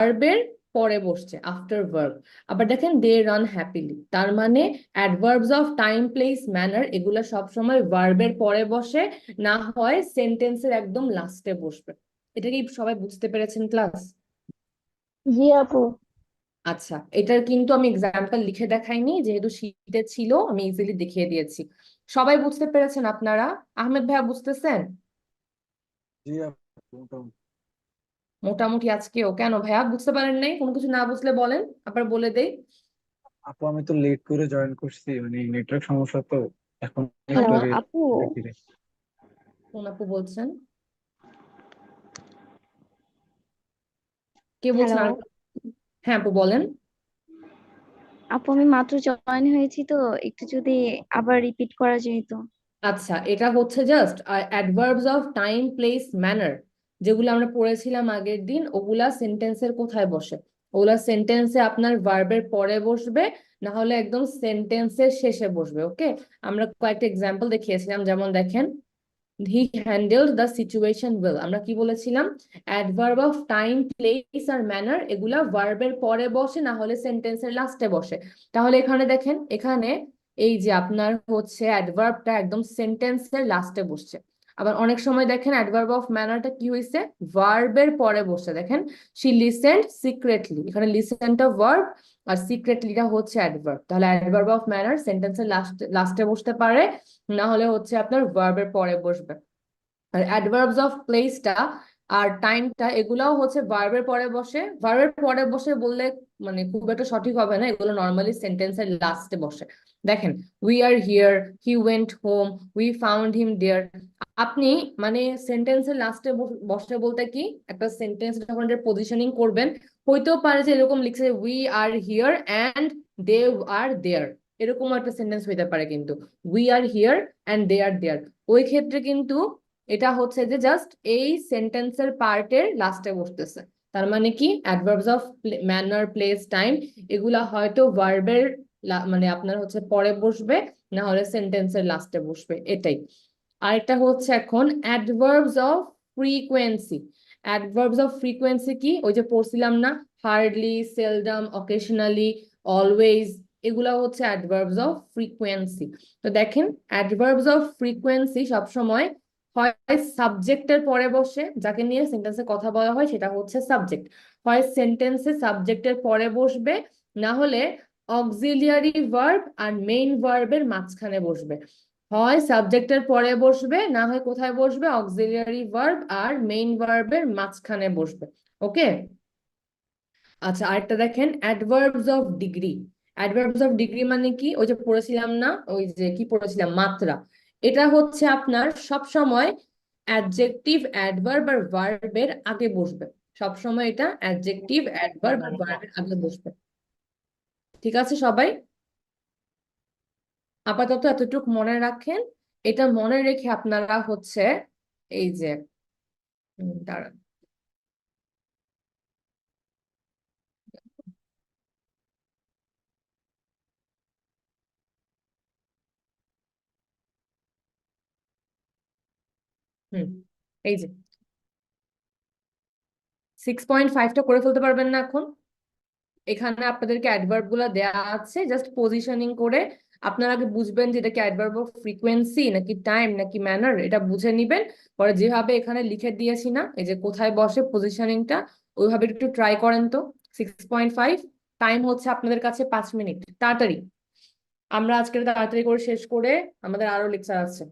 ভার্বের পরে বসছে, আফটার ভার্ব। আবার দেখেন দে রান হ্যাপিলি, তার মানে adverbs of time, place, manner এগুলা সবসময় ভার্বের পরে বসে, না হয় সেন্টেন্সের একদম লাস্টে বসবে। এটা কি সবাই বুঝতে পেরেছেন ক্লাস? জি আপু। আচ্ছা, এটার কিন্তু আমি এক্সাম্পল লিখে দেখাইনি, যেহেতু শীটে ছিল আমি ইজিলি দেখিয়ে দিয়েছি। সবাই বুঝতে পেরেছেন আপনারা? আহমেদ ভাইয়া বুঝতেছেন? জি আপু, মোটামুটি। মোটামুটি আজকেও? কেন ভাইয়া বুঝতে পারেন নাই? কোনো কিছু না বুঝলে বলেন, আবার বলে দেই। আপু আমি তো লেট করে জয়েন করছি, মানে নেটওয়ার্ক সমস্যা তো। এখন একটু আগে আপু ফিরে। কোন আপু বলছেন? কে বলছেন হ্যালো আর? হ্যাঁ আপু বলেন। আপু, আমি মাত্র জয়েন হয়েছি তো, একটু যদি আবার রিপিট করা যেত। আচ্ছা, এটা হচ্ছে just adverbs of time, place, manner, যেগুলো আমরা পড়েছিলাম আগের দিন, ওগুলা সেন্টেন্সের কোথায় বসে? ওগুলা সেন্টেন্সে আপনার ভার্বের পরে বসবে, না হলে একদম সেন্টেন্সের শেষে বসবে। ওকে, আমরা কয়েকটা এক্সাম্পল দেখিয়েছিলাম, যেমন দেখেন he handled the situation well. আমরা কি বলেছিলাম? অ্যাডভার্ব অফ টাইম, প্লেস আর ম্যানার এগুলা ভার্বের পরে বসে, না হলে সেন্টেন্সের লাস্টে বসে। তাহলে এখানে দেখেন, এখানে এই যে আপনার হচ্ছে অ্যাডভার্বটা একদম সেন্টেন্সের লাস্টে বসছে। আবার অনেক সময় দেখেন অ্যাডভার্ব অফ ম্যানারটা কি হয়েছে, ভার্বের পরে বসছে। দেখেন শি লিসেন্ড সিক্রেটলি, এখানে লিসেনটা ভার্ব আর সিক্রেটলিটা হচ্ছে অ্যাডভার্ব। তাহলে অ্যাডভার্ব অফ ম্যানার সেন্টেন্সের লাস্টে বসতে পারে, না হলে হচ্ছে আপনার ভার্বের পরে বসবে। আর অ্যাডভার্বস অফ প্লেসটা আর টাইমটা এগুলাও হচ্ছে ভার্বের পরে বসে। ভার্বের পরে বসে বললে মানে খুব একটা সঠিক হবে না, এগুলো নর্মালি সেন্টেন্সের লাস্টে বসে। দেখেন we are here, he went home, we found him there. আপনি মানে সেন্টেন্সের লাস্টে বসে বলতে কি, একটা সেন্টেন্স যখন পজিশনিং করবেন, হইতেও পারে যে এরকম লিখছে we are here and they are there, এরকম একটা সেন্টেন্স হইতে পারে, কিন্তু we are here and they are there, ওই ক্ষেত্রে কিন্তু এটা হচ্ছে যে জাস্ট এই সেন্টেন্সের পার্টের লাস্টে বসতেছে। তার মানে কি, adverbs of manner, place, time এগুলা হয়তো ভার্বের মানে আপনার হচ্ছে পরে বসবে, না হলে সেন্টেন্সের লাস্টে বসবে, এটাই। আরেকটা হচ্ছে এখন adverbs of frequency. Adverbs of frequency কি, ওই যে পড়ছিলাম না, হার্ডলি, সেলডাম, অকেশনালি, অলওয়েজ, এগুলা হচ্ছে অ্যাডভার্বস অফ ফ্রিকোয়েন্সি। তো দেখেন অ্যাডভার্বস অফ ফ্রিকোয়েন্সি সবসময় হয় সাবজেক্টের পরে বসে, যাকে নিয়ে সেন্টেন্সে কথা বলা হয় সেটা হচ্ছে সাবজেক্ট, হয় সেন্টেন্সে সাবজেক্টের পরে বসবে, না হলে অক্সিলিয়ারি ভার্ব আর মেইন ভার্বের মাঝখানে বসবে। হয় সাবজেক্টের পরে বসবে, না হয় কোথায় বসবে, অক্সিলিয়ারি ভার্ব আর মেইন ভার্বের মাঝখানে বসবে। ওকে। আচ্ছা, আরেকটা দেখেন adverbs of degree. Adverbs of degree মানে কি, ওই যে পড়েছিলাম না, ওই যে কি পড়েছিলাম, মাত্রা। এটা হচ্ছে আপনার সব সময় অ্যাডজেক্টিভ, অ্যাডভার্ব আর ভার্বের আগে বসবে। সব সময় এটা অ্যাডজেক্টিভ, অ্যাডভার্ব আর ভার্বের আগে বসবে। ঠিক আছে সবাই? আপাতত এতটুকু মনে রাখেন। এটা মনে রেখে আপনারা হচ্ছে এই যে দাঁড়ান। হুম, এই যে 6.5টা করে ফেলতে পারবেন না এখন? এখানে আপনাদেরকে অ্যাডভার্ব গুলা দেয়া আছে, জাস্ট পজিশনিং করে আপনারা আগে বুঝবেন যে এটা কি অ্যাডভার্ব অফ ফ্রিকোয়েন্সি নাকি টাইম নাকি ম্যানার, এটা বুঝে নিবেন। পরে যেভাবে এখানে লিখে দিয়েছি না, এই যে কোথায় বসে পজিশনিংটা, ওইভাবে একটু ট্রাই করেন তো। 6.5, টাইম হচ্ছে আপনাদের কাছে 5 মিনিট, তাড়াতাড়ি। আমরা আজকে তাড়াতাড়ি করে শেষ করে আমাদের আরো লেকচার আছে।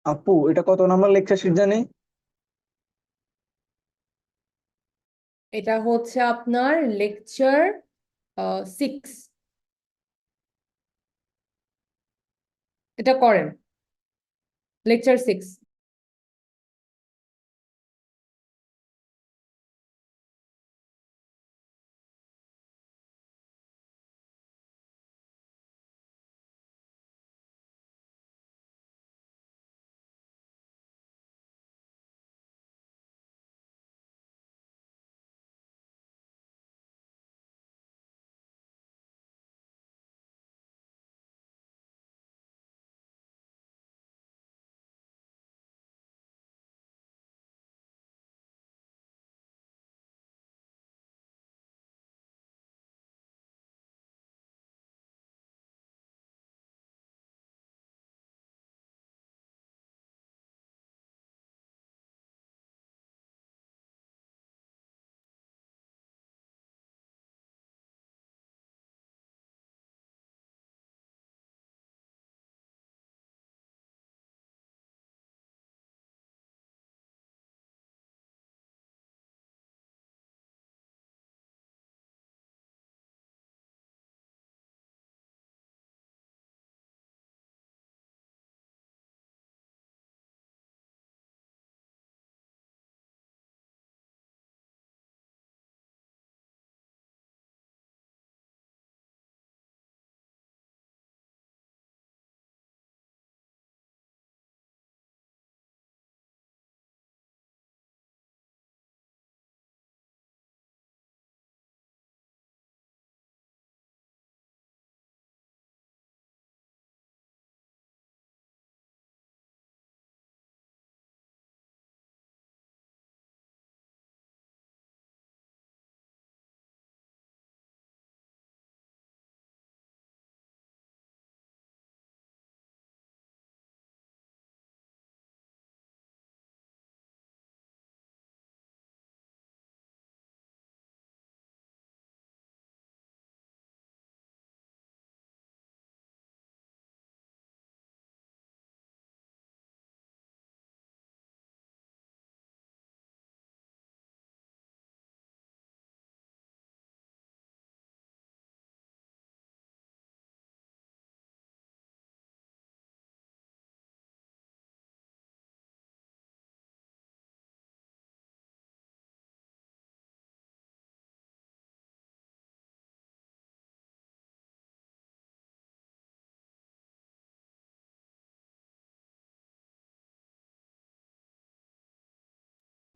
আপু এটা কত নাম্বার লেকচার শিট জানি? এটা হচ্ছে আপনার লেকচার 6। এটা করেন। লেকচার 6।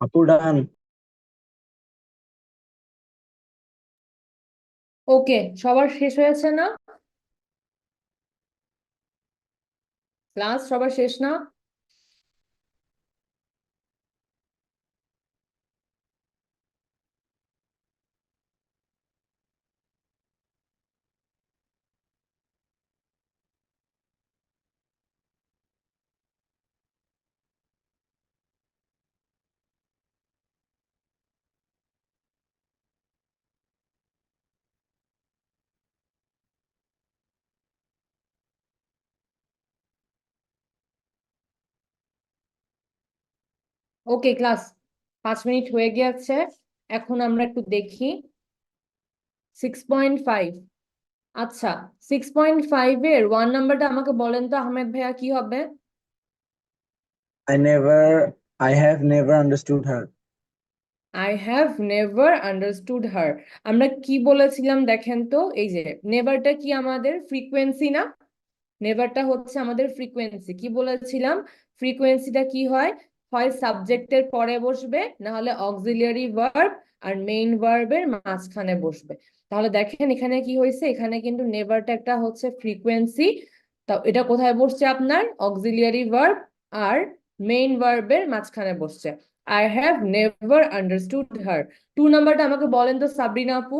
আপু ডান। ওকে, সবার শেষ হয়েছে না? ক্লাস সবার শেষ না? ওকে ক্লাস, 5 মিনিট হয়ে গিয়েছে। এখন আমরা একটু দেখি 6.5। আচ্ছা, 6.5 এর 1 নাম্বারটা আমাকে বলেন তো আহমেদ ভাইয়া, কি হবে? I have never understood her. I have never understood her. আমরা কি বলেছিলাম দেখেন তো, এই যে নেভারটা কি আমাদের ফ্রিকোয়েন্সি না? নেভারটা হচ্ছে আমাদের ফ্রিকোয়েন্সি। কি বলেছিলাম? ফ্রিকোয়েন্সিটা কি হয়? হয় সাবজেক্টের পরে বসবে, না হলে অক্সিলিয়ারি ভার্ব আর মেইন ভার্বের মাঝখানে বসবে। তাহলে দেখেন এখানে কি হয়েছে, এখানে কিন্তু নেভারটা একটা হচ্ছে ফ্রিকোয়েন্সি। তা এটা কোথায় বসছে? আপনার অক্সিলিয়ারি ভার্ব আর মেইন ভার্বের মাঝখানে বসছে। আই হ্যাভ নেভার আন্ডারস্টুড হার। 2 নাম্বারটা আমাকে বলেন তো সাবরিনা আপু।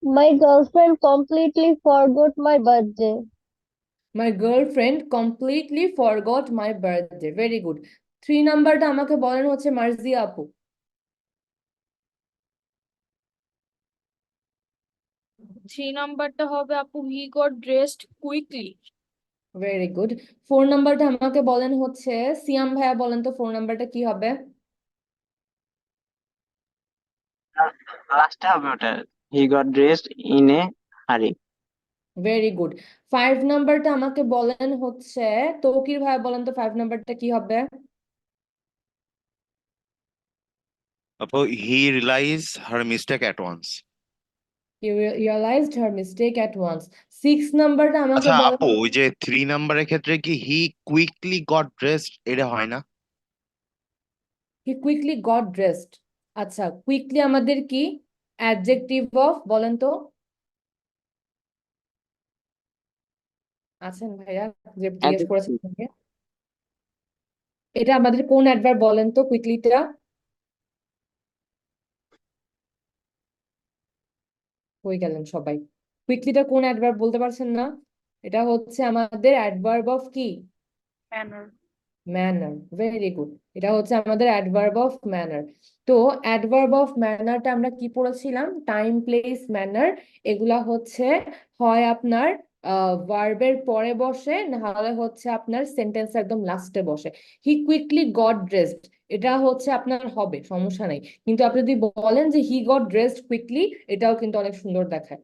My girlfriend completely forgot my birthday. My girlfriend completely forgot my birthday. Very good. 3 নাম্বারটা আমাকে বলেন হচ্ছে মার্জিয়া আপু। 3 নাম্বারটা হবে আপু হি got dressed quickly. Very good. 4 নাম্বারটা আমাকে বলেন হচ্ছে সিয়াম ভাইয়া, বলেন তো 4 নাম্বারটা কি হবে? লাস্টে হবে ওটা, he got dressed in a hurry. Very good. 5 নাম্বারটা আমাকে বলেন হচ্ছে, তৌকির ভাই বলেন তো 5 নাম্বারটা কি হবে? Apo, he realized her mistake at once. He realized her mistake at once. 6 নাম্বারটা আমাকে আচ্ছা বলেন। আপু, ওই যে 3 নাম্বারের ক্ষেত্রে কি হি কুইকলি গট ড্রেসড এটা হয় না? He quickly got dressed. আচ্ছা, কুইকলি আমাদের কি অ্যাডজেক্টিভ অফ বলেন তো? আছেন ভাইয়া যে জিজ্ঞেস করেছেন আপনাকে? এটা আমাদের কোন অ্যাডভার্ব বলেন তো কুইকলিটা? হয়ে গেলেন সবাই। কুইকলিটা কোন অ্যাডভার্ব বলতে পারছেন না? এটা হচ্ছে আমাদের অ্যাডভার্ব অফ কি? ম্যানার। ম্যানার। Very good. এটা হচ্ছে আমাদের অ্যাডভার্ব অফ ম্যানার। তো অ্যাডভার্ব অফ ম্যানারটা আমরা কি পড়েছিলাম? Time, place, manner. এগুলা হচ্ছে হয় আপনার ভার্বের পরে বসে, নাহলে হচ্ছে আপনার সেন্টেন্স একদম লাস্টে বসে। হি কুইকলি গট ড্রেসড, এটা হচ্ছে আপনার হবে, সমস্যা নাই। কিন্তু আপনি যদি বলেন যে হি গট ড্রেসড কুইকলি, এটাও কিন্তু অনেক সুন্দর দেখায়।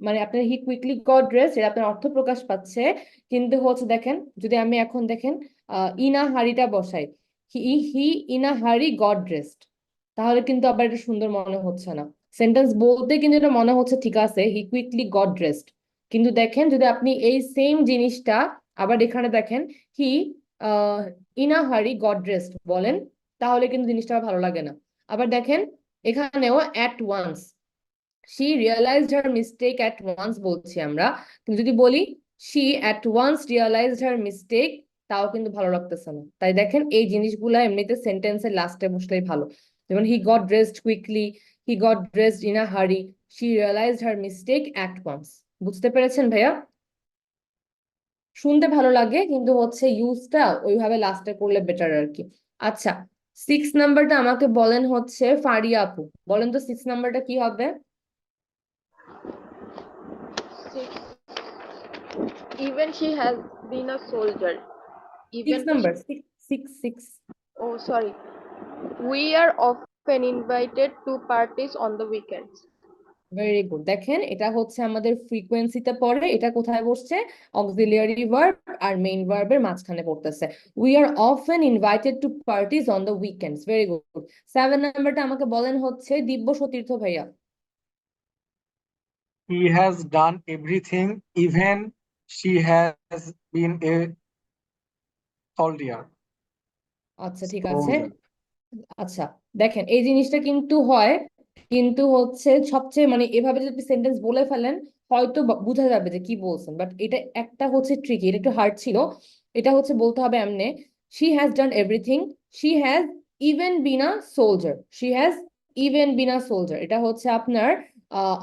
মানে আপনার হি কুইকলি গট ড্রেসড, এটা আপনার অর্থ প্রকাশ পাচ্ছে। কিন্তু হচ্ছে দেখেন, যদি আমি এখন দেখেন ইনা হারিটা বসাই, হি হি ইনা হারি গট ড্রেসড, তাহলে কিন্তু আবার এটা সুন্দর মনে হচ্ছে না। সেন্টেন্স বলতে কিন্তু এটা মনে হচ্ছে ঠিক আছে, হি কুইকলি গট ড্রেসড। কিন্তু দেখেন যদি আপনি এই সেম জিনিসটা আবার এখানে দেখেন, হি ইনা হারি গট ড্রেসড বলেন, তাহলে কিন্তু জিনিসটা আর ভালো লাগে না। আবার দেখেন এখানেও at once, she realized her mistake at once বলছি আমরা, কিন্তু যদি বলি she at once realized her mistake, তাও কিন্তু ভালো লাগতেছে না। তাই দেখেন এই জিনিসগুলা এমনিতে সেন্টেন্সের লাস্টে বসলেই ভালো। যেমন he got dressed quickly, he got dressed in a hurry, she realized her mistake at once। বুঝতে পেরেছেন ভাইয়া? শুনতে ভালো লাগে, কিন্তু হচ্ছে ইউজটা ওইভাবে লাস্টে করলে বেটার আর কি। আচ্ছা, 6 নাম্বারটা আমাকে বলেন হচ্ছে ফারিয়া আপু, বলেন তো 6 নাম্বারটা কি হবে? Even she has been a soldier. 6 Even number, 6। oh sorry. We are often invited to parties on the weekends. Very good. দেখেন এটা হচ্ছে আমাদের ফ্রিকোয়েন্সিতে পড়ে, এটা কোথায় বসছে? অক্সিলিয়ারি ভার্ব আর মেইন ভার্বের মাঝখানে পড়তেছে। We are often invited to parties on the weekends. Very good. 7 নাম্বারটা আমাকে বলেন হচ্ছে দিব্য সতীর্থ ভাইয়া। He has done everything, even she has been a soldier. আচ্ছা ঠিক আছে। Soldier. আচ্ছা দেখেন এই জিনিসটা কিন্তু হয়, কিন্তু হচ্ছে সবচেয়ে মানে এভাবে যদি সেন্টেন্স বলে ফেলেন হয়তো বোঝা যাবে যে কি বলছেন, বাট এটা একটা হচ্ছে ট্রিকি, এটা একটু হার্ড ছিল। এটা হচ্ছে বলতে হবে এমনে, she has done everything, she has even been a soldier, she has even been a soldier. এটা হচ্ছে আপনার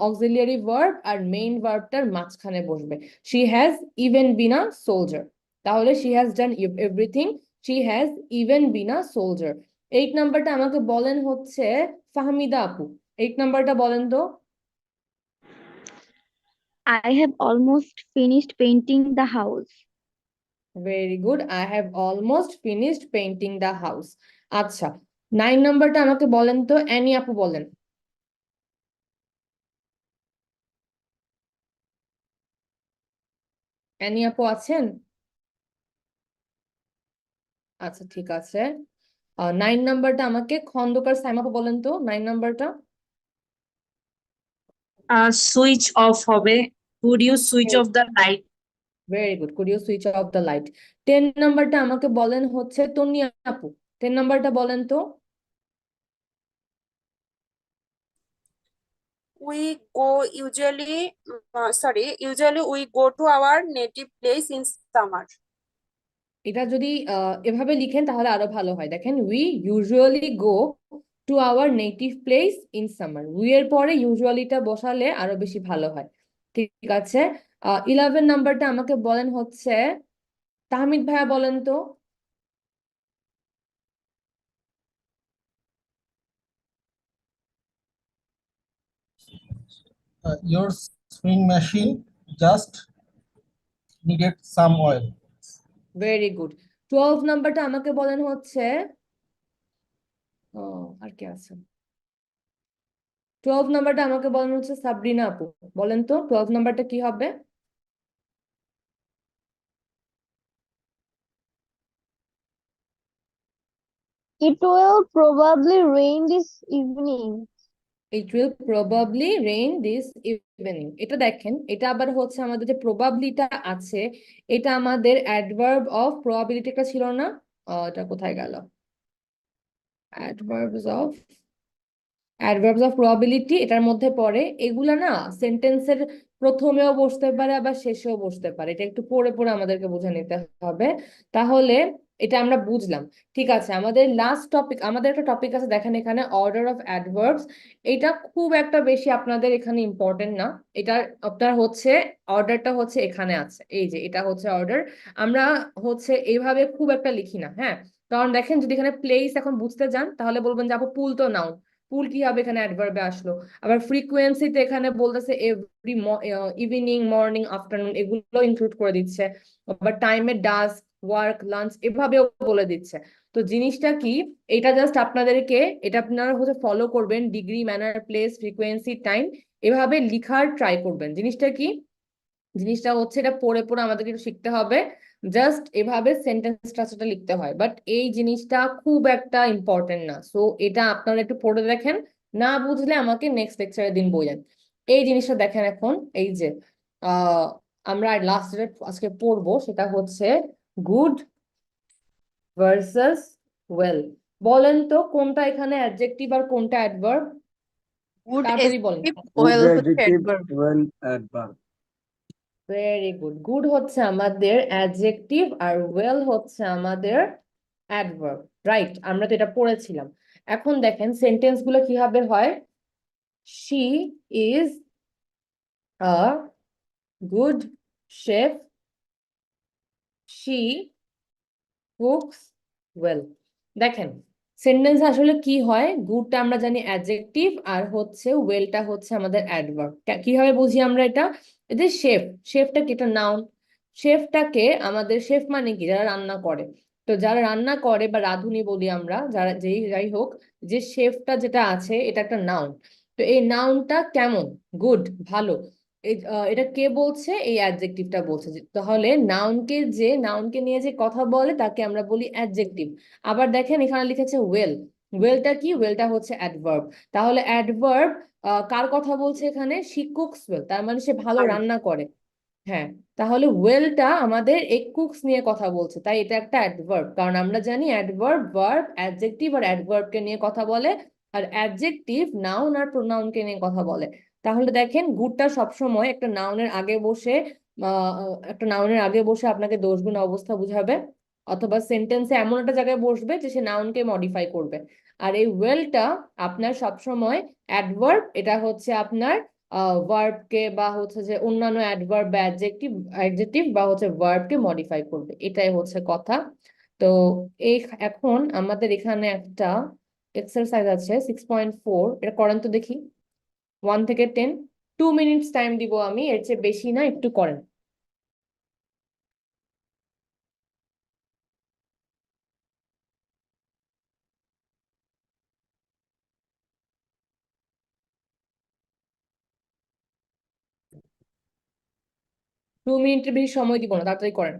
অক্সিলিয়ারি ভার্ব আর মেইন ভার্বটার মাঝখানে বসবে। She has even been a soldier, তাহলে she has done everything, she has even been a soldier. 8 নাম্বারটা আমাকে বলেন হচ্ছে ফাহমিদা আপু, 8 নাম্বারটা বলেন তো। I have almost finished painting the house. Very good, I have almost finished painting the house. আচ্ছা 9 নাম্বারটা আমাকে বলেন তো, অ্যানি আপু বলেন। অ্যানি আপু আছেন? আচ্ছা ঠিক আছে। 9 নাম্বারটা আমাকে খন্দকার সাইম আপু বলেন তো, 9 নাম্বারটা। সুইচ অফ হবে, could you switch off the light? Very good, could you switch off the light. 10 নাম্বারটা আমাকে বলেন হচ্ছে তন্নিয়া আপু, 10 নাম্বারটা বলেন তো। usually we go to our native place in summer. এটা যদি এভাবে লিখেন তাহলে আরো ভালো হয়। দেখেন we usually go to our native place in summer, we এর পরে ইউজুয়ালিটা বসালে আরো বেশি ভালো হয়। ঠিক আছে। 11 নাম্বারটা আমাকে বলেন হচ্ছে তাহমিদ ভাইয়া বলেন তো। Your sewing machine just needed some oil. Very good. 12 নাম্বারটা আমাকে বলেন হচ্ছে আর কি আছে? 12 নাম্বারটা আমাকে বলেন হচ্ছে সাবরিনা আপু, বলেন তো 12 নাম্বারটা কি হবে? It will probably rain this evening. It will probably rain this evening. এটা দেখেন, এটা আবার হচ্ছে আমাদের যে প্রবাবলিটা আছে, এটা আমাদের অ্যাডভার্ব অফ প্রবাবিলিটি একটা ছিল না? এটা কোথায় গেল? অ্যাডভার্বস অফ প্রবাবিলিটি এটার মধ্যে পড়ে। এগুলা না সেন্টেন্সের প্রথমেও বসতে পারে আবার শেষেও বসতে পারে, এটা একটু পড়ে পড়ে আমাদেরকে বুঝে নিতে হবে। তাহলে এটা আমরা বুঝলাম। ঠিক আছে, আমাদের লাস্ট টপিক, আমাদের একটা টপিক আছে দেখেন এখানে, অর্ডার অফ অ্যাডভার্বস। এটা খুব একটা বেশি আপনাদের এখানে ইম্পর্টেন্ট না। এটা আপনার হচ্ছে অর্ডারটা হচ্ছে এখানে আছে, এই যে এটা হচ্ছে অর্ডার। আমরা হচ্ছে এইভাবে খুব একটা লিখি না, হ্যাঁ। কারণ দেখেন যদি এখানে প্লেস এখন বুঝতে যান তাহলে বলবেন যে আপু পুল তো নাউন, পুল কি হবে এখানে অ্যাডভার্বে আসলো। আবার ফ্রিকোয়েন্সিতে এখানে বলতেছে এভরি ইভিনিং, মর্নিং, আফটারনুন, এগুলো ইনক্লুড করে দিচ্ছে। আবার টাইমে ডাস, ওয়ার্ক, লাঞ্চ এভাবেও বলে দিচ্ছে। তো জিনিসটা কি, এটা জাস্ট আপনাদেরকে, এটা আপনারা হচ্ছে ফলো করবেন, degree, manner, place, frequency, time, এভাবে লিখার ট্রাই করবেন। জিনিসটা কি, জিনিসটা হচ্ছে এটা পড়ে পড়ে আমাদেরকে একটু শিখতে হবে। জাস্ট এভাবে সেন্টেন্স স্ট্রাকচারটা লিখতে হয়, বাট এই জিনিসটা খুব একটা ইম্পর্টেন্ট না। সো এটা আপনারা একটু পড়ে দেখেন, না বুঝলে আমাকে নেক্সট লেকচারের দিন বললেন। এই জিনিসটা দেখেন এখন, এই যে আমরা লাস্ট যেটা আজকে পড়বো সেটা হচ্ছে গুড ভার্সেস ওয়েল। বলেন তো কোনটা এখানে অ্যাডজেক্টিভ আর কোনটা অ্যাডভার্ব? গুড তাড়াতাড়ি বলেন। Good adjective, well adverb. Very good. Good হচ্ছে আমাদের অ্যাডজেক্টিভ আর ওয়েল হচ্ছে আমাদের অ্যাডভার্ব, রাইট? আমরা তো এটা পড়েছিলাম। এখন দেখেন সেন্টেন্স গুলো কিভাবে হয়। She is a good chef, she cooks well. দেখেন সেন্টেন্স আসলে কি হয়, গুডটা আমরা জানি অ্যাডজেক্টিভ আর হচ্ছে ওয়েলটা হচ্ছে আমাদের অ্যাডভার্ব। কিভাবে বুঝি আমরা এটা? এই যে শেফ, শেফটা কি এটা নাউন। শেফটাকে আমাদের, শেফ মানে কি যারা রান্না করে, তো যারা রান্না করে বা রাঁধুনি বলি আমরা, যারা যাই হোক, যে শেফটা যেটা আছে এটা একটা নাউন। তো এই নাউনটা কেমন? গুড, ভালো। এটা কে বলছে? এই অ্যাডজেক্টিভটা বলছে। তাহলে নাউনকে নিয়ে যে কথা বলে তাকে আমরা বলি অ্যাডজেক্টিভ। আবার দেখেন এখানে লিখেছে ওয়েল, ওয়েলটা কি? ওয়েলটা হচ্ছে অ্যাডভার্ব। তাহলে অ্যাডভার্ব কার কথা বলছে এখানে? শি কুকস ওয়েল, তার মানে সে ভালো রান্না করে। হ্যাঁ, তাহলে ওয়েলটা আমাদের এই কুকস নিয়ে কথা বলছে, তাই এটা একটা অ্যাডভার্ব। কারণ আমরা জানি অ্যাডভার্ব ভার্ব, অ্যাডজেক্টিভ আর অ্যাডভার্বকে নিয়ে কথা বলে, আর অ্যাডজেক্টিভ নাউন আর প্রোনাউনকে নিয়ে কথা বলে। তাহলে দেখেন গুডটা সবসময় একটা নাউনের আগে বসে, আপনাকে দোষ গুণ অবস্থা বুঝাবে, অথবা সেন্টেন্সে এমন একটা জায়গায় বসবে যে সে নাউনকে মডিফাই করবে। আর এই ওয়েলটা আপনার সবসময় অ্যাডভার্ব, এটা হচ্ছে আপনার ভার্বকে বা হচ্ছে যে অন্যান্য অ্যাডভার্ব বা অ্যাডজেক্টিভ বা হচ্ছে ভার্বকে মডিফাই করবে, এটাই হচ্ছে কথা। তো এই এখন আমাদের এখানে একটা এক্সারসাইজ আছে 6.4, এটা করেন তো দেখি। 1 থেকে 10, 2 মিনিটস টাইম দিব আমি, এর চেয়ে বেশি না, একটু করেন। টু মিনিটের বেশি সময় দিব না, তাড়াতাড়ি করেন।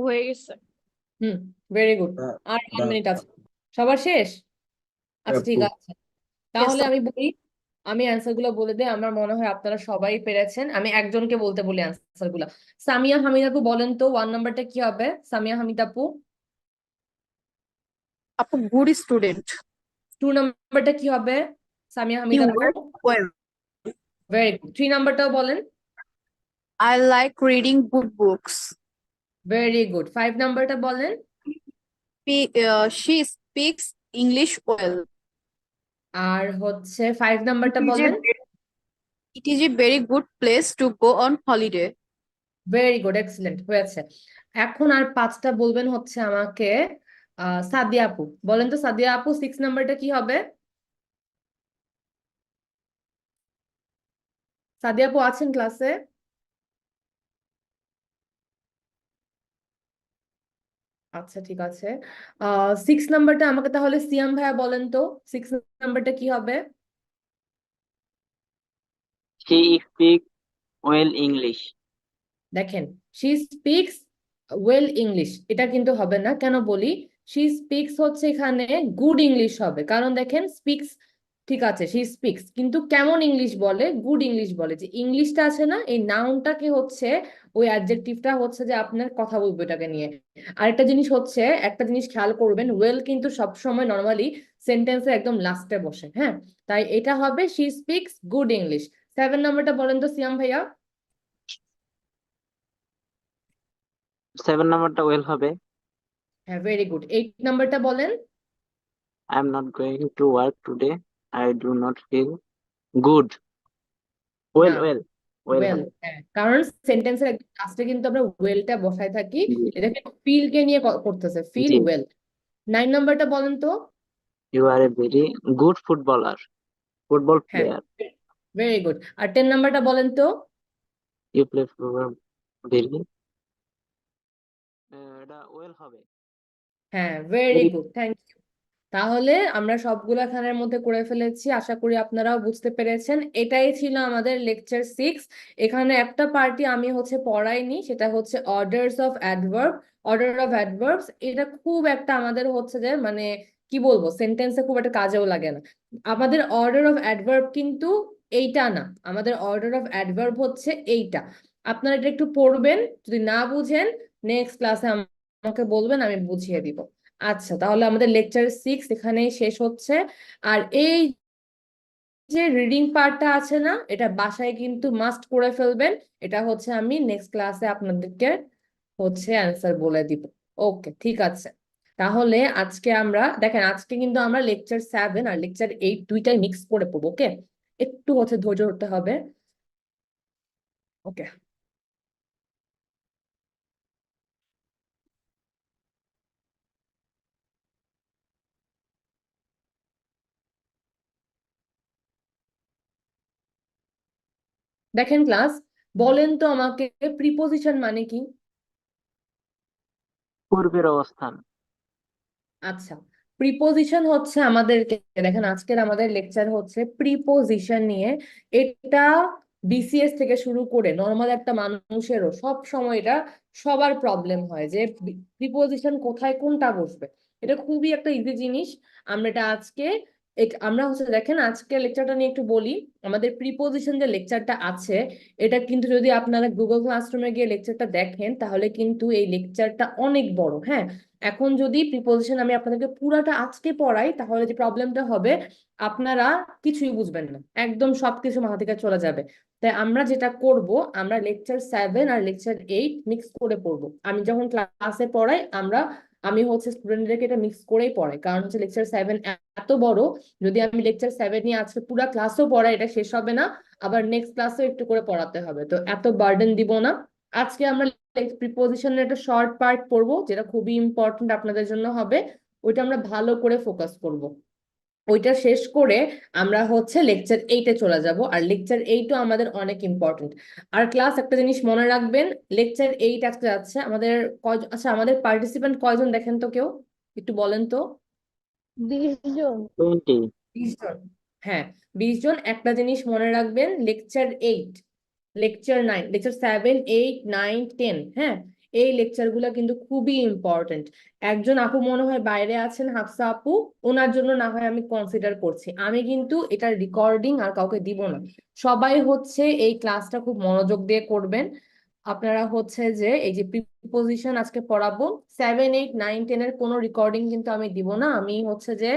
হয়ে গেছে। Very good. আর 1 done. মিনিট আছে, সবার শেষ? আচ্ছা ঠিক আপু, আছে, তাহলে আমি বলি, আমি অ্যান্সার গুলো বলে দিই। আমার মনে হয় আপনারা সবাই পেরেছেন। আমি একজনকে বলতে বলি অ্যান্সার গুলা। সামিয়া হামিদ আপু বলেন তো 1 নাম্বারটা কি হবে? সামিয়া হামিদ আপু। আপু গুড স্টুডেন্ট। 2 নাম্বারটা কি হবে? সামিয়া হামিদ ইউ আপু। Work well. Very good. 3 নাম্বারটাও বলেন। I like reading good books. Very good. 5 নাম্বারটা বলেন। She speaks English well. আর হচ্ছে 5 নাম্বারটা বলেন। It is a very good place to go on holiday. Very good, excellent হয়েছে। এখন আর 5টা বলবেন হচ্ছে আমাকে সাদিয়া আপু। বলেন তো সাদিয়া আপু 6 নাম্বারটা কি হবে? সাদিয়া আপু আছেন ক্লাসে? আচ্ছা ঠিক আছে। 6 নাম্বারটা আমাকে তাহলে সিয়াম ভাইয়া বলেন তো 6 নাম্বারটা কি হবে? She speaks well English. দেখেন, শি স্পিক্স ওয়েল ইংলিশ, এটা কিন্তু হবে না। কেন বলি? শি স্পিক্স হচ্ছে এখানে গুড ইংলিশ হবে, কারণ দেখেন স্পিক্স ঠিক আছে, শি স্পিক্স, কিন্তু কেমন ইংলিশ বলে? গুড ইংলিশ বলে। যে ইংলিশটা আছে না, এই নাউনটাকে হচ্ছে ওই অ্যাডজেক্টিভটা হচ্ছে যে আপনার কথা বলবো এটাকে নিয়ে। আরেকটা জিনিস হচ্ছে, একটা জিনিস খেয়াল করবেন, ওয়েল কিন্তু সবসময় নর্মালি সেন্টেন্সে একদম লাস্টে বসে, হ্যাঁ? তাই এটা হবে শি স্পিক্স গুড ইংলিশ। 7 নাম্বারটা বলেন তো সিয়াম ভাইয়া। 7 নাম্বারটা well হবে। হ্যাঁ, ভেরি গুড। 8 নাম্বারটা বলেন। I am not going to work today. I do not feel good. Well, না, well, well ওয়েল, হবে। হ্যাঁ, কারণ সেন্টেন্সের লাস্টে কিন্তু আমরা ওয়েলটা বসায় থাকি। জি, এটা কিন্তু ফিল কে নিয়ে করতেছে, ফিল জি। ওয়েল। 9 নাম্বারটা বলেন তো। You are a very good footballer. Football হ্যাঁ, player. Very good. আর 10 নাম্বারটা বলেন তো। You play football very. এটা well হবে। হ্যাঁ, ভেরি গুড, থ্যাংক ইউ। তাহলে আমরা সবগুলা খানের মধ্যে করে ফেলেছি, আশা করি আপনারাও বুঝতে পেরেছেন। এটাই ছিল আমাদের লেকচার 6। এখানে একটা পার্টি আমি হচ্ছে পড়াইনি, সেটা হচ্ছে orders of adverb. Order of adverbs এটা খুব একটা আমাদের হচ্ছে যে মানে কি বলবো, সেন্টেন্সে খুব একটা কাজেও লাগে না। আমাদের অর্ডার অফ অ্যাডভার্ব কিন্তু এইটা না, আমাদের অর্ডার অফ অ্যাডভার্ব হচ্ছে এইটা। আপনারা এটা একটু পড়বেন, যদি না বুঝেন নেক্সট ক্লাসে আমাকে বলবেন, আমি বুঝিয়ে দিব। আচ্ছা, তাহলে আমাদের লেকচার 6 এখানেই শেষ হচ্ছে। আর এই যে রিডিং পার্টটা আছে না, এটা বাসায় কিন্তু মাস্ট করে ফেলবেন। এটা হচ্ছে আমি নেক্সট ক্লাসে আপনাদেরকে হচ্ছে অ্যান্সার বলে দিব। ওকে, ঠিক আছে। তাহলে আজকে আমরা দেখেন, আজকে কিন্তু আমরা লেকচার 7 আর লেকচার 8 দুইটাই মিক্স করে পড়বো। ওকে, একটু হচ্ছে ধৈর্য ধরতে হবে। ওকে, দেখেন ক্লাস, বলেন তো আমাকে প্রিপোজিশন মানে কি? পূর্বের অবস্থান। আচ্ছা, প্রিপোজিশন হচ্ছে আমাদেরকে, দেখেন আজকের আমাদের লেকচার হচ্ছে প্রিপোজিশন নিয়ে। এটা বিসিএস থেকে শুরু করে নর্মাল একটা মানুষেরও সব সময় এটা সবার প্রবলেম হয় যে প্রিপোজিশন কোথায় কোনটা বসবে। এটা খুবই একটা ইজি জিনিস। আমরা এটা আজকে আমরা হচ্ছে দেখেন আজকে লেকচারটা নিয়ে একটু বলি। আমাদের প্রিপোজিশন যে লেকচারটা আছে, এটা কিন্তু যদি আপনারা গুগল ক্লাসরুমে গিয়ে লেকচারটা দেখেন, তাহলে কিন্তু এই লেকচারটা অনেক বড়। হ্যাঁ, এখন যদি প্রিপোজিশন আমি আপনাদেরকে পুরাটা আজকে পড়াই, তাহলে যে প্রবলেমটা হবে, আপনারা কিছুই বুঝবেন না, একদম সবকিছু মাথা থেকে চলে যাবে। তাই আমরা যেটা করব, আমরা লেকচার 7 আর লেকচার 8 মিক্স করে পড়বো। আমি যখন ক্লাসে পড়াই আমি হচ্ছে স্টুডেন্টদেরকে এটা মিক্স করেই পড়াই, কারণ হচ্ছে লেকচার 7 এত বড়। যদি আমি লেকচার 7 নিয়ে আজকে পুরো ক্লাসও পড়াই, এটা শেষ হবে না, আবার নেক্সট ক্লাসেও একটু করে পড়াতে হবে, তো এত বার্ডেন দিব না। আজকে আমরা প্রিপোজিশনের একটা শর্ট পার্ট পড়বো, যেটা খুবই ইম্পর্টেন্ট আপনাদের জন্য হবে। ওইটা আমরা ভালো করে ফোকাস করব। ওইটা শেষ করে আমরা হচ্ছে লেকচার 8-এ চলে যাব। আর লেকচার 8ও আমাদের অনেক ইম্পর্টেন্ট। আর ক্লাস একটা জিনিস মনে রাখবেন, লেকচার 8 আজকে যাচ্ছে আমাদের আচ্ছা, আমাদের পার্টিসিপেন্ট কয়জন দেখেন তো, কেউ একটু বলেন তো। 20 জন। 20। 20 জন। হ্যাঁ, 20 জন। একটা জিনিস মনে রাখবেন, লেকচার 8, লেকচার 9, লেকচার 7, 8, 9, 10, হ্যাঁ, এই লেকচার গুলা কিন্তু খুবই ইম্পর্টেন্ট। একজন আপু মনে হয় বাইরে আছেন, হাফসা আপু, ওনার জন্য না হয় আমি কনসিডার করছি। আমি কিন্তু এটার রেকর্ডিং আর কাউকে দিব না। সবাই হচ্ছে এই ক্লাসটা খুব মনোযোগ দিয়ে করবেন। আপনারা হচ্ছে যে এই যে প্রিপোজিশন আজকে পড়াবো 7, 8, 9, 10 এর কোনো রেকর্ডিং কিন্তু আমি দিব না। আমি হচ্ছে যে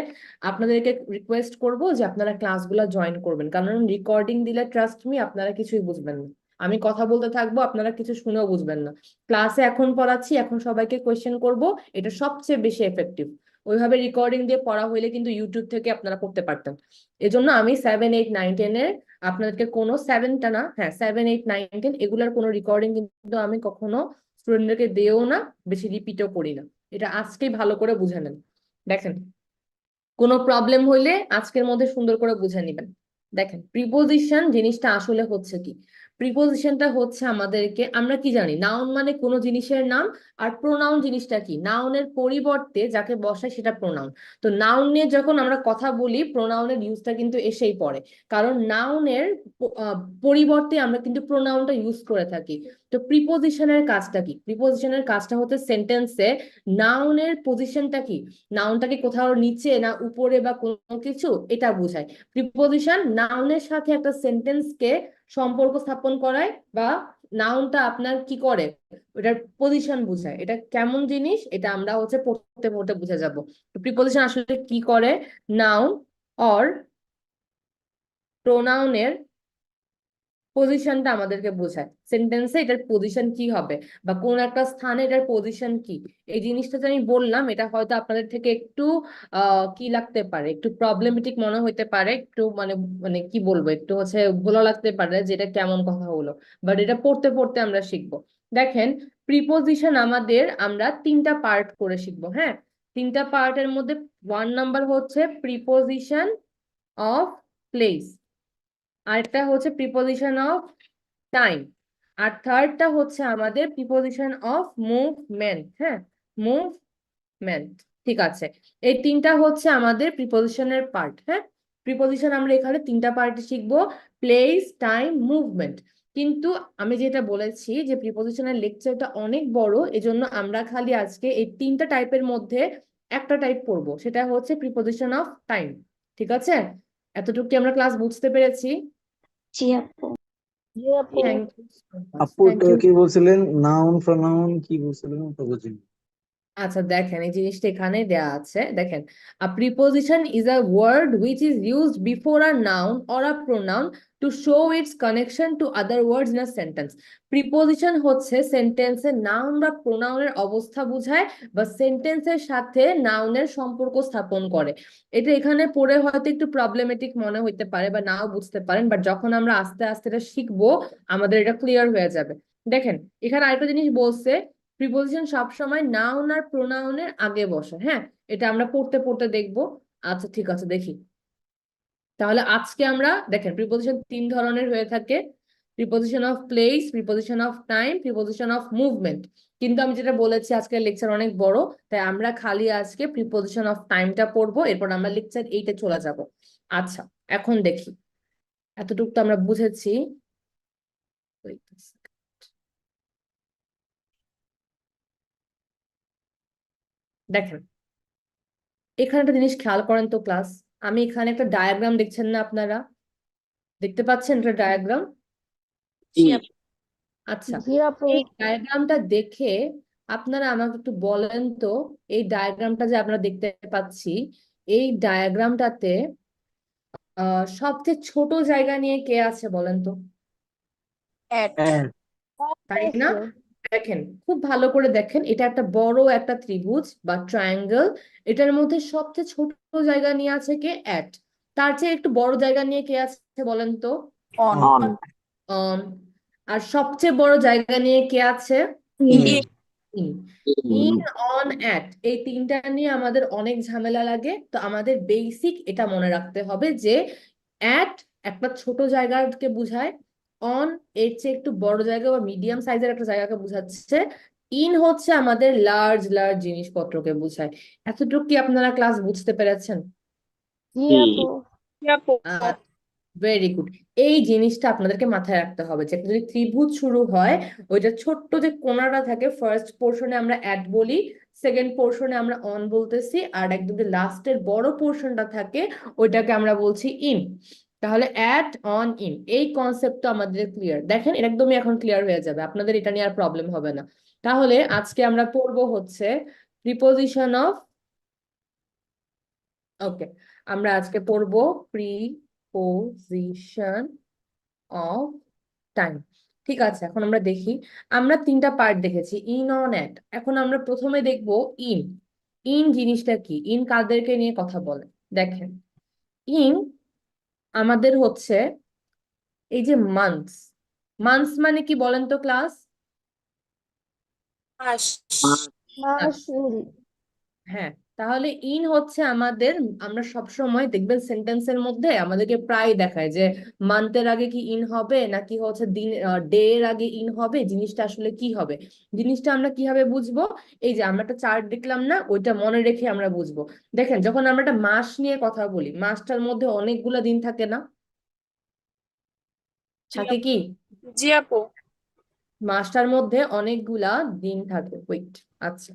আপনাদেরকে রিকোয়েস্ট করব যে আপনারা ক্লাসগুলো জয়েন করবেন, কারণ রেকর্ডিং দিলে ট্রাস্ট মি আপনারা কিছুই বুঝবেন না। আমি কথা বলতে থাকবো, আপনারা কিছু শুনেও বুঝবেন না। ক্লাসে এখন পড়াচ্ছি, এখন সবাইকে কোয়েশ্চেন করব, এটা সবচেয়ে বেশি এফেক্টিভ। ওইভাবে রেকর্ডিং দিয়ে পড়া হইলে কিন্তু ইউটিউব থেকে আপনারা পড়তে পারতেন। এজন্য আমি 7, 8, 9, 10 এর আপনাদেরকে কোনো 7টা না, হ্যাঁ 7, 8, 9, 10 এগুলার কোনো রেকর্ডিং কিন্তু আমি কখনো স্টুডেন্টদেরকে দিয়েও না, বেশি রিপিটও করি না। এটা আজকেই ভালো করে বুঝে নেন। দেখেন, কোনো প্রবলেম হইলে আজকের মধ্যে সুন্দর করে বুঝে নিবেন। দেখেন, প্রিপোজিশন জিনিসটা আসলে হচ্ছে কি? প্রিপোজিশনটা হচ্ছে আমাদেরকে, আমরা কি জানি, নাউন মানে কোনো জিনিসের নাম, আর প্রোনাউন জিনিসটা কি? নাউনের পরিবর্তে যাকে বসায় সেটা প্রোনাউন। তো নাউন নিয়ে যখন আমরা কথা বলি, প্রোনাউনের ইউজটা কিন্তু এসেই পড়ে, কারণ নাউনের পরিবর্তে আমরা কিন্তু প্রোনাউনটা ইউজ করে থাকি। তো প্রিপোজিশনের কাজটা কি? প্রিপোজিশনের কাজটা হচ্ছে সেন্টেন্সে নাউনের পজিশনটা কি, নাউনটা কি কোথাও নিচে না উপরে বা কোনো কিছু, এটা বোঝায়। প্রিপোজিশন নাউনের সাথে একটা সেন্টেন্সকে সম্পর্ক স্থাপন করায়, বা নাউনটা আপনার কি করে, এটার পজিশন বোঝায়। এটা কেমন জিনিস, এটা আমরা হচ্ছে পড়তে পড়তে বুঝে যাব। প্রিপোজিশন আসলে কি করে? নাউন অর প্রোনাউনের পজিশনটা আমাদেরকে বোঝায়, সেন্টেন্সে এটার পজিশন কি হবে, বা কোন একটা স্থানে এটার পজিশন কি। এই জিনিসটা যে আমি বললাম, এটা হয়তো আপনাদের থেকে একটু কি লাগতে পারে, একটু প্রবলেমেটিক মনে হইতে পারে, একটু মানে মানে কি বলবো, একটু হচ্ছে ভালো লাগতে পারে যে এটা কেমন কথা হলো, বাট এটা পড়তে পড়তে আমরা শিখবো। দেখেন, প্রিপোজিশন আমাদের আমরা 3টা পার্ট করে শিখবো। হ্যাঁ, 3টা পার্টের মধ্যে 1 নাম্বার হচ্ছে প্রিপোজিশন অফ প্লেস, আরেকটা হচ্ছে প্রিপোজিশন অফ টাইম, আর থার্ডটা হচ্ছে আমাদের প্রিপোজিশন অফ মুভমেন্ট। হ্যাঁ, মুভমেন্ট, ঠিক আছে। এই 3টা হচ্ছে আমাদের প্রিপোজিশনের পার্ট। হ্যাঁ, প্রিপোজিশন আমরা এখানে 3টা পার্টে শিখবো, প্লেস, টাইম, মুভমেন্ট। কিন্তু আমি যেটা বলেছি যে প্রিপোজিশনের লেকচারটা অনেক বড়, এজন্য আমরা খালি আজকে এই 3টা টাইপের মধ্যে একটা টাইপ পড়বো, সেটা হচ্ছে প্রিপোজিশন অফ টাইম। ঠিক আছে? এতটুকু কি আমরা ক্লাস বুঝতে পেরেছি? জি আপু। জি আপু। থ্যাংক ইউ সো মাচ, আপু থ্যাংক তো ইউ। কি বলছিলেন, নাউন প্রোনাউন কি বলছিলেন তো বুঝিনি। আচ্ছা দেখেন, এই জিনিসটা এখানে দেয়া আছে। দেখেন, a preposition is a word which is used before a noun or a pronoun to show its connection to other words in a sentence. Preposition হচ্ছে সেন্টেন্সে নাউন বা প্রোনাউনের অবস্থা বোঝায়, বা সেন্টেন্সের সাথে নাউনের সম্পর্ক স্থাপন করে। এটা এখানে পড়ে হয়তো একটু প্রবলেমেটিক মনে হইতে পারে বা নাও বুঝতে পারেন, বাট যখন আমরা আস্তে আস্তে এটা শিখবো, আমাদের এটা ক্লিয়ার হয়ে যাবে। দেখেন, এখানে আরেকটা জিনিস বলছে, প্রিপোজিশন সবসময় নাউন আর প্রোনাউনের আগে বসে। হ্যাঁ, এটা আমরা পড়তে পড়তে দেখবো। আচ্ছা ঠিক আছে, দেখি তাহলে আজকে আমরা, দেখেন, প্রিপোজিশন 3 ধরনের হয়ে থাকে, preposition of place, preposition of time, preposition of movement. কিন্তু আমি যেটা বলেছি আজকের লেকচার অনেক বড়, তাই আমরা খালি আজকে প্রিপোজিশন অফ টাইমটা পড়বো, এরপর আমরা লেকচার 8-এ চলে যাব। আচ্ছা, এখন দেখি, এতটুকু তো আমরা বুঝেছি। Wait a second. দেখেন, এখানে একটা জিনিস খেয়াল করেন তো ক্লাস, আমি এখানে একটা ডায়াগ্রাম দেখছেন না আপনারা? দেখতে পাচ্ছেন একটা ডায়াগ্রাম? জি আচ্ছা, জি আপু। এই ডায়াগ্রামটা দেখে আপনারা আমাকে একটু বলেন তো, এই ডায়াগ্রামটা যে আমরা দেখতে পাচ্ছি, এই ডায়াগ্রামটাতে সবচেয়ে ছোট জায়গা নিয়ে কে আছে বলেন তো? At. হ্যাঁ, তাই না? দেখেন, খুব ভালো করে দেখেন, এটা একটা বড় একটা ত্রিভুজ বা ট্রায়াঙ্গেল, এটার মধ্যে সবচেয়ে ছোট জায়গা নিয়ে আছে কে? অ্যাট। তার চেয়ে একটু বড় জায়গা নিয়ে কে আছে বলেন তো? On. On on. আর সবচেয়ে বড় জায়গা নিয়ে কে আছে? In. In. In, on, at, এই 3টা নিয়ে আমাদের অনেক ঝামেলা লাগে। তো আমাদের বেসিক এটা মনে রাখতে হবে যে অ্যাট একটা ছোট জায়গাকে বোঝায়, অন এর চেয়ে একটু বড় জায়গা বা মিডিয়াম সাইজের একটা জায়গাকে বোঝাচ্ছে, ইন হচ্ছে আমাদের লার্জ লার্জ জিনিসপত্রকে বোঝায়। এতটুকু কি আপনারা ক্লাস বুঝতে পেরেছেন? জি জি আপু। Very good. এই জিনিসটা আপনাদেরকে মাথায় রাখতে হবে যে যদি ত্রিভুজ শুরু হয়, ওইটা ছোট্ট যে কোণাটা থাকে, ফার্স্ট পোর্শনে আমরা অ্যাট বলি, সেকেন্ড পোর্শনে আমরা অন বলতেছি, আর একদম যে লাস্টের বড় পোর্শনটা থাকে ওইটাকে আমরা বলছি ইন। তাহলে অ্যাট, অন, ইন, এই কনসেপ্টটা আমাদের ক্লিয়ার। দেখেন, এটা একদমই এখন ক্লিয়ার হয়ে যাবে, আপনাদের এটা নিয়ে আর প্রবলেম হবে না। তাহলে আজকে আমরা পড়বো হচ্ছে প্রিপোজিশন অফ, ওকে, আমরা আজকে পড়বো প্রিপোজিশন অফ টাইম। ঠিক আছে, এখন আমরা দেখি, আমরা 3টা পার্ট দেখেছি, ইন, অন, অ্যাট। এখন আমরা প্রথমে দেখবো ইন। ইন জিনিসটা কি? ইন কাদেরকে নিয়ে কথা বলে? দেখেন, ইন আমাদের হচ্ছে এই যে মান্থস। মান্থস মানে কি বলেন তো ক্লাস? মাস মাসুল। হ্যাঁ, তাহলে ইন হচ্ছে আমাদের, আমরা সব সময় দেখবেন সেন্টেন্সের মধ্যে আমাদেরকে প্রায় দেখায় যে মান্থের আগে কি ইন হবে নাকি হচ্ছে দিন, ডে এর আগে ইন হবে, জিনিসটা আসলে কি হবে। জিনিসটা আমরা কিভাবে বুঝবো? এই যে আমরা একটা চার্ট দেখলাম না, ওইটা মনে রেখে আমরা বুঝবো। দেখেন, যখন আমরা একটা মাস নিয়ে কথা বলি, মাসটার মধ্যে অনেকগুলো দিন থাকে না? থাকে কি? জি আপু। মাসটার মধ্যে অনেকগুলা দিন থাকে। ওয়েট, আচ্ছা,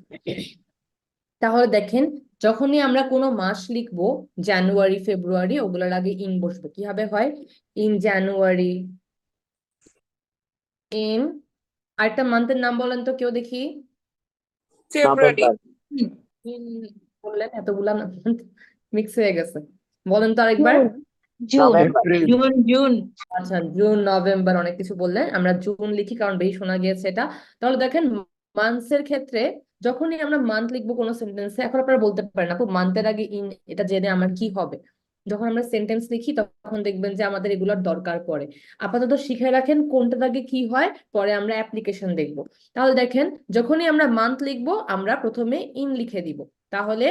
তাহলে দেখেন, যখনই আমরা কোনো মাস লিখবো, জানুয়ারি, ফেব্রুয়ারি, ওগুলোর আগে ইন বসবে। কিভাবে হয়? ইন জানুয়ারি, ইন, আরেকটা মান্থের নাম বলেন তো কেউ দেখি। ফেব্রুয়ারি। ইন বললেন, এতগুলা মান্থ মিক্স হয়ে গেছে। বলেন তো আরেকবার। জুন। এপ্রিল। জুন জুন আচ্ছা, জুন, নভেম্বর, অনেক কিছু বললেন, আমরা জুন লিখি কারণ বেশি শোনা গিয়েছে এটা। তাহলে দেখেন, মান্থস এর ক্ষেত্রে যখনই আমরা মান্থ লিখবো কোনো সেন্টেন্সে, এখন আপনারা বলতে পারেন আপু মান্থের আগে ইন, এটা জেনে আমার কি হবে? যখন আমরা সেন্টেন্স লিখি তখন দেখবেন যে আমাদের এগুলোর দরকার পড়ে। আপাতত শিখে রাখেন কোনটার আগে কি হয়, পরে আমরা অ্যাপ্লিকেশন দেখবো। তাহলে দেখেন, যখনই আমরা মান্থ লিখবো আমরা প্রথমে ইন লিখে দিব। তাহলে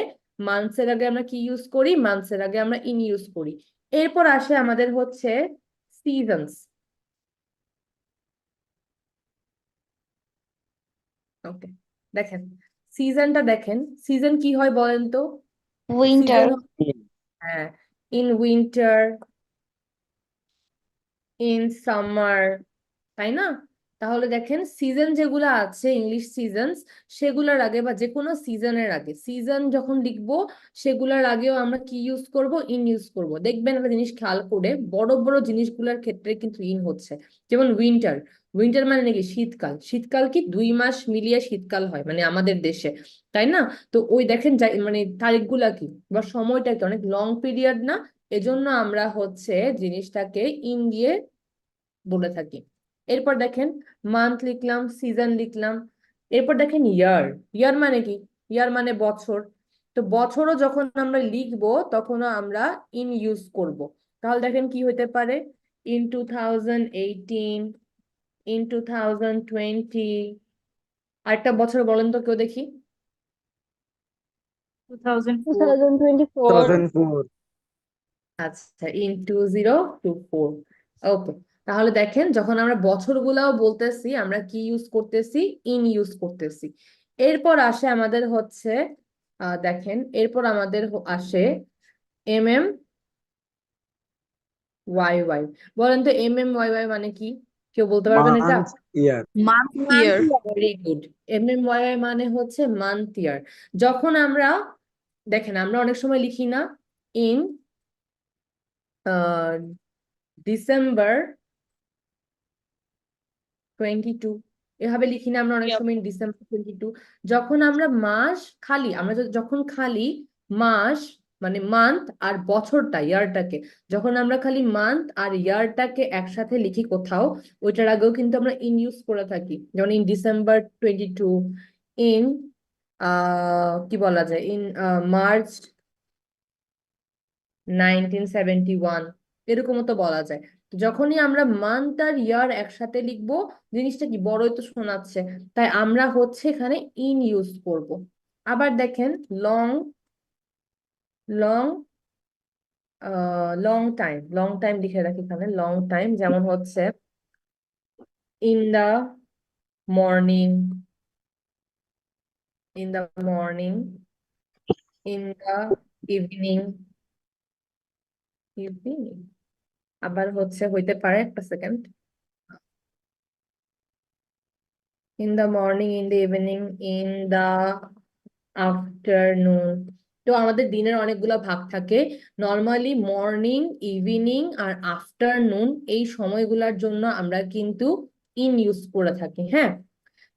মান্থস এর আগে আমরা কি ইউজ করি? মান্থস এর আগে আমরা ইন ইউজ করি। এরপর আসে আমাদের হচ্ছে সিজনস। ওকে, দেখেন সিজনটা, দেখেন সিজন কি হয় বলেন তো? উইন্টার। সিজন, হ্যাঁ, ইন উইন্টার, ইন সামার, তাই না? তাহলে দেখেন, সিজন যেগুলো আছে, ইংলিশ সিজনস, সেগুলোর আগে বা যে কোনো সিজনের আগে, সিজন যখন লিখবো সেগুলোর আগেও আমরা কি ইউজ করব? ইন ইউজ করব। দেখবেন একটা জিনিস খেয়াল করে, বড় বড় জিনিসগুলোর ক্ষেত্রে কিন্তু ইন হচ্ছে। যেমন উইন্টার, উইন্টার মানে নাকি শীতকাল। শীতকাল কি 2 মাস মিলিয়ে শীতকাল হয় মানে আমাদের দেশে, তাই না? তো ওই দেখেন মানে তারিখগুলা কি বা সময়টা কি অনেক লং পিরিয়ড না? এজন্য আমরা হচ্ছে জিনিসটাকে ইন দিয়ে বলে থাকি। এরপর দেখেন, মান্থ লিখলাম, সিজন লিখলাম। এরপর দেখেন ইয়ার। ইয়ার মানে কি? ইয়ার মানে বছর। তো বছরও যখন আমরা লিখবো তখনও আমরা ইন ইউজ করব। তাহলে দেখেন কি হতে পারে? In 2018, in 2020। আরেকটা বছর বলেন তো কেউ দেখি। 2004 2024. 2004। আচ্ছা, ইন 2024। ওকে, তাহলে দেখেন, যখন আমরা বছরগুলাও বলতেছি আমরা কি ইউজ করতেছি? ইন ইউজ করতেছি। এরপর আসে আমাদের হচ্ছে, দেখেন এরপর আমাদের আসে এম এম ওয়াই ওয়াই। বলেন তো এম এম ওয়াই ওয়াই মানে কি? কেউ বলতে পারবেন এটা? Month, year. Month year very good. M M Y Y মানে হচ্ছে মান্থ ইয়ার। যখন আমরা, দেখেন আমরা অনেক সময় লিখি না ইন ডিসেম্বর 22, এভাবে লিখি না আমরা অনেক সময় ডিসেম্বর 22। যখন আমরা মাস খালি, আমরা যখন খালি মাস মানে মান্থ আর বছরটা, ইয়ারটাকে, যখন আমরা খালি মান্থ আর ইয়ারটাকে একসাথে লিখি কোথাও, ওইটার আগেও কিন্তু আমরা ইন ইউজ করে থাকি। যেমন ইন ডিসেম্বর 22, ইন কি বলা যায়, ইন মার্চ 1971, এরকমও তো বলা যায়। যখনই আমরা মান্থ আর ইয়ার একসাথে লিখবো, জিনিসটা কি বড়ই তো শোনাচ্ছে, তাই আমরা হচ্ছে এখানে ইন ইউজ করব। আবার দেখেন, long, long, long time, long time লিখে রাখি এখানে, লং টাইম। যেমন হচ্ছে in the morning, in the morning, in the evening, evening. আবার হচ্ছে হইতে পারে, একটা second, in the morning, in the evening, in the afternoon। তো আমাদের দিনের অনেকগুলো ভাগ থাকে। নর্মালি মর্নিং, ইভিনিং আর আফটারনুন, এই সময়গুলোর জন্য আমরা কিন্তু ইন ইউজ করে থাকি। হ্যাঁ,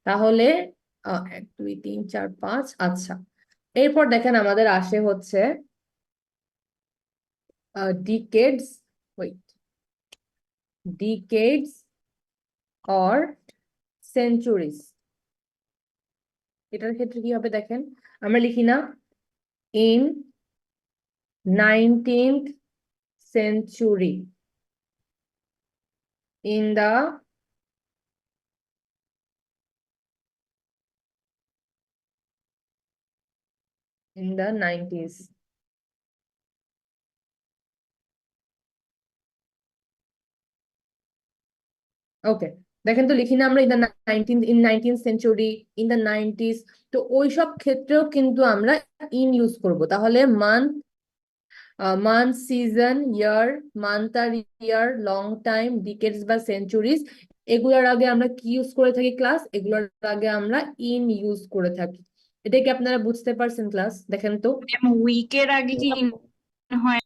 তাহলে 1 2 3 4 5। আচ্ছা, এরপর দেখেন আমাদের আসে হচ্ছে decades, wait, decades or centuries. এটার ক্ষেত্রে কি হবে? দেখেন, আমরা লিখি না in 19th century in the in the 90s. ওকে, দেখেন তো লিখি না আমরা in the 19th century, in the 90s। তো ওইসব ক্ষেত্রেও কিন্তু আমরা ইন ইউজ করব। তাহলে মান্থ, সিজন, ইয়ার, মান্থ আর ইয়ার, লং টাইম, ডিকেডস বা সেঞ্চুরিজ, এগুলোর আগে আমরা কি ইউজ করে থাকি ক্লাস? এগুলোর আগে আমরা ইন ইউজ করে থাকি। এটা কি আপনারা বুঝতে পারছেন ক্লাস? দেখেন তো, উইকের আগে কি in হয়?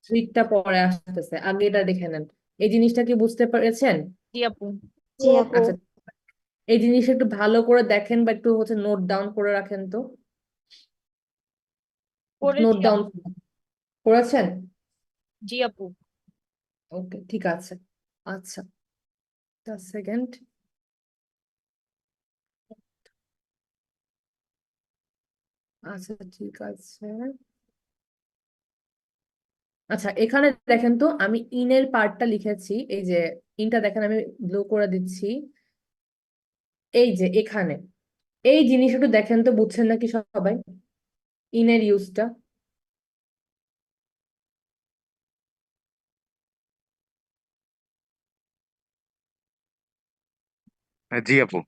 উইকটা পরে আসতেছে, আগে এটা দেখে নেন। এই জিনিসটা কি বুঝতে পেরেছেন? জি আপু। জি আপু। আচ্ছা, এই জিনিসটা একটু ভালো করে দেখেন বা একটু নোট ডাউন করে রাখেন তো। নোট করেছি ডাউন করেছেন? জি আপু। ওকে, ঠিক আছে। আচ্ছা, সেকেন্ড। আচ্ছা, ঠিক আছে। আচ্ছা, এখানে দেখেন তো, আমি ইনের পার্টটা লিখেছি। এই যে ইনটা দেখেন, আমি ব্লু করে দিচ্ছি। এই যে এখানে এই জিনিসটা একটু দেখেন তো, বুঝছেন নাকি সবাই ইনের ইউজটা? জি আপু।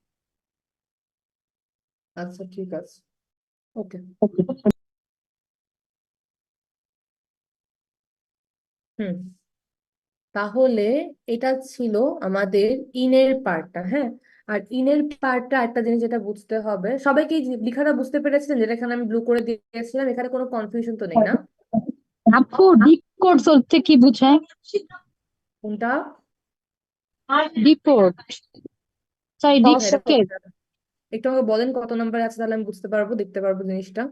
আচ্ছা, ঠিক আছে। ওকে। হুম, তাহলে এটা ছিল আমাদের ইনের পার্টটা। হ্যাঁ, আর ইনের পার্টটা একটা জিনিস যেটা বুঝতে হবে, সবাইকে এই লেখাটা বুঝতে পেরেছিলেন? যেটা এখানে আমি ব্লু করে দিয়েছিলাম, এখানে কোনো কনফিউশন তো নেই না? আপু ডিকোড বলতে কি বোঝায়? কোনটা? ডিকোড চাই আচ্ছা, এটা ডিকোড। একটু আমাকে বলেন কত নাম্বার আছে, তাহলে আমি বুঝতে পারবো, দেখতে পারবো জিনিসটা।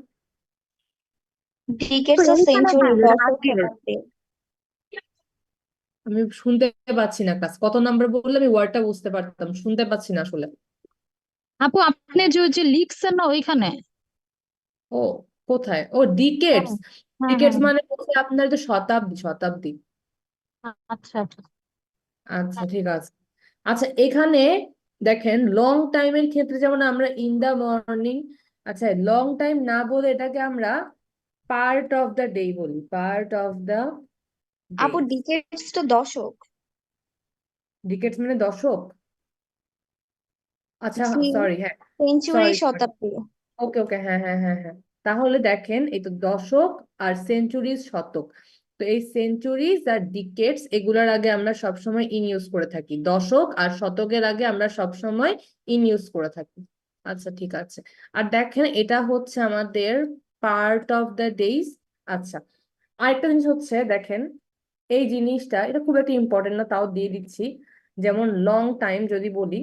ডিকেডস ও সেঞ্চুরি, দশক, শতাব্দী। আমি শুনতে পাচ্ছি না ক্লাস, কত নাম্বার বললে আমি ওয়ার্ডটা বুঝতে পারতাম, শুনতে পাচ্ছি না আসলে। আপু আপনি যে লিখছেন না ওইখানে। ও, কোথায়? ও, ডিকেডস। হ্যাঁ ডিকেডস হ্যাঁ। মানে হচ্ছে আপনার যে শতাব্দী, শতাব্দী। আচ্ছা আচ্ছা। আচ্ছা, ঠিক আছে। আচ্ছা, এখানে দেখেন লং টাইমের ক্ষেত্রে যেমন আমরা ইন দা মর্নিং, আচ্ছা লং টাইম না বলে এটাকে আমরা পার্ট অফ দ্য ডে বলি, পার্ট অফ দ্য ডে। আপু ডিকেডস তো দশক। ডিকেডস মানে দশক? আচ্ছা, জি, সরি, হ্যাঁ, সেঞ্চুরি সরি। শতাব্দী। ওকে, ওকে, হ্যাঁ, হ্যাঁ, হ্যাঁ, হ্যাঁ। তাহলে দেখেন, এই তো দশক আর সেঞ্চুরিজ শতক। তো এই সেঞ্চুরিজ আর ডিকেডস এগুলোর আগে আমরা সবসময় ইন ইউজ করে থাকি, দশক আর শতকের আগে আমরা সবসময় ইন ইউজ করে থাকি। আচ্ছা, ঠিক আছে। আর দেখেন, এটা হচ্ছে আমাদের পার্ট অফ দ্য ডেইজ। আচ্ছা, আরেকটা জিনিস হচ্ছে দেখেন, এই জিনিসটা এটা খুব একটা ইম্পর্টেন্ট না, তাও দিয়ে দিচ্ছি। যেমন লং টাইম যদি বলি,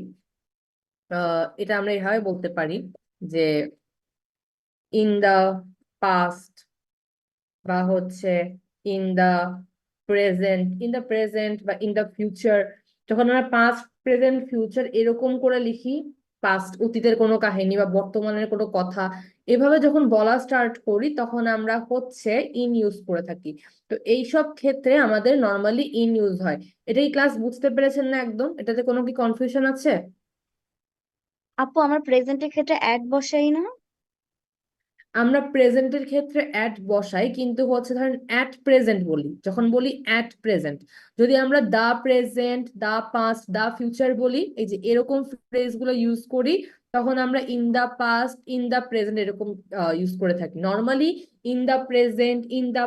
এটা আমরা এভাবে বলতে পারি যে ইন দা পাস্ট, বা হচ্ছে ইন দা প্রেজেন্ট বা ইন দা ফিউচার। যখন আমরা পাস্ট, প্রেজেন্ট, ফিউচার এরকম করে লিখি, পাস্ট অতীতের কোনো কাহিনী বা বর্তমানের কোনো কথা, এভাবে যখন বলা স্টার্ট করি, তখন আমরা হচ্ছে ইন ইউজ করে থাকি। তো এইসব ক্ষেত্রে আমাদের নর্মালি ইন ইউজ হয়। এটাই ক্লাস বুঝতে পেরেছেন না একদম? এটাতে কোনো কি কনফিউশন আছে? আপু আমার প্রেজেন্টের ক্ষেত্রে অ্যাড বসাই না? আমরা প্রেজেন্টের ক্ষেত্রে অ্যাট বসাই, কিন্তু হচ্ছে ধরেন অ্যাট প্রেজেন্ট বলি, যখন বলি অ্যাট প্রেজেন্ট। যদি আমরা the present, the past, the future বলি, এই যে এরকম ফ্রেজ গুলো ইউজ করি, তখন আমরা in the past, in the present এরকম ইউজ করে থাকি। Normally in the present, in the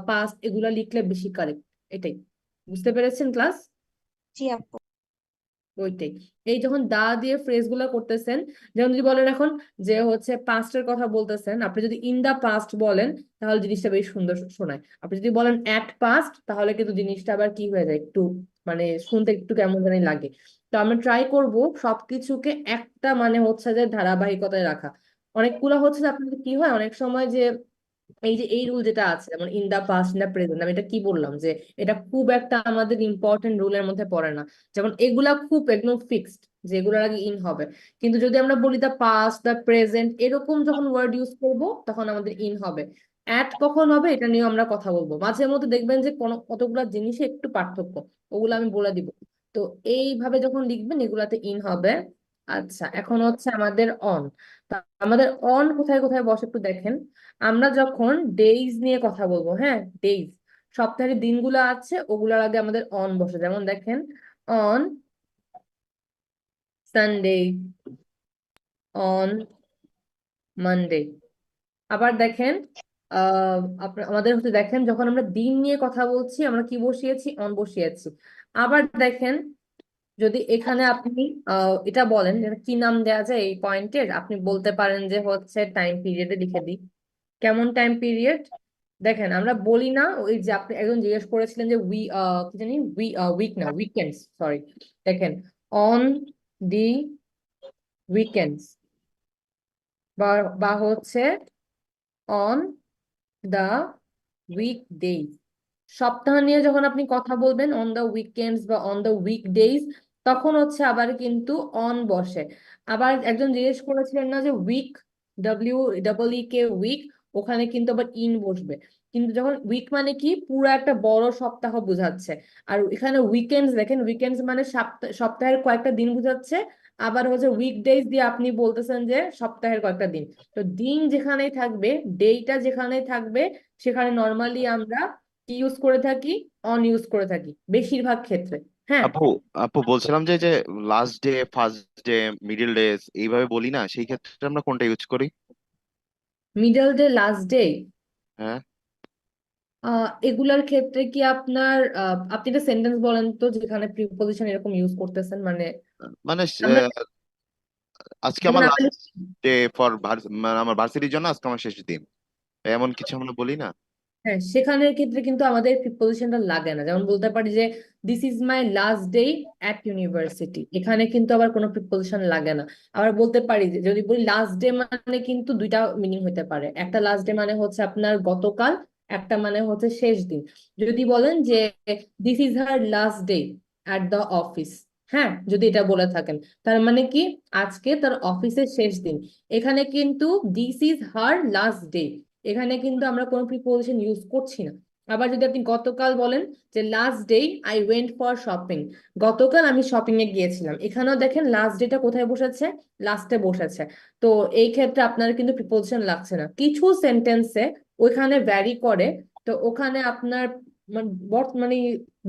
past এগুলো লিখলে বেশি কারেক্ট। এটাই বুঝতে পেরেছেন ক্লাস? জি আপু। ওইটাই। এই যখন দা দিয়ে ফ্রেজ গুলো করতেছেন, যেমন যদি বলেন এখন যে হচ্ছে পাস্টের কথা বলতেছেন, আপনি যদি ইন দা পাস্ট বলেন, তাহলে জিনিসটা বেশ সুন্দর শোনায়। আপনি যদি বলেন অ্যাট পাস্ট, তাহলে কিন্তু জিনিসটা আবার কি হয়ে যায়, একটু মানে শুনতে একটু কেমন জানি লাগে। তো আমরা ট্রাই করব সবকিছুকে একটা মানে হচ্ছে যে ধারাবাহিকতায় রাখা। অনেকগুলো হচ্ছে যে আপনাদের কি হয় অনেক সময় যে এই যে এই রুল যেটা আছে, যেমন in the past, in the present, আমি এটা কি বললাম যে এটা খুব একটা আমাদের ইম্পর্টেন্ট রুলের মধ্যে পড়ে না। যেমন এগুলা খুব একদম ফিক্সড, যে এগুলোর আগে ইন হবে। কিন্তু যদি আমরা বলি দা পাস্ট, দা প্রেজেন্ট এরকম যখন ওয়ার্ড ইউজ করব, তখন আমাদের ইন হবে। অ্যাট কখন হবে এটা নিয়ে আমরা কথা বলবো। মাঝে মধ্যে দেখবেন যে কোনো কতগুলো জিনিসে একটু পার্থক্য, ওগুলো আমি বলে দিব। তো এইভাবে যখন লিখবেন এগুলাতে ইন হবে। আচ্ছা, এখন হচ্ছে আমাদের অন। আমাদের অন কোথায় কোথায় বসে একটু দেখেন। আমরা যখন ডেইজ নিয়ে কথা বলবো, হ্যাঁ ডেইজ, সপ্তাহের দিনগুলো আছে ওগুলোর আগে আমাদের অন বসে। যেমন দেখেন অন সানডে, অন মানডে। আবার দেখেন আমাদের হচ্ছে দেখেন যখন আমরা দিন নিয়ে কথা বলছি আমরা কি বসিয়েছি, অন বসিয়েছি। আবার দেখেন যদি এখানে আপনি এটা বলেন যে কি নাম দেওয়া যায় এই পয়েন্টের, আপনি বলতে পারেন যে হচ্ছে টাইম পিরিয়ডে লিখে দিই। কেমন টাইম পিরিয়ড? দেখেন আমরা বলি না ওই যে আপনি একজন জিজ্ঞেস করেছিলেন যে কি জানি উইক না উইকেন্ডস, সরি। দেখেন অন দি উইকেন্ডস বা বা হচ্ছে অন দা উইকডেজ। সপ্তাহ নিয়ে যখন আপনি কথা বলবেন অন দা উইকেন্ডস বা অন দা উইকডেজ, তখন হচ্ছে আবার কিন্তু অন বসে। আবার একজন জিজ্ঞেস করেছিলেন না যে উইক, WEEK উইক, ওখানে কিন্তু আবার ইন বসবে। কিন্তু যখন উইক মানে কি পুরো একটা বড় সপ্তাহ বোঝাচ্ছে, আর এখানে উইকেন্ডস দেখেন উইকেন্ডস মানে সপ্তাহের কয়েকটা দিন বোঝাচ্ছে। আবার হচ্ছে উইকডেজ দিয়ে আপনি বলতেছেন যে সপ্তাহের কয়েকটা দিন। তো দিন যেখানেই থাকবে, ডেটা যেখানেই থাকবে, সেখানে নর্মালি আমরা কি ইউজ করে থাকি, অন ইউজ করে থাকি বেশিরভাগ ক্ষেত্রে। হ্যাঁ, আপু আপু বলছিলাম যে last day, first day, middle days এইভাবে বলি না, সেই ক্ষেত্রে আমরা কোনটা ইউজ করি? মিডল ডে, লাস্ট ডে, হ্যাঁ, এগুলার ক্ষেত্রে কি আপনার আপনি একটা সেন্টেন্স বলেন তো যেখানে প্রিপোজিশন এরকম ইউজ করতেছেন, মানে মানে আমরা আজকে যেমন আমার আমরা লাস্ট ডে ফর মানে আমার ভার্সিটির জন্য আজকে আমার শেষ দিন, এমন কিছু আমরা বলি না? হ্যাঁ, সেখানের ক্ষেত্রে কিন্তু আমাদের প্রিপোজিশনটা লাগে না। যেমন বলতে পারি যে this is my last day at university, এখানে কিন্তু আবার কোনো প্রিপোজিশন লাগে না। আবার বলতে পারি যে যদি বলি লাস্ট ডে মানে কিন্তু দুইটা মিনিং হতে পারে। একটা লাস্ট ডে মানে হচ্ছে আপনার গতকাল, একটা মানে হচ্ছে শেষ দিন। যদি বলেন যে this is her last day at the office, হ্যাঁ যদি এটা বলে থাকেন তার মানে কি আজকে তার অফিসের শেষ দিন। এখানে কিন্তু this is her last day, এখানে কিন্তু আমরা কোনো প্রিপোজিশন ইউজ করছি না। আবার যদি আপনি গতকাল বলেন যে last day I went for shopping, গতকাল আমি শপিং এ গিয়েছিলাম, এখানেও দেখেন লাস্ট ডেটা কোথায় বসেছে, লাস্টে বসেছে। তো এই ক্ষেত্রে আপনার কিন্তু প্রিপোজিশন লাগছে না। কিছু সেন্টেন্সে ওইখানে ভ্যারি করে, তো ওখানে আপনার মানে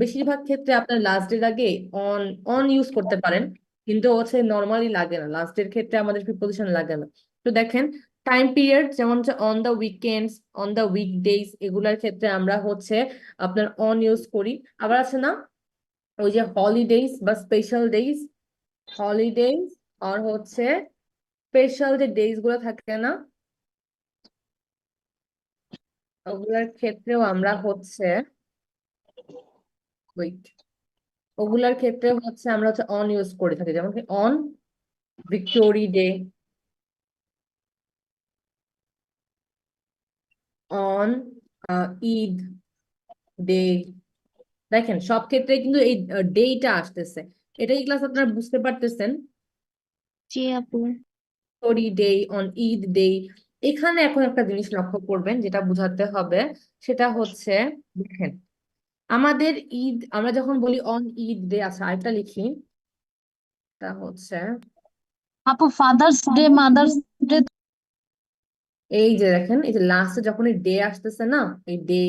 বেশিরভাগ ক্ষেত্রে আপনার লাস্ট ডের আগে অন অন ইউজ করতে পারেন, কিন্তু হচ্ছে নর্মালি লাগে না, লাস্ট ডের ক্ষেত্রে আমাদের প্রিপোজিশন লাগে না। তো দেখেন টাইম পিরিয়ড যেমন হচ্ছে on the weekends, on the weekdays, এগুলার ক্ষেত্রে আমরা হচ্ছে আপনার অন ইউজ করি। আবার আছে না ওই যে হলিডেজ বা স্পেশাল ডেজ, হলিডেজ আর হচ্ছে স্পেশাল যে ডেজ গুলো থাকে না, ওগুলার ক্ষেত্রেও আমরা হচ্ছে ওয়েট, ওগুলার ক্ষেত্রেও হচ্ছে আমরা হচ্ছে অন ইউজ করে থাকি। যেমন কি on victory day, on Eid day. দেখেন সব ক্ষেত্রে কিন্তু এই ডেটা আসতেছে। এটা এই ক্লাস আপনারা বুঝতে পারতেছেন। জি আপু। Story day, on Eid day. এখানে এখন একটা জিনিস লক্ষ্য করবেন যেটা বোঝাতে হবে, সেটা হচ্ছে দেখেন আমাদের ঈদ, আমরা যখন বলি অন ঈদ ডে, আচ্ছা আরেকটা লিখি, তা হচ্ছে আপু ফাদার্স ডে, মাদার্স ডে। এই যে দেখেন এই যে লাস্টে যখন এই ডে আসতেছে না, এই ডে,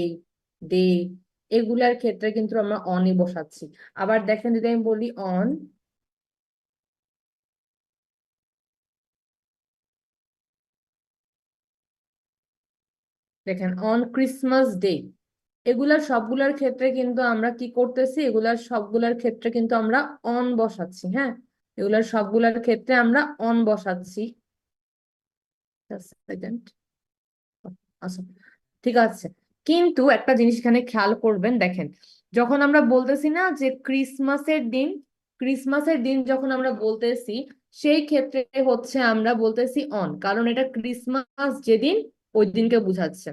ডে, এগুলার ক্ষেত্রে কিন্তু আমরা অনই বসাচ্ছি। আবার দেখেন যদি আমি বলি অন দেখেন অন ক্রিসমাস ডে, এগুলার সবগুলার ক্ষেত্রে কিন্তু আমরা কি করতেছি, এগুলার সবগুলার ক্ষেত্রে কিন্তু আমরা অন বসাচ্ছি। হ্যাঁ, এগুলার সবগুলার ক্ষেত্রে আমরা অন বসাচ্ছি। সেকেন্ড, আচ্ছা ঠিক আছে। কিন্তু একটা জিনিস এখানে খেয়াল করবেন, দেখেন যখন আমরা বলতেছি না যে ক্রিসমাসের দিন, ক্রিসমাসের দিন যখন আমরা বলতেছি সেই ক্ষেত্রে হচ্ছে আমরা বলতেছি অন, কারণ এটা ক্রিসমাস যেদিন ওই দিনকে বুঝাচ্ছে।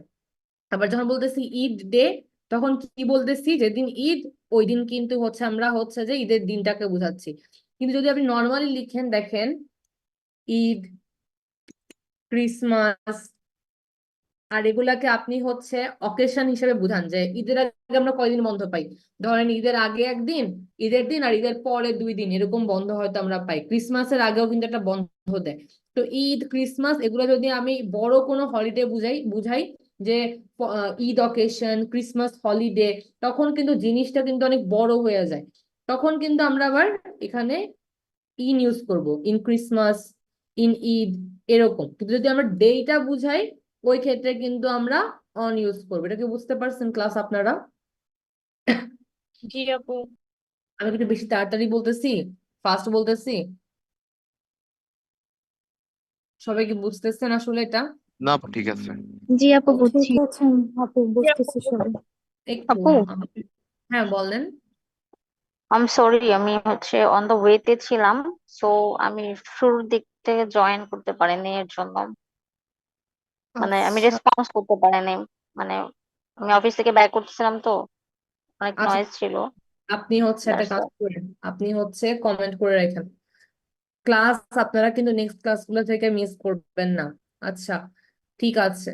আবার যখন বলতেছি ঈদ ডে, তখন কি বলতেছি যেদিন ঈদ ওই দিন কিন্তু হচ্ছে আমরা হচ্ছে যে ঈদের দিনটাকে বুঝাচ্ছি। কিন্তু যদি আপনি নর্মালি লিখেন দেখেন ঈদ, ক্রিসমাস, আর এগুলাকে আপনি হচ্ছে অকেশন হিসেবে বুঝান যে ঈদের আগে আমরা কয়দিন বন্ধ পাই। ধরেন ঈদের আগে একদিন, ঈদের দিন, আর ঈদের পরে 2 দিন এরকম বন্ধ হয়তো আমরা পাই। ক্রিসমাসের আগেও কিন্তু একটা বন্ধ দেয়। তো ঈদ, ক্রিসমাস এগুলো যদি আমি বড় কোনো হলিডে বুঝাই যে ঈদ অকেশন, ক্রিসমাস হলিডে, তখন কিন্তু জিনিসটা কিন্তু অনেক বড় হয়ে যায়। তখন কিন্তু আমরা আবার এখানে ইন ইউজ করব, ইন ক্রিসমাস, ইন ঈদ, এরকম। কিন্তু যদি আমরা ডেটা বুঝাই ওই ক্ষেত্রে কিন্তু আমরা অন ইউজ করবো। এটা কি বুঝতে পারছেন ক্লাস আপনারা? জি আপু। আমি একটু বেশি তাড়াতাড়ি বলতেছি, ফাস্ট বলতেছি? সবাই কি বুঝতেছেন আসলে এটা? না আপু, ঠিক আছে। জি আপু বুঝছি। আছে আপু, বুঝতেছি সবাই। একটু আপু হ্যাঁ বলেন। আম সরি, আমি হচ্ছে অন দ্য ওয়েতে ছিলাম, সো আমি শুরুর দিক থেকে জয়েন করতে পারিনি, এর জন্য মানে আমি আচ্ছা রেসপন্স করতে পারিনি। মানে আমি অফিস থেকে ব্যাক করতেছিলাম তো, অনেক আচ্ছা, নয়েজ ছিল। আপনি হচ্ছে একটা দ্যাটস কাজ করেন, আপনি হচ্ছে কমেন্ট করে রাখেন ক্লাস। আপনারা কিন্তু নেক্সট ক্লাসগুলো থেকে মিস করবেন না। আচ্ছা ঠিক আছে,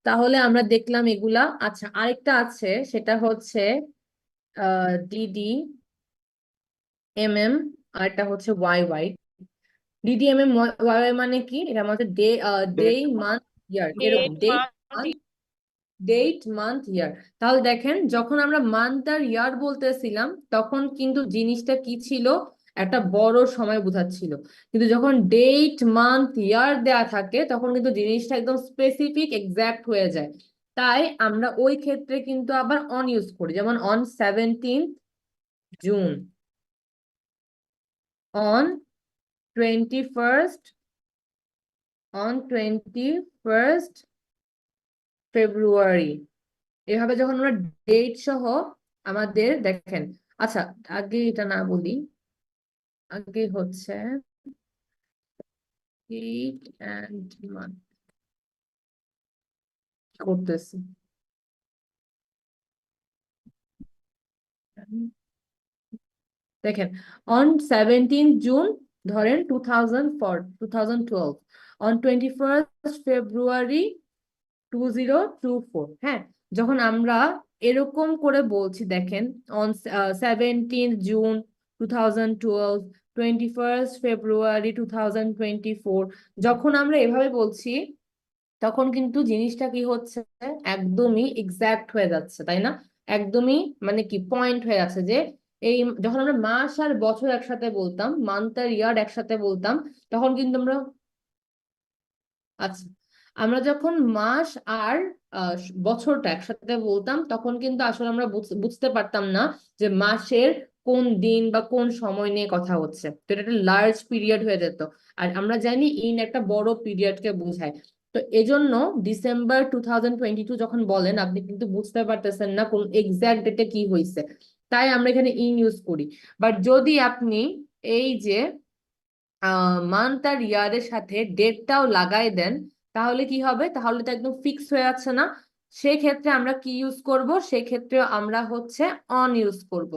তাহলে আমরা দেখলাম এগুলা। আচ্ছা আরেকটা আছে, সেটা হচ্ছে ডিডি এমএম, আর একটা হচ্ছে Y Y. DD MM Y Y মানে কি? এটা আমাদের ডে, ডে, মান্থ, ইয়ার, এরকম ডেট ডেট, মান্থ, ইয়ার। তাহলে দেখেন যখন আমরা মান্থ আর ইয়ার বলতেছিলাম তখন কিন্তু জিনিসটা কি ছিল, একটা বড় সময় বোঝাচ্ছিল। কিন্তু যখন ডেট, মান্থ, ইয়ার দেয়া থাকে তখন কিন্তু জিনিসটা একদম স্পেসিফিক, এক্সাক্ট হয়ে যায়। তাই আমরা ওই ক্ষেত্রে কিন্তু আবার অন ইউজ করি, যেমন on 17 June, on 21st, on 21st ফেব্রুয়ারি। এভাবে যখন আমরা ডেট সহ আমাদের দেখেন। আচ্ছা আগে এটা না বলি, আগে হচ্ছে ডেট এন্ড মান্থ করতেছি। দেখেন অন 17 জুন ধরেন 2012, অন 21st ফেব্রুয়ারি 2024। হ্যাঁ, যখন আমরা এরকম করে বলছি দেখেন, অন 17 জুন 2012, 21st ফেব্রুয়ারি 2024, যখন আমরা এভাবে বলছি তখন কিন্তু জিনিসটা কি হচ্ছে, একদমই এক্সাক্ট হয়ে যাচ্ছে, তাই না? একদমই মানে কি পয়েন্ট হয়ে যাচ্ছে যে এই যখন আমরা মাস আর বছর একসাথে বলতাম, মান্থ আর ইয়ার একসাথে বলতাম, তখন কিন্তু আমরা, আচ্ছা আমরা যখন মাস আর বছরটা একসাথে বলতাম তখন কিন্তু আসলে আমরা বুঝতে পারতাম না যে মাসের কোন দিন বা কোন সময় নিয়ে কথা হচ্ছে। তো এটা একটা লার্জ পিরিয়ড হয়ে যেত। আর আমরা জানি ইন একটা বড় পিরিয়ডকে বোঝায়। তো এজন্য ডিসেম্বর 2022 যখন বলেন আপনি কিন্তু বুঝতে পারতেছেন না কোন এক্সাক্ট ডেটে কি হয়েছে, তাই আমরা এখানে ইন ইউজ করি। বাট যদি আপনি এই যে মান্থ আর ইয়ারের সাথে ডেটটাও লাগাই দেন তাহলে কি হবে, তাহলে তো একদম ফিক্স হয়ে যাচ্ছে না? সেক্ষেত্রে আমরা কি ইউজ করব, সেক্ষেত্রে আমরা হচ্ছে অন ইউজ করব।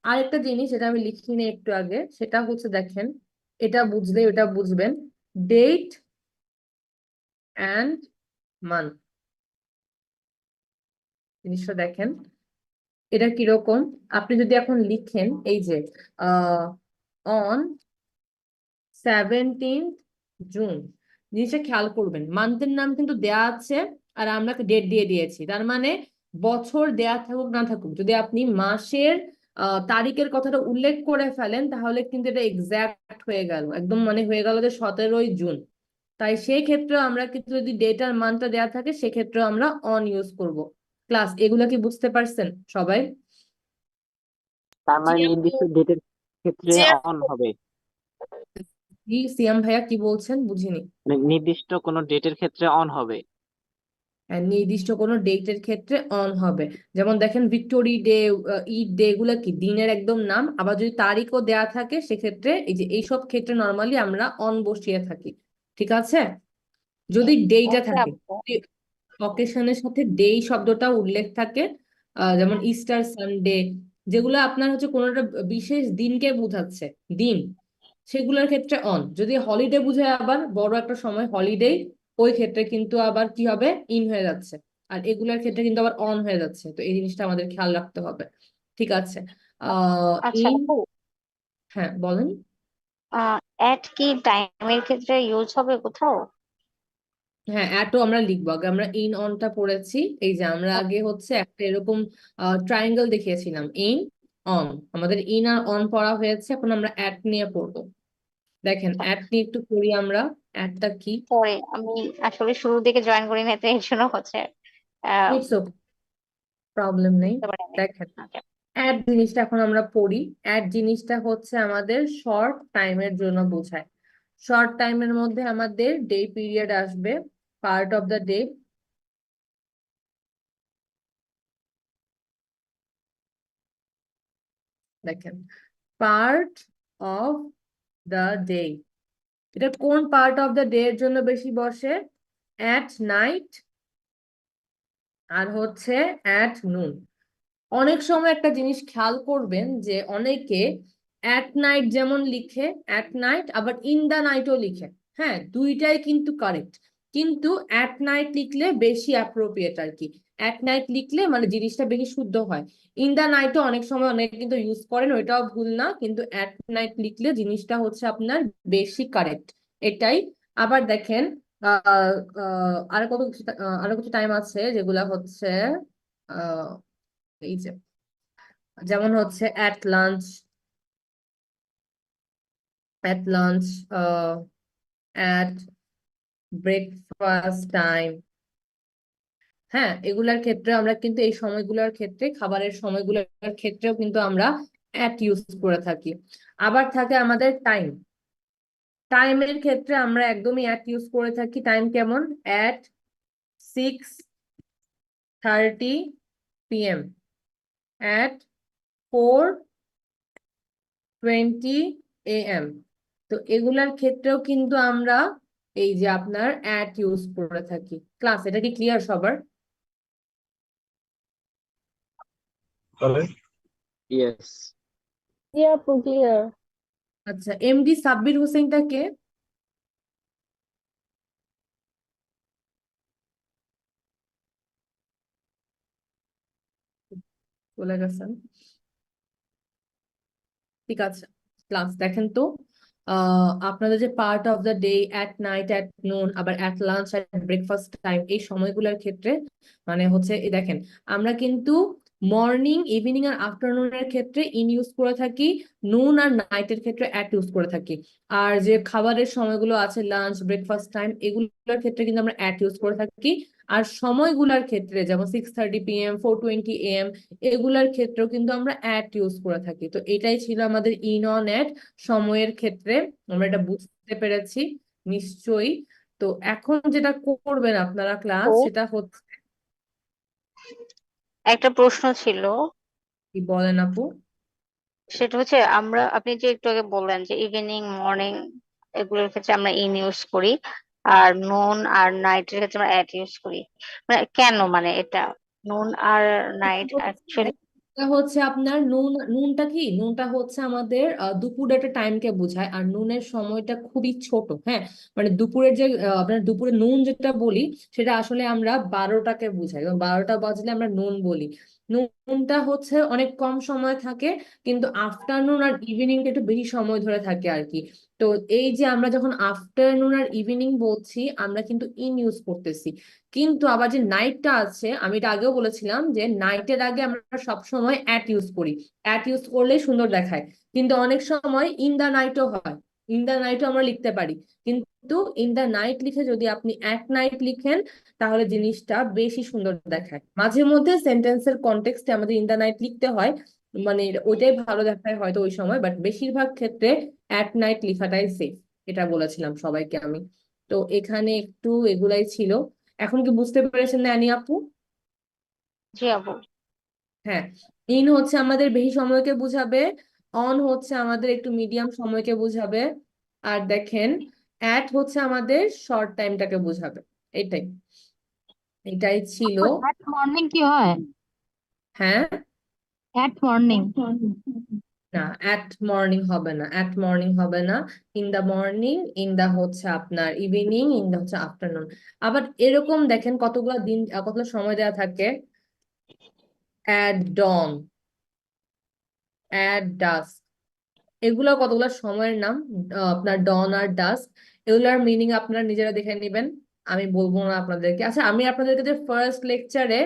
আরেকটা জিনিস যেটা আমি লিখিনি একটু আগে, সেটা হচ্ছে দেখেন, এটা বুঝলে এটা বুঝবেন, ডেট অ্যান্ড মান্থ জিনিসটা দেখেন এটা কিরকম। আপনি যদি এখন লিখেন এই যে অন 17 জুন, জিনিসটা খেয়াল করবেন মান্থের নাম কিন্তু দেয়া আছে আর আমরা ডেট দিয়ে দিয়েছি। তার মানে বছর দেয়া থাকুক না থাকুক, যদি আপনি মাসের তারিখের কথাটা উল্লেখ করে ফেলেন তাহলে কিন্তু এটা এক্সাক্ট হয়ে গেল, একদম মানে হয়ে গেল যে 17ই জুন। তাই সেই ক্ষেত্রে আমরা কিন্তু যদি ডেট আর মান্থটা দেয়া থাকে সেক্ষেত্রে আমরা অন ইউজ করব। ক্লাস এগুলা কি বুঝতে পারছেন সবাই? তার জি মানে আপু। নির্দিষ্ট ডেটের ক্ষেত্রে জি অন হবে, কি সিয়াম ভাইয়া কি বলছেন বুঝিনি। মানে নির্দিষ্ট কোনো ডেটের ক্ষেত্রে অন হবে। নির্দিষ্ট কোনো ডেটের ক্ষেত্রে অন হবে। যেমন দেখেন ভিক্টোরি ডে, ঈদ ডে, এগুলা কি দিনের একদম নাম। আবার যদি তারিখও দেয়া থাকে সেক্ষেত্রে এই যে এইসব ক্ষেত্রে নর্মালি আমরা অন বসিয়ে থাকি। ঠিক আছে, যদি ডেটা ওকে থাকে, আপু। অকেশনের সাথে ডে শব্দটা উল্লেখ থাকে, যেমন ইস্টার সানডে, যেগুলো আপনার হচ্ছে কোনো একটা বিশেষ দিনকে বোঝাচ্ছে, দিন, সেগুলোর ক্ষেত্রে অন। যদি হলিডে বুঝায় আবার বড় একটা সময়, হলিডে, ওই ক্ষেত্রে কিন্তু আবার কি হবে, ইন হয়ে যাচ্ছে। আর এগুলার ক্ষেত্রে কিন্তু আবার অন হয়ে যাচ্ছে, তো এই জিনিসটা আমাদের খেয়াল রাখতে হবে। ঠিক আছে। আচ্ছা ইন, আপু, হ্যাঁ বলেন। অ্যাট কি টাইমের ক্ষেত্রে ইউজ হবে কোথাও? হ্যাঁ, অ্যাটও আমরা লিখবো। আগে আমরা ইন অনটা পড়েছি। এই যে আমরা আগে হচ্ছে একটা এরকম ট্রায়াঙ্গেল দেখিয়েছিলাম, ইন অন। আমাদের ইন আর অন পড়া হয়েছে, এখন আমরা অ্যাট নিয়ে পড়বো। দেখেন অ্যাট নিয়ে একটু পড়ি আমরা। অ্যাটটা কি? পরে আমি আসলে শুরুর দিকে জয়েন করি না, তো এই জন্য হচ্ছে ইটস ওকে, প্রবলেম নেই। বুঝতে পারি নাই। দেখেন Okay. অ্যাট জিনিসটা এখন আমরা পড়ি। অ্যাট জিনিসটা হচ্ছে আমাদের শর্ট টাইমের জন্য বোঝায়। শর্ট টাইমের মধ্যে আমাদের ডে পিরিয়ড আসবে, পার্ট অফ দ্য ডে। দেখেন পার্ট অফ দ্য ডে, এটা কোন পার্ট অফ দ্য ডে এর জন্য বেশি বসে? অ্যাট নাইট আর হচ্ছে অ্যাট নুন। অনেক সময় একটা জিনিস খেয়াল করবেন যে অনেকে অ্যাট নাইট যেমন লিখে অ্যাট নাইট, আবার ইন দা নাইটও লিখে। হ্যাঁ, দুইটাই কিন্তু কারেক্ট, কিন্তু অ্যাট নাইট লিখলে বেশি অ্যাপ্রোপ্রিয়েট আর কি। অ্যাট নাইট লিখলে মানে জিনিসটা বেশি শুদ্ধ হয়। ইন দা নাইটও অনেক সময় অনেকে কিন্তু ইউজ করেন, ওইটাও ভুল না, কিন্তু অ্যাট নাইট লিখলে জিনিসটা হচ্ছে আপনার বেশি কারেক্ট, এটাই। আবার দেখেন আরো কিছু টাইম আছে যেগুলা হচ্ছে আহ এই যে, যেমন হচ্ছে at lunch, at breakfast time। হ্যাঁ, এগুলার ক্ষেত্রে আমরা কিন্তু এই সময়গুলোর ক্ষেত্রে, খাবারের সময়গুলোর ক্ষেত্রেও কিন্তু আমরা at ইউজ করে থাকি। আবার থাকে আমাদের টাইম। টাইমের ক্ষেত্রে আমরা একদমই at ইউজ করে থাকি। টাইম কেমন? at 6:30 PM, at 4:20 AM। তো এগুলার ক্ষেত্রেও কিন্তু আমরা এই যে আপনার অ্যাট ইউজ করে থাকি। ক্লাস, এটা কি ক্লিয়ার সবার? তাহলে Yes. জি আপু, ক্লিয়ার। আচ্ছা, এমডি সাব্বির হোসেনটা কে? চলে গেছেন। ঠিক আছে, ক্লাস দেখেন তো আপনাদের যে part of the day, at night, at noon, আবার at lunch, at breakfast time, এই সময়গুলোর ক্ষেত্রে মানে হচ্ছে এই দেখেন আমরা কিন্তু মর্নিং, ইভিনিং আর আফটারনুনের ক্ষেত্রে ইন ইউজ করে থাকি, নুন আর নাইটের ক্ষেত্রে অ্যাট ইউজ করে থাকি। আর যে খাবারের সময়গুলো আছে, লাঞ্চ, ব্রেকফাস্ট টাইম, এগুলোর ক্ষেত্রে কিন্তু আমরা অ্যাট ইউজ করে থাকি। আর সময়গুলোর ক্ষেত্রে যেমন 6:30 PM, 4:20 AM, এগুলার ক্ষেত্রেও কিন্তু আমরা অ্যাট ইউজ করে থাকি। তো এটাই ছিল আমাদের ইন অন অ্যাট সময়ের ক্ষেত্রে। আমরা এটা বুঝতে পেরেছি নিশ্চয়ই। তো এখন যেটা করবেন আপনারা ক্লাস, তো সেটা হচ্ছে, একটা প্রশ্ন ছিল, কি বলেন আপু? সেটা হচ্ছে আপনি যে একটু আগে বললেন যে ইভিনিং, মর্নিং এগুলোর ক্ষেত্রে আমরা ইন ইউজ করি, আর নুন আর নাইটের ক্ষেত্রে আমরা অ্যাট ইউজ করি, মানে কেন, মানে এটা নুন আর নাইট অ্যাকচুয়ালি? এটা হচ্ছে আপনার নুন। নুনটা কি? নুনটা হচ্ছে আমাদের দুপুরের একটা টাইমকে বোঝায়, আর নুনের সময়টা খুবই ছোট। হ্যাঁ, মানে দুপুরের যে আপনার দুপুরে নুন যেটা বলি, সেটা আসলে আমরা 12টাকে বোঝাই, এবং 12টা বাজলে আমরা নুন বলি। নুনটা হচ্ছে অনেক কম সময় থাকে, কিন্তু আফটারনুন আর ইভিনিং একটু বেশি সময় ধরে থাকে আর কি। তো এই যে আমরা যখন আফটারনুন আর ইভিনিং বলছি, আমরা কিন্তু ইন ইউজ করতেছি। কিন্তু আবার যে নাইটটা আছে, আমি এটা আগেও বলেছিলাম যে নাইটের আগে আমরা সব সময় অ্যাট ইউজ করি। অ্যাট ইউজ করলে সুন্দর দেখায়, কিন্তু অনেক সময় ইন দা নাইটও হয়। ইন দা নাইটও আমরা লিখতে পারি, কিন্তু ইন দা নাইট লিখে যদি আপনি অ্যাট নাইট লিখেন, তাহলে জিনিসটা বেশি সুন্দর দেখায়। মাঝে মধ্যে সেন্টেন্সের কনটেক্সটে আমাদের ইন দা নাইট লিখতে হয়, মানে ওইটাই ভালো দেখায় হয়তো ওই সময়, বাট বেশিরভাগ ক্ষেত্রে অ্যাট নাইট লেখাটাই সেফ। এটা বলেছিলাম সবাইকে আমি। তো এখানে একটু এগুলাই ছিল। এখন কি বুঝতে পেরেছেন না, অ্যানি আপু? জি আপু। হ্যাঁ, ইন হচ্ছে আমাদের বেশি সময়কে বুঝাবে, অন হচ্ছে আমাদের একটু মিডিয়াম সময়কে বুঝাবে, আর দেখেন অ্যাট হচ্ছে আমাদের শর্ট টাইমটাকে বুঝাবে। এটাই এটাই ছিল। মর্নিং কি হয়? হ্যাঁ, এট মর্নিং না, অ্যাট মর্নিং হবে না, অ্যাট মর্নিং হবে না। In the morning, in the হচ্ছে আপনার ইভিনিং, ইন দা হচ্ছে আফটারনুন। আবার এরকম দেখেন কতগুলো দিন কতগুলো সময় দেওয়া থাকে। অ্যাট ডন, অ্যাট ডাস্ক, এগুলো কতগুলো সময়ের নাম। আপনার ডন আর ডাস্ক, এগুলোর মিনিং আপনারা নিজেরা দেখে নেবেন, আমি বলবো না আপনাদেরকে। আচ্ছা, আমি আপনাদেরকে যে ফার্স্ট লেকচারে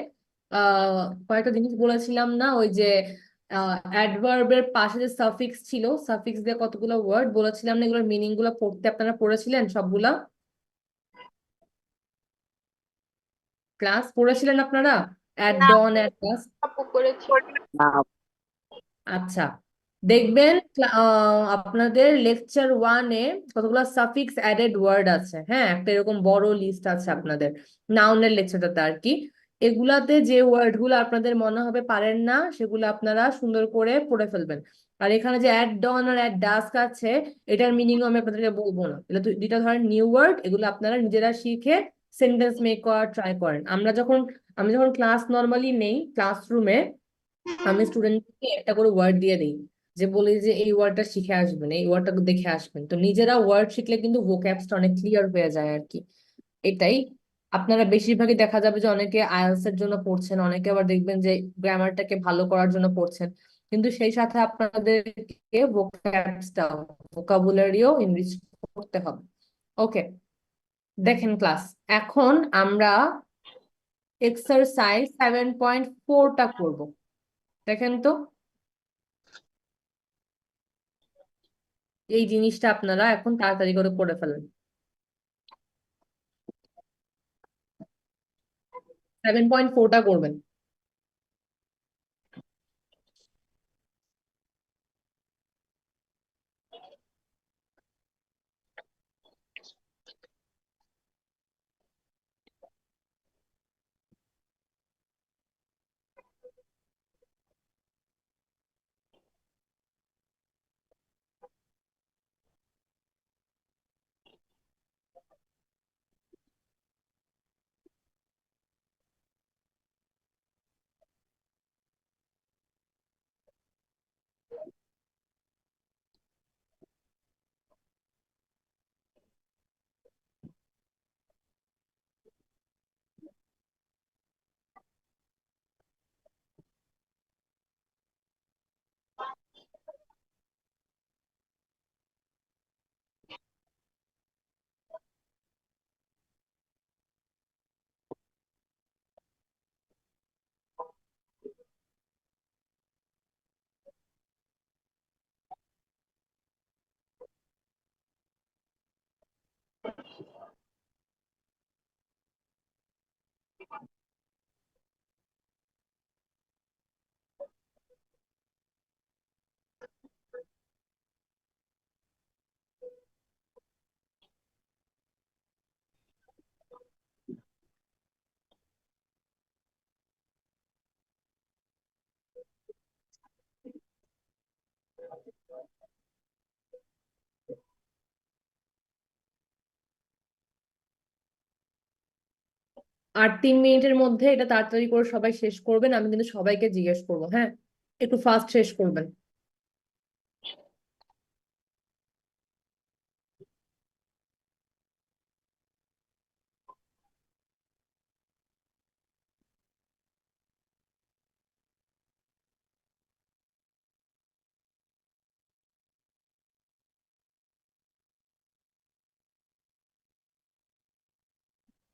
কয়েকটা জিনিস বলেছিলাম না, ওই যে অ্যাডভার্বের পাশে যে সাফিক্স ছিল, সাফিক্স দিয়ে কতগুলো ওয়ার্ড বলেছিলাম না, এগুলোর মিনিং গুলো পড়তে আপনারা পড়েছিলেন সবগুলা? ক্লাস পড়েছিলেন আপনারা? অ্যাট না ডন, অ্যাট ডাস্ক। আপু করেছি। না আচ্ছা, দেখবেন আপনাদের লেকচার ওয়ানে কতগুলো সাফিক্স অ্যাডেড ওয়ার্ড আছে। হ্যাঁ, একটা এরকম বড় লিস্ট আছে আপনাদের নাউনের লেকচারটাতে আর কি। এগুলাতে যে ওয়ার্ড গুলো আপনাদের মনে হবে পারেন না, সেগুলো আপনারা সুন্দর করে পড়ে ফেলবেন। আর এখানে যে অ্যাট ডন আর অ্যাট ডাস্ক আছে, এটার মিনিং আমি আপনাদেরকে বলবো না। এটা দুইটা ধরেন নিউ ওয়ার্ড, এগুলো আপনারা নিজেরা শিখে সেন্টেন্স মেক করার ট্রাই করেন। আমি যখন ক্লাস নর্মালি নেই ক্লাসরুমে, আমি স্টুডেন্টকে একটা করে ওয়ার্ড দিয়ে দিই, যে বলি যে এই ওয়ার্ডটা শিখে আসবেন, এই ওয়ার্ডটা দেখে আসবেন। তো নিজেরা ওয়ার্ড শিখলে কিন্তু ভোক্যাবটা অনেক ক্লিয়ার হয়ে যায় আর কি। এটাই, আপনারা বেশিরভাগই দেখা যাবে যে অনেকে আইএলটিএস এর জন্য পড়ছেন, অনেকে আবার দেখবেন যে গ্রামারটাকে ভালো করার জন্য পড়ছেন, কিন্তু সেই সাথে আপনাদেরকে ভোকাবুলারিও ইনরিচ করতে হবে। ওকে, দেখেন ক্লাস, এখন আমরা এক্সারসাইজ 7.4টা করব। দেখেন তো, এই জিনিসটা আপনারা এখন তাড়াতাড়ি করে করে ফেলেন। 7.4টা করবেন। আর 3 মিনিটের মধ্যে এটা তাড়াতাড়ি করে সবাই শেষ করবেন, আমি কিন্তু সবাইকে জিজ্ঞেস করবো। হ্যাঁ, একটু ফাস্ট শেষ করবেন।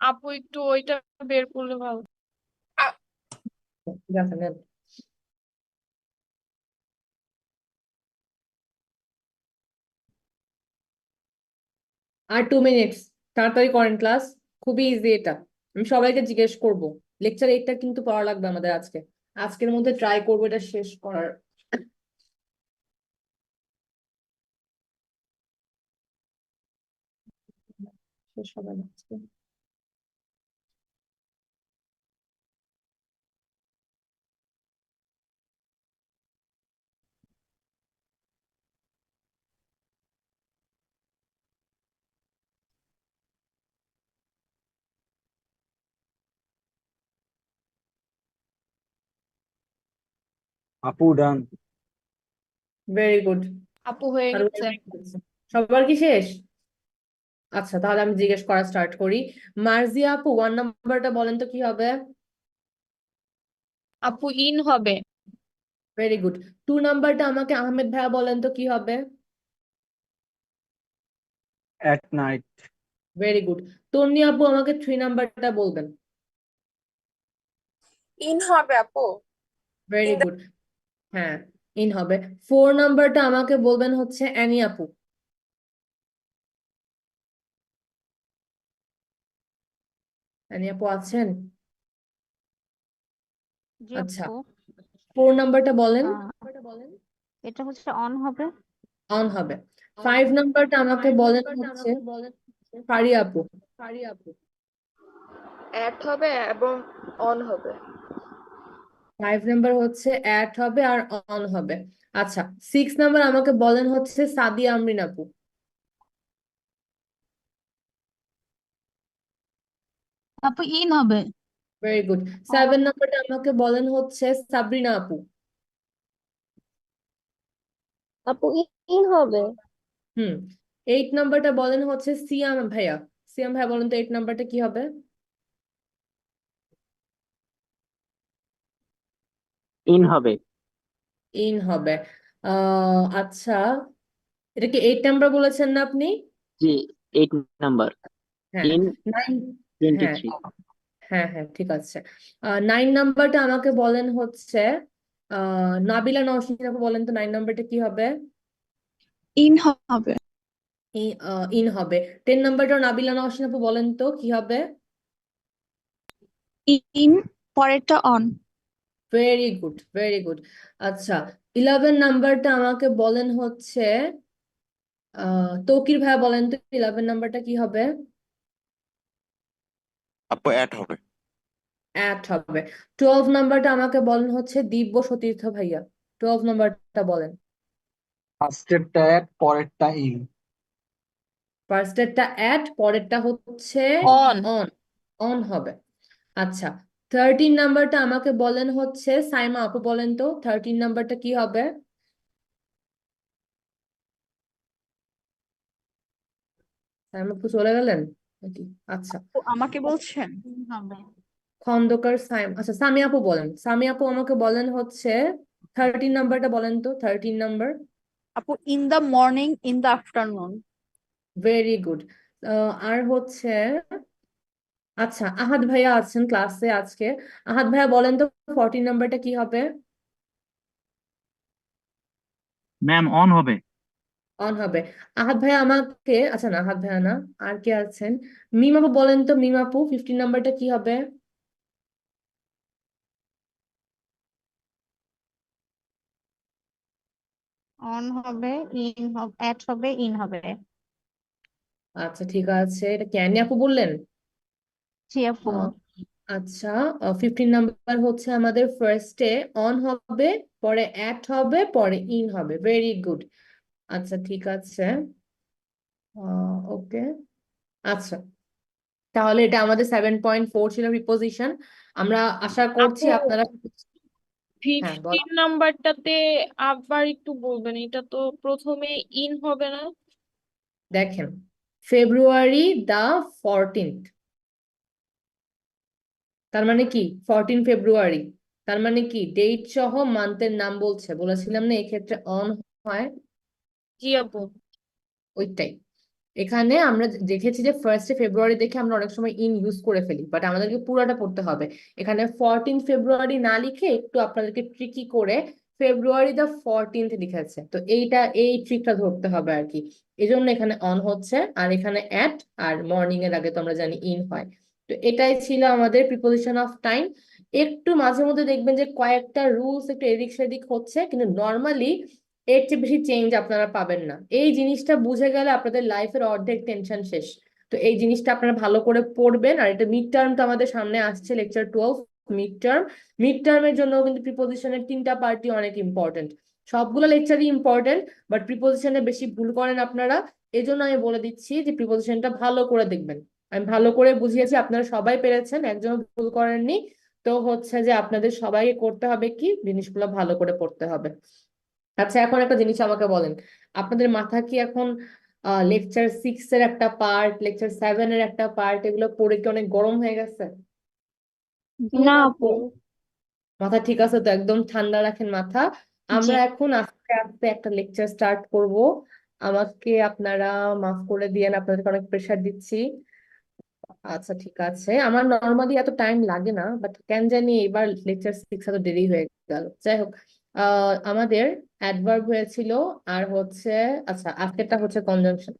আপু একটু ওইটা বের করলে ভালো। ঠিক আছে, নেন। আর 2 মিনিটস, তাড়াতাড়ি করেন ক্লাস, খুবই ইজি এটা। আমি সবাইকে জিজ্ঞেস করব। লেকচার 8টা কিন্তু পড়া লাগবে আমাদের আজকে, আজকের মধ্যে ট্রাই করবো এটা শেষ করার। শেষ হবে না আজকে। আপু ডান। Very good. আপু হয়ে আর গেছে। সবার কি শেষ? আচ্ছা, তাহলে আমি জিজ্ঞেস করা স্টার্ট করি। মার্জিয়া আপু, 1 নাম্বারটা বলেন তো কি হবে? আপু ইন হবে। Very good. 2 নাম্বারটা আমাকে আহমেদ ভাইয়া বলেন তো কি হবে? at night. Very good. Tonni আপু আমাকে 3 নাম্বারটা বলবেন। ইন হবে আপু। Very In the good. হ্যাঁ, ইন হবে। 4 নাম্বারটা আমাকে বলবেন হচ্ছে অ্যানি আপু। অ্যানি আপু আছেন? জি আচ্ছা, আপু 4 নাম্বারটা বলেন। এটা হচ্ছে অন হবে। অন হবে। 5 নাম্বারটা আমাকে বলেন হচ্ছে ফারিয়া আপু। at হবে এবং on হবে। 5 নাম্বার হচ্ছে অ্যাট হবে আর অন হবে। আচ্ছা, 6 নাম্বার আমাকে বলেন হচ্ছে সাদিয়া আমরিন আপু। আপু ইন হবে। Very good. 7 নাম্বারটা আমাকে বলেন হচ্ছে সাবরিনা আপু। আপু in হবে। 8 নাম্বারটা বলেন হচ্ছে সিয়াম ভাইয়া। সিয়াম ভাইয়া বলেন তো 8 নাম্বারটা কি হবে? ইন হবে। ইন হবে। আচ্ছা, এটা কি 8 নাম্বার বলেছেন না আপনি? জি, 8 নাম্বার। হ্যাঁ। ইন 9। হ্যাঁ 23। হ্যাঁ হ্যাঁ, ঠিক আছে। 9 নাম্বারটা আমাকে বলেন হচ্ছে নাবিলা নওশিন আপু, বলেন তো 9 নাম্বারটা কি হবে? ইন হবে। ইন হবে। 10 নাম্বারটা নাবিলা নওশিন আপু বলেন তো কি হবে? ইন পরেরটা on. Very good, very good. আচ্ছা, 11 নাম্বারটা আমাকে বলেন হচ্ছে তৌকির ভাইয়া, বলেন তো 11 নাম্বারটা কি হবে? আপু অ্যাট হবে। অ্যাট হবে। 12 নাম্বারটা আমাকে বলেন হচ্ছে দিব্য সতীর্থ ভাইয়া। 12 নাম্বারটা বলেন। ফার্স্টেরটা at, পরেরটা in. ফার্স্টেরটা অ্যাট, পরেরটা হচ্ছে অন। অন। অন হবে। আচ্ছা, 13 নাম্বারটা আমাকে বলেন হচ্ছে সাইমা আপু, বলেন তো 13 নাম্বারটা কি হবে? সাইমা আপু চলে গেলেন নাকি? আচ্ছা, আমাকে বলছেন হবে। খন্দকার সাইম। আচ্ছা, সামি আপু বলেন। সামি আপু আমাকে বলেন হচ্ছে 13 নাম্বারটা বলেন তো 13 নাম্বার। আপু in the morning, in the afternoon. Very good. আর হচ্ছে, আচ্ছা, আহাদ ভাইয়া আছেন ক্লাসে আজকে। আহাদ ভাইয়া বলেন তো 14 নাম্বারটা কি হবে? ম্যাম অন হবে। অন হবে। আহাদ ভাইয়া আমাকে, আচ্ছা না, আহাদ ভাইয়া না, আর কে আছেন? মিম আপু বলেন তো, মিম আপু 15 নাম্বারটা কি হবে? অন হবে, ইন হবে, অ্যাট হবে, ইন হবে। আচ্ছা, ঠিক আছে। এটা ক্যানি আপু বললেন? জি আপু। আহ, আচ্ছা, 15 নাম্বার হচ্ছে আমাদের ফার্স্টে অন হবে, পরে অ্যাট হবে, পরে ইন হবে। Very good. আচ্ছা, ঠিক আছে। ওকে। আচ্ছা, তাহলে এটা আমাদের 7.4 ছিল প্রিপোজিশন। আমরা আশা করছি আপু আপনারা, হ্যাঁ বল। 15 নাম্বারটাতে আবার একটু বলবেন, এটা তো প্রথমে ইন হবে না? দেখেন, ফেব্রুয়ারি দা 14th, তার মানে কি 14 ফেব্রুয়ারি, তার মানে কি ডেট সহ মান্থের নাম বলছে, বলেছিলাম না এক্ষেত্রে অন হয়। জি আপু। ওইটাই। এখানে আমরা দেখেছি যে 1 ফেব্রুয়ারি দেখে আমরা অনেক সময় ইন ইউজ করে ফেলি, বাট আমাদেরকে পুরোটা পড়তে হবে। এখানে 14 ফেব্রুয়ারি না লিখে একটু আপনাদেরকে ট্রিকি করে ফেব্রুয়ারি দা 14th লিখেছে, তো এই ট্রিকটা ধরতে হবে আর কি। এই জন্য এখানে অন হচ্ছে, আর এখানে অ্যাট, আর মর্নিং এর আগে তো আমরা জানি ইন হয়। তো এটাই ছিল আমাদের প্রিপোজিশন অফ টাইম। একটু মাঝে মধ্যে দেখবেন যে কয়েকটা রুলস একটু এদিক সেদিক হচ্ছে, কিন্তু নর্মালি এর চেয়ে বেশি চেঞ্জ আপনারা পাবেন না। এই জিনিসটা বুঝে গেলে আপনাদের লাইফের অর্ধেক টেনশন শেষ। তো এই জিনিসটা আপনারা ভালো করে পড়বেন। আর এটা মিড টার্ম তো আমাদের সামনে আসছে, লেকচার 12 মিড টার্ম। মিড টার্মের জন্য কিন্তু প্রিপোজিশনের 3টা পার্টি অনেক ইম্পর্টেন্ট। সবগুলো লেকচারই ইম্পর্টেন্ট, বাট প্রিপোজিশনে বেশি ভুল করেন আপনারা। এই জন্য আমি বলে দিচ্ছি যে প্রিপোজিশনটা ভালো করে দেখবেন। আমি ভালো করে বুঝিয়েছি, আপনারা সবাই পেরেছেন, একজন ভুল করেননি। তো হচ্ছে যে আপনাদের সবাইকে করতে হবে কি, জিনিসগুলো ভালো করে পড়তে হবে। আচ্ছা, এখন একটা জিনিস আমাকে বলেন, আপনাদের মাথা কি এখন লেকচার 6 এর একটা পার্ট, লেকচার 7 এর একটা পার্ট, এগুলো পড়ে কি অনেক গরম হয়ে গেছে? জি না আপু। মাথা ঠিক আছে তো? একদম ঠান্ডা রাখেন মাথা। জি। আমরা এখন আস্তে আস্তে একটা লেকচার স্টার্ট করব। আমাকে আপনারা মাফ করে দিয়েন, আপনাদেরকে অনেক প্রেশার দিচ্ছি। আচ্ছা ঠিক আছে, আমার নর্মালি এত টাইম লাগে না, বাট কেন জানি এবার লেকচার 6 এত দেরি হয়ে গেল। যাই হোক, আমাদের অ্যাডভার্ব হয়েছিল আর হচ্ছে, আচ্ছা আজকেরটা হচ্ছে কনজাংশন।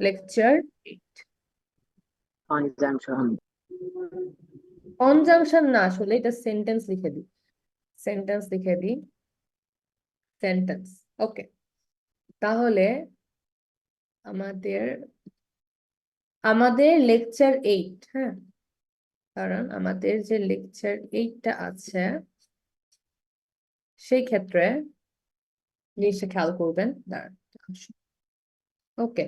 Lecture Conjunction. কনজাংশন না, আসলে এটা সেন্টেন্স লিখে দিই, সেন্টেন্স লিখে দিই, সেন্টেন্স। ওকে, তাহলে আমাদের আমাদের লেকচার 8, হ্যাঁ, কারণ আমাদের যে লেকচার 8টা আছে সেই ক্ষেত্রে জিনিসটা খেয়াল করবেন। ওকে,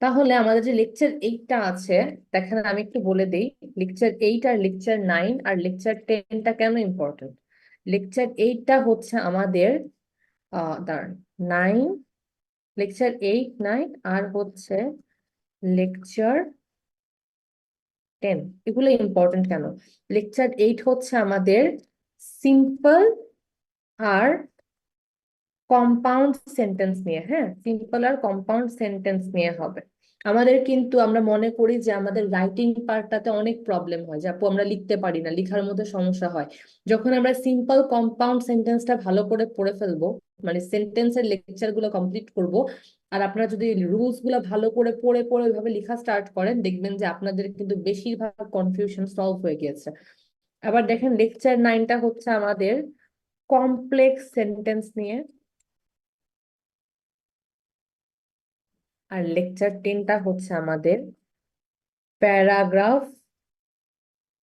তাহলে আমাদের যে লেকচার 8টা আছে, দেখেন আমি একটু বলে দিই লেকচার 8 আর লেকচার 9 আর লেকচার 10টা কেন ইম্পর্টেন্ট। লেকচার 8টা হচ্ছে আমাদের দাঁড়ান 9, লেকচার 8, 9 আর হচ্ছে লেকচার 10, এগুলো ইম্পর্টেন্ট কেন? লেকচার 8 হচ্ছে আমাদের সিম্পল আর কম্পাউন্ড সেন্টেন্স নিয়ে, হ্যাঁ, সিম্পল আর কম্পাউন্ড সেন্টেন্স নিয়ে হবে আমাদের। কিন্তু আমরা মনে করি যে আমাদের রাইটিং পার্টটাতে অনেক প্রবলেম হয়, যে আপু আমরা লিখতে পারি না, লিখার মধ্যে সমস্যা হয়। যখন আমরা সিম্পল কম্পাউন্ড সেন্টেন্সটা ভালো করে পড়ে ফেলবো, মানে সেন্টেন্সের লেকচার গুলো কমপ্লিট করব, আর আপনারা যদি রুলস গুলো ভালো করে পড়ে পড়ে ওইভাবে লেখা স্টার্ট করেন, দেখবেন যে আপনাদের কিন্তু বেশিরভাগ কনফিউশন সলভ হয়ে গিয়েছে। আবার দেখেন লেকচার 9টা হচ্ছে আমাদের কমপ্লেক্স সেন্টেন্স নিয়ে, আর লেকচার 10টা হচ্ছে আমাদের প্যারাগ্রাফ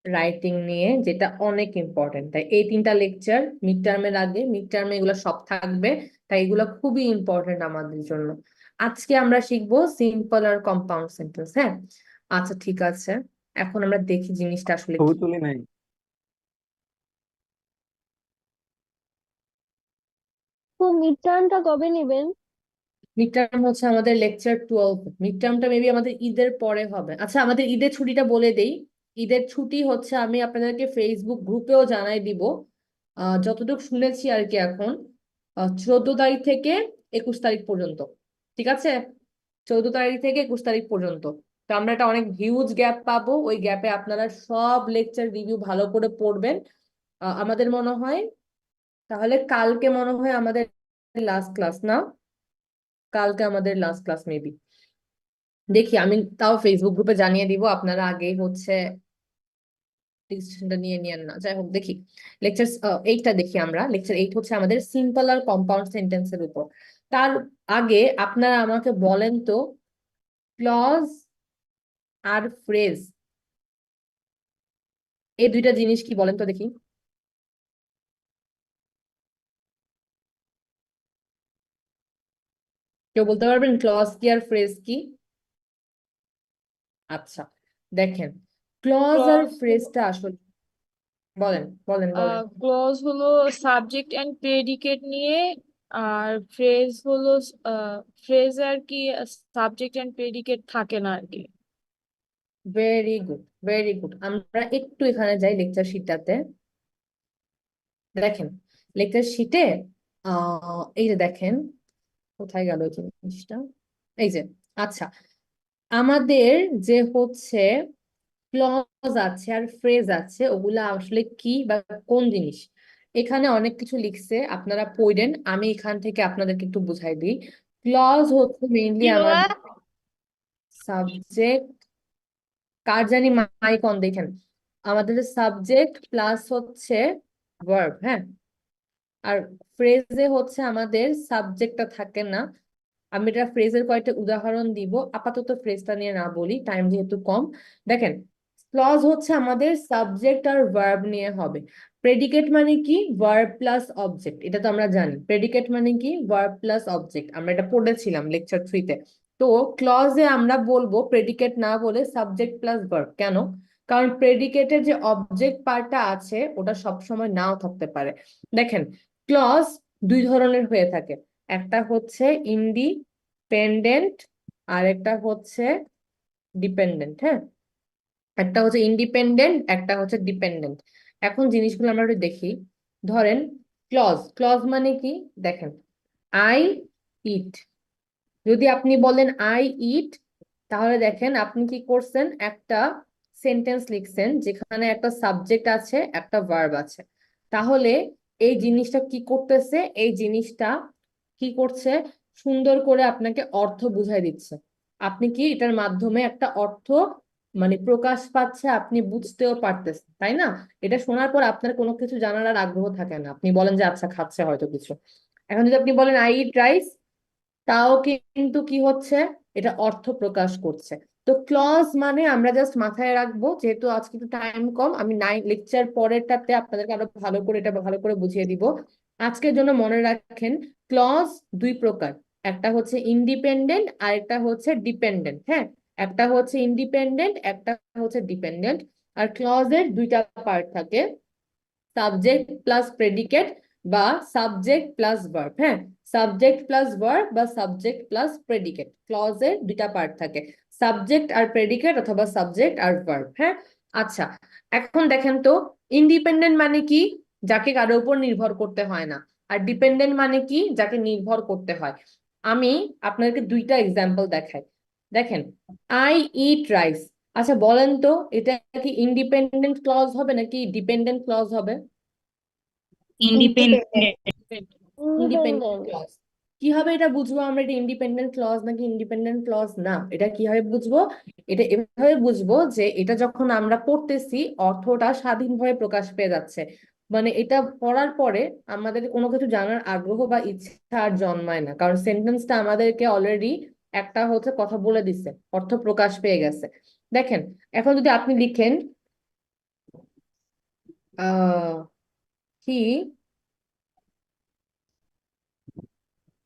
রাইটিং নিয়ে, যেটা অনেক ইম্পর্টেন্ট। তাই এই 3টা লেকচার মিড টার্মের আগে, মিড টার্মে এগুলো সব থাকবে, তাই এগুলো খুবই ইম্পর্টেন্ট আমাদের জন্য। আজকে আমরা শিখবো সিম্পল আর কম্পাউন্ড সেন্টেন্স, হ্যাঁ। আচ্ছা ঠিক আছে, এখন আমরা দেখি জিনিসটা আসলে ছবি কি। তুলি নাই। তো মিড টার্মটা কবে নেবেন? মিড টার্ম হচ্ছে আমাদের লেকচার 12, মিড টার্মটা মেবি আমাদের ঈদের পরে হবে। আচ্ছা, আমাদের ঈদের ছুটিটা বলে দেই। ঈদের ছুটি হচ্ছে, আমি আপনাদেরকে ফেসবুক গ্রুপেও জানাই দিব, যতটুকু শুনেছি আর কি এখন 14 তারিখ থেকে 21 তারিখ পর্যন্ত, ঠিক আছে? 14 তারিখ থেকে 21 তারিখ পর্যন্ত। তো আমরা একটা অনেক হিউজ গ্যাপ পাবো, ওই গ্যাপে আপনারা সব লেকচার রিভিউ ভালো করে পড়বেন। আমাদের মনে হয় তাহলে কালকে মনে হয় আমাদের লাস্ট ক্লাস না, কালকে আমাদের লাস্ট ক্লাস মেবি, দেখি আমি তাও ফেসবুক গ্রুপে জানিয়ে দিব, আপনারা আগে হচ্ছে ডিসিশনটা নিয়ে নিয়েন না। যাই হোক, দেখি লেকচার 8টা দেখি আমরা। লেকচার 8 হচ্ছে আমাদের সিম্পল আর কম্পাউন্ড সেন্টেন্সের উপর। তার আগে আপনারা আমাকে বলেন তো, ক্লজ আর ফ্রেজ এই দুইটা জিনিস কি বলেন তো দেখি। কেউ বলতে পারবেন ক্লজ কি আর ফ্রেজ কি? আচ্ছা দেখেন, ক্লজ আর ক্লজ ফ্রেজটা আসলে, বলেন বলেন বলেন। ক্লজ হলো সাবজেক্ট এন্ড প্রেডিকেট নিয়ে, আর ফ্রেজ হলো ফ্রেজ আর কি সাবজেক্ট এন্ড প্রেডিকেট থাকে না আর কি। Very good, very good. আমরা একটু এখানে যাই লেকচার শিটটাতে, দেখেন লেকচার শিটে এই যে দেখেন, কোথায় গেল এই জিনিসটা, এই যে, আচ্ছা আমাদের যে হচ্ছে ক্লজ আছে আর ফ্রেজ আছে, ওগুলা আসলে কি বা কোন জিনিস, এখানে অনেক কিছু লিখছে, আপনারা পড়েন, আমি এখান থেকে আপনাদেরকে একটু বুঝাই দিই। ক্লজ হচ্ছে মেইনলি আমাদের সাবজেক্ট, কার জানি মাইক অন দেখেন, আমাদের সাবজেক্ট প্লাস হচ্ছে ভার্ব, হ্যাঁ। আর ফ্রেজে হচ্ছে আমাদের সাবজেক্টটা থাকে না। আমি এটা ফ্রেজের কয়েকটা উদাহরণ দিব, আপাতত ফ্রেজটা নিয়ে না বলি, টাইম যেহেতু কম। দেখেন, ক্লজ হচ্ছে আমাদের সাবজেক্ট আর ভার্ব নিয়ে হবে। প্রেডিকেট মানে কি? ভার্ব প্লাস অবজেক্ট, এটা তো আমরা জানি। প্রেডিকেট মানে কি? ভার্ব প্লাস অবজেক্ট, আমরা এটা পড়েছিলাম লেকচার 3-তে। তো ক্লজে আমরা বলবো প্রেডিকেট না বলে সাবজেক্ট প্লাস ভার্ব। কেন? কারণ প্রেডিকেটের যে অবজেক্ট পার্টটা আছে ওটা সবসময় নাও থাকতে পারে। দেখেন, ক্লজ দুই ধরনের হয়ে থাকে, একটা হচ্ছে ইন্ডিপেন্ডেন্ট আর একটা হচ্ছে ডিপেন্ডেন্ট। হ্যাঁ, একটা হচ্ছে ইন্ডিপেন্ডেন্ট, একটা হচ্ছে ডিপেন্ডেন্ট। এখন জিনিসগুলো আমরা একটু দেখি। ধরেন ক্লজ, ক্লজ মানে কি? দেখেন, আই ইট, যদি আপনি বলেন আই ইট, তাহলে দেখেন আপনি কি করছেন, একটা সেন্টেন্স লিখছেন যেখানে একটা সাবজেক্ট আছে, একটা ভার্ব আছে। তাহলে এই জিনিসটা কি করতেছে, এই জিনিসটা কি করছে, সুন্দর করে আপনাকে অর্থ বুঝাই দিচ্ছে। আপনি কি এটার মাধ্যমে একটা অর্থ মানে প্রকাশ পাচ্ছে, আপনি বুঝতেও পারতেছেন, তাই না? এটা শোনার পর আপনার কোনো কিছু জানার আর আগ্রহ থাকে না, আপনি বলেন যে আচ্ছা খাচ্ছে হয়তো কিছু। এখন যদি আপনি বলেন আই ইট রাইস, তাও কিন্তু কি হচ্ছে, এটা অর্থ প্রকাশ করছে। তো ক্লজ মানে আমরা জাস্ট মাথায় রাখবো, যেহেতু আজকে একটু টাইম কম, আমি লেকচার পরেরটাতে আপনাদেরকে আরো ভালো করে এটা ভালো করে বুঝিয়ে দিব। আজকের জন্য মনে রাখেন, ক্লজ দুই প্রকার, একটা হচ্ছে ইন্ডিপেন্ডেন্ট আর একটা হচ্ছে ডিপেন্ডেন্ট। হ্যাঁ, একটা হচ্ছে ইন্ডিপেন্ডেন্ট, একটা হচ্ছে ডিপেন্ডেন্ট। আর ক্লজের দুইটা পার্ট থাকে, সাবজেক্ট প্লাস প্রেডিকেট বা সাবজেক্ট প্লাস ভার্ব। হ্যাঁ, সাবজেক্ট প্লাস ভার্ব বা সাবজেক্ট প্লাস প্রেডিকেট, ক্লজের দুইটা পার্ট থাকে, সাবজেক্ট আর প্রেডিকেট অথবা সাবজেক্ট আর ভার্ব। হ্যাঁ, আচ্ছা, এখন দেখেন তো, ইন্ডিপেন্ডেন্ট মানে কি? যাকে কারো উপর নির্ভর করতে হয় না। আর ডিপেন্ডেন্ট মানে কি? যাকে নির্ভর করতে হয়। আমি আপনাদেরকে দুইটা এক্সাম্পল দেখাই। দেখেন, আই ইট রাইস, আচ্ছা বলেন তো, এটা কি ইন্ডিপেন্ডেন্ট ক্লজ হবে নাকি ডিপেন্ডেন্ট ক্লজ হবে? Independent. Independent Independent. ক্লজ। কিভাবে এটা বুঝবো আমরা এটা ইন্ডিপেন্ডেন্ট ক্লজ নাকি ইন্ডিপেন্ডেন্ট ক্লজ না? এটা কিভাবে বুঝবো? এটা এভাবে বুঝবো যে এটা যখন আমরা পড়তেছি, অর্থটা স্বাধীনভাবে প্রকাশ পেয়ে যাচ্ছে। মানে এটা পড়ার পরে আমাদের কোনো কিছু জানার আগ্রহ বা ইচ্ছা আর জন্মায় না, কারণ সেন্টেন্সটা আমাদেরকে অলরেডি একটা হচ্ছে কথা বলে দিছে, অর্থ প্রকাশ পেয়ে গেছে। দেখেন, এখন যদি আপনি লিখেন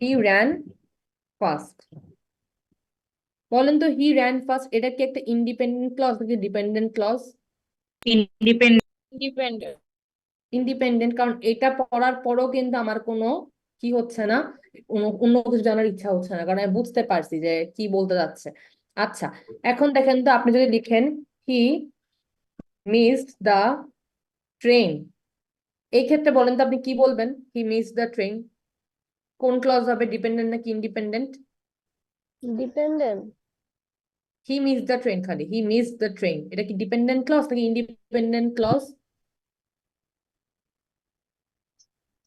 হি ran ফাস্ট, বলেন তো হি ran ফাস্ট এটা কি একটা ইন্ডিপেন্ডেন্ট ক্লজ নাকি dependent clause? Independent. Independent. Independent, কারণ এটা পড়ার পরও কিন্তু আমার কোনো কি হচ্ছে না, অন্য কিছু জানার ইচ্ছা হচ্ছে না, কারণ আমি বুঝতে পারছি যে কি বলতে যাচ্ছে। আচ্ছা, এখন দেখেন তো, আপনি যদি লিখেন হি মিসড দ্য ট্রেন, এই ক্ষেত্রে বলেন তো আপনি কি বলবেন? হি মিসড দ্য ট্রেন, কোন ক্লজ হবে, ডিপেন্ডেন্ট নাকি independent? Dependent. He missed the train, খালি হি মিসড দ্য ট্রেন, এটা কি ডিপেন্ডেন্ট ক্লজ নাকি independent clause?